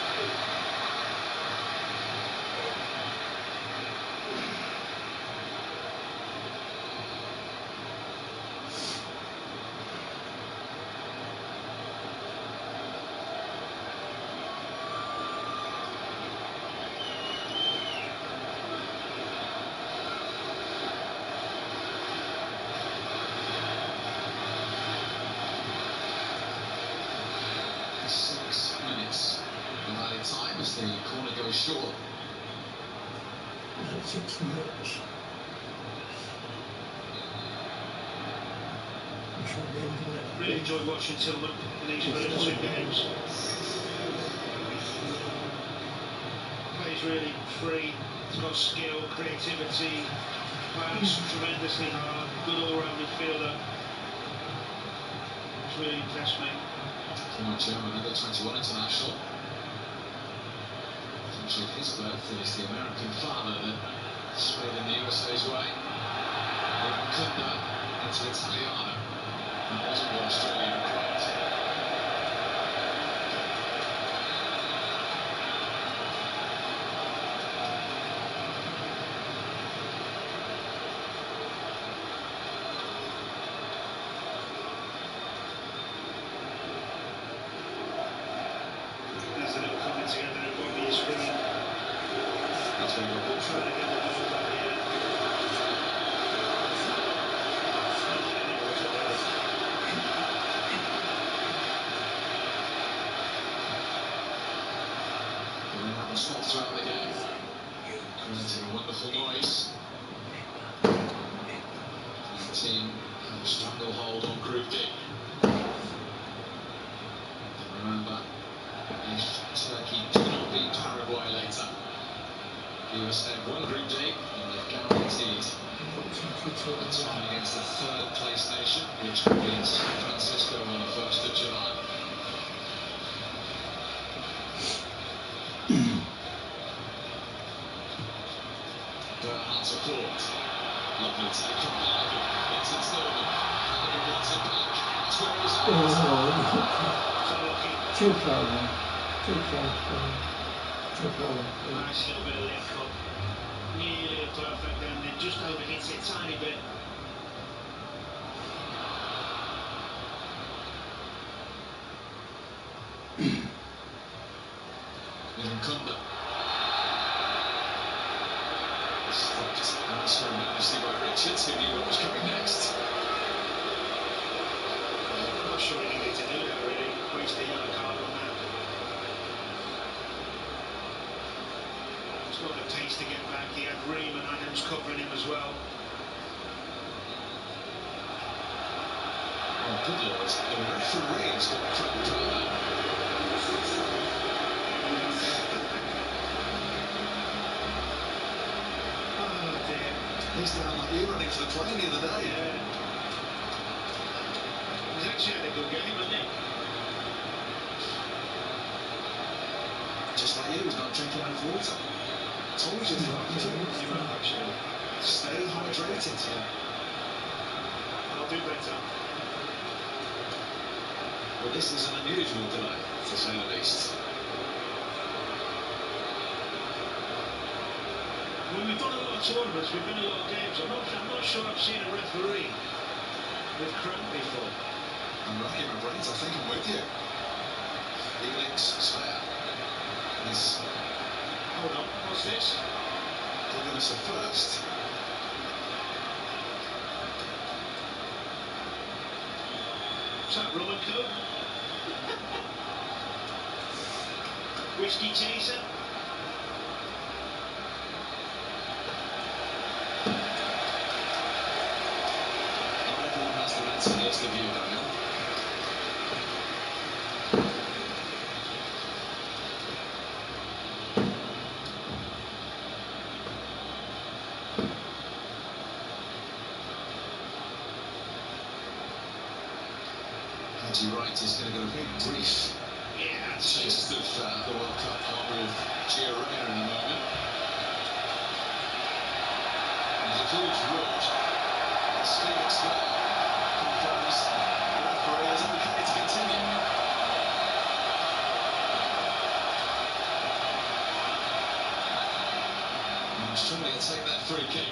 Time as the corner goes short.
No, 6 minutes.
Really enjoyed watching Tillman in these first 2 games. Plays really free, he's got skill, creativity, works tremendously hard, good all-round midfielder. It's really impressed me.
Former German under-21 international. Actually, his birth is the American father that swayed in the USA's way. Kunda into Italiano. That wasn't what Australia required.
There's a little coming together at the bottom of your screen.
That's where we're all
trying to get the ball back here.
They have a spot throughout the game, creating a wonderful noise. The team have a stranglehold on Group D. And remember, if Turkey do not beat Paraguay later, the USA have won Group D and they've guaranteed a time against the third place nation, which will be in San Francisco on the 1st of July. Bernhard support. Lovely take from Gallagher. It's Tillman. Gallagher wants it back. That's where he's
Too far, man. Too far.
Nice little bit of link up. Nearly a perfect ending. Just overhits it a tiny bit.
Kunda. Stopped unceremoniously by Richards, who knew what was coming next.
I'm not sure he needed to do that, really. Waste a yellow card on that. He's got the pace to get back. He had Ream and Adams covering him as well.
Oh, good lord. The referee's got crumpled over.
Oh dear.
He's down like you running for the plane the other day.
Yeah. He's actually had a good game, hasn't he?
Just like you, he's not drinking enough water. Told you to.
You have actually.
Stay hydrated.
Yeah. I'll do better.
Well, this is an unusual delay, to say the least.
I mean, we've done a lot of tournaments, we've been a lot of games. I'm not sure I've seen a referee with cramp before.
I'm racking my brains. I think I'm with you. Felix Sveer is...
Hold on, what's this?
Giving us a first.
Is that rum and coke? Whiskey chaser?
Not everyone has the Mancini's to view, Daniel. Haji Wright is going to get a very brief taste of the World Cup along with Gio Reyna in a moment. He's
concludes Rouge. As Felix confirms the referee is okay to continue. Australia take that free kick.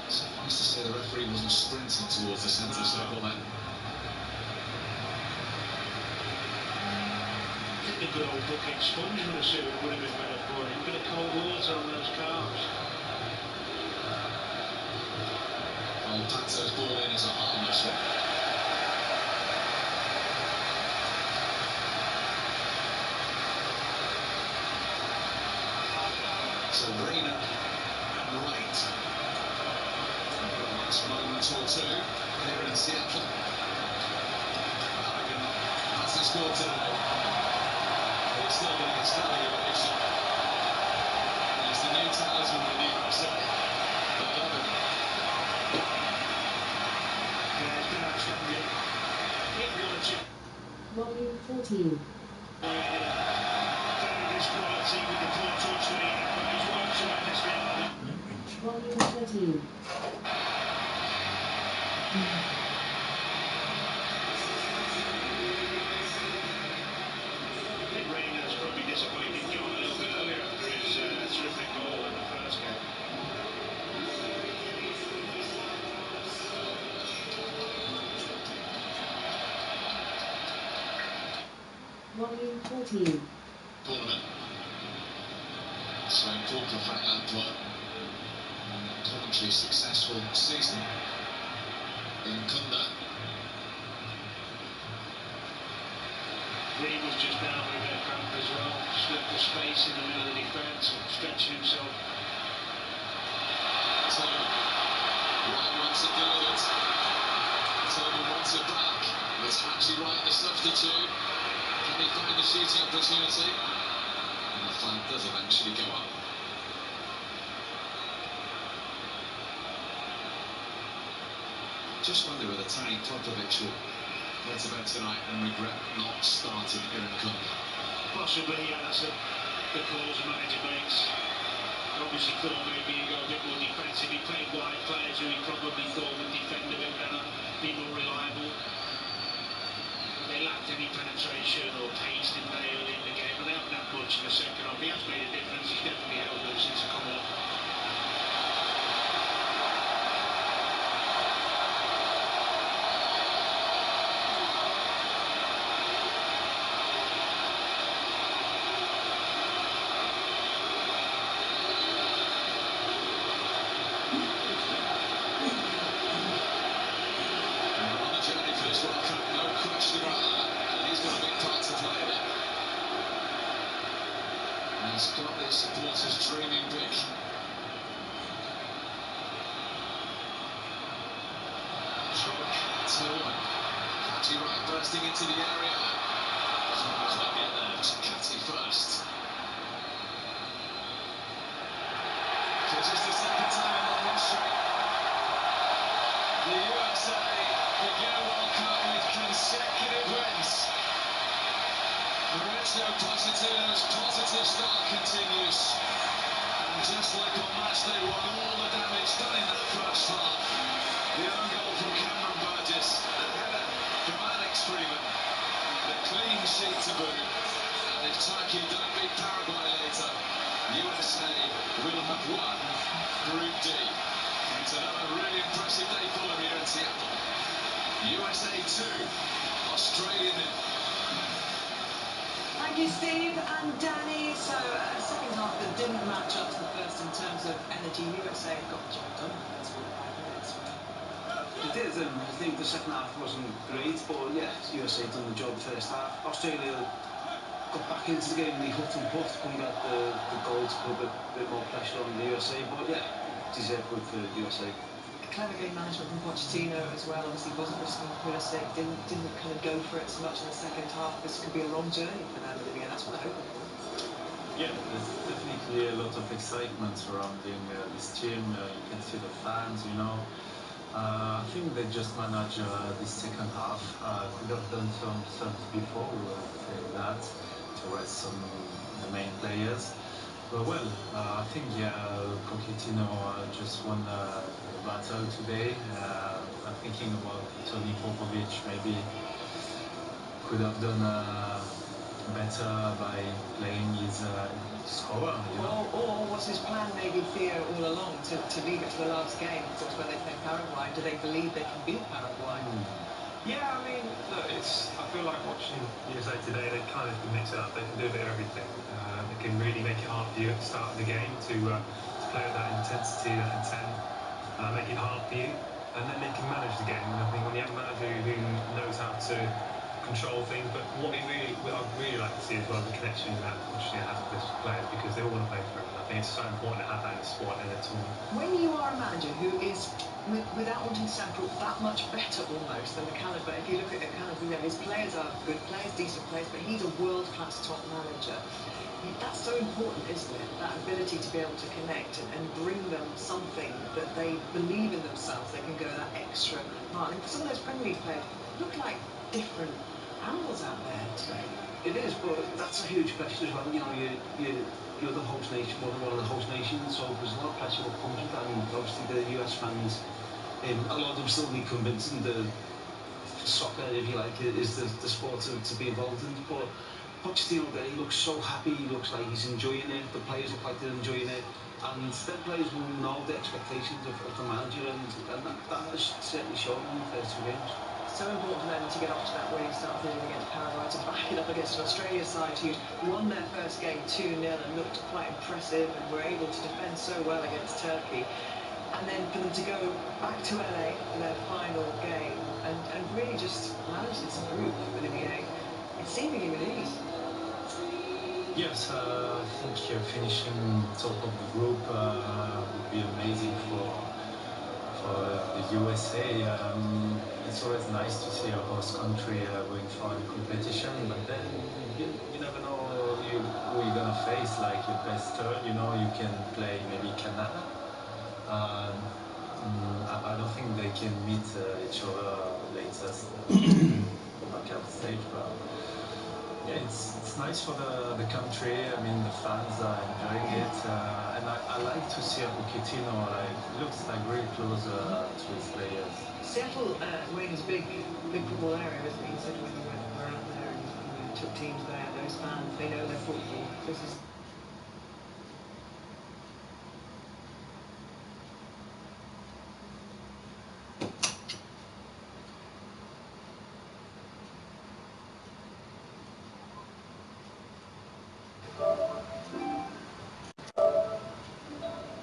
Suffice to say the referee wasn't sprinting towards the centre circle then.
I think the good old bucket sponge would have been better for him. A bit of cold water on those calves.
Well, Pato's ball in is a harmless one. So Reina and Wright for the last moment or two here in Seattle. Balogun hasn't scored today. He's still getting a standing ovation. He's the new talisman of the USA. They love him.
Yeah, he's been outstanding. Hit one or two.
Volume 14.
Fergus quality with the poor touch that he had, but he's worked tremendously hard.
Volume 13.
I think Reina's probably disappointed John a little bit earlier after his terrific goal in the first game.
Volume 14.
Tournament. So important the fact that Coventry successful season in Kunda.
Green was just down with a bit of cramp as well. Just left the space in the middle of the defence, stretching himself.
Tillman. Wright wants it delivered. Tillman wants it back. It's Hatchie Wright, the substitute. Can he find a shooting opportunity? And the flag does eventually go up. Just wonder whether Tani Popovic will go to bed tonight and regret not starting here in Kunda.
Possibly, yeah, that's the calls the manager makes. Obviously thought maybe he'd go a bit more defensive. He played wide players who he probably thought would defend a bit better, be more reliable. But they lacked any penetration or pace, didn't they, early in the game? And they haven't had much in the second half. He has made a difference. He's definitely helped them since he's come on.
For this World Cup, no question about that, and he's got a big part to play in it. And he's got the supporters dreaming big. Tillman, Hatchie Wright bursting into the area. Can't quite get there. Catty first. For just the second time in their history, the USA begin a World Cup with consecutive wins. Mauricio Pochettino's positive start continues. And just like on match day one, all the damage done in that first half. The own goal from Cameron Burgess, the header from Alex Freeman, the clean sheet to boot. And if Turkey don't beat Paraguay later, USA will have won Group D. It's another really impressive day for them here in Seattle. USA 2, Australia 0.
Thank you, Steve and Danny. So, second half that didn't match up to the first in terms of energy. USA got the job done in the first 45 minutes.
It did, and I think the second half wasn't great, but yeah, USA done the job first half. Australia got back into the game, they huffed and puffed, couldn't get the goal to put a bit more pressure on the USA, but yeah, deserved good for USA.
Clever game management from Pochettino as well. Obviously wasn't risking Pulisic, didn't kind of go for it so much in the second half. This could be a long journey for them at the beginning. That's what they're hoping for.
Yeah, there's definitely a lot of excitement surrounding this team. You can see the fans, you know. I think they just managed this second half. Could have done some subs before, we were saying that, to rest some the main players. But well, I think Pochettino just won the battle today. I'm thinking about Tony Popovic maybe could have done better by playing his scorer, you know.
Or was his plan maybe, Theo, all along to leave it to the last game? Because when they play Paraguay, do they believe they can beat Paraguay?
Yeah, I mean, look, I feel like watching USA today, they kind of can mix it up. They can do a bit of everything. They can really make it hard for you at the start of the game to play with that intensity, that intent, make it hard for you. And then they can manage the game. And I think when you have a manager who knows how to control things, but what I'd really like to see as well is the connection that Pochettino has with his players, because they all want to play for him. And I think it's so important to have that in the squad and the tournament.
When you are a manager who is, without wanting to sound cruel, that much better almost than the calibre, if you look at the calibre, his players are good players, decent players, but he's a world-class top manager. That's so important, isn't it? That ability to be able to connect and bring them something that they believe in themselves. They can go that extra mile. And some of those Premier League players look like different animals out there today.
It is, but that's a huge pressure as well. You know, you're the host nation, one of the host nations, so there's a lot of pressure what comes with that. And obviously the US fans, a lot of them still need convincing. The soccer, if you like, is the sport to be involved in. But Pochettino there, he looks so happy, he looks like he's enjoying it, the players look like they're enjoying it, and then players will know the expectations of the manager, and that has certainly shown in the first two games.
So important for them to get off to that winning start against Paraguay, to back it up against an Australia side who won their first game 2-0 and looked quite impressive and were able to defend so well against Turkey. And then for them to go back to LA for their final game and really just manage this group, Olivier, it seemed to give it ease.
Yes, I think finishing top of the group would be amazing for the USA. It's always nice to see a host country going far in competition, but then you never know who you're gonna face. Like your best turn, you know, you can play maybe Canada. I don't think they can meet each other latest knockout stage, but yeah, it's nice for the country. I mean, the fans are enjoying it, and I like to see a Pochettino. Like, looks like really close to his players.
Seattle, Wayne, is a big football area, isn't it? He said when you were out there and you took teams there, those fans, they know their football. This is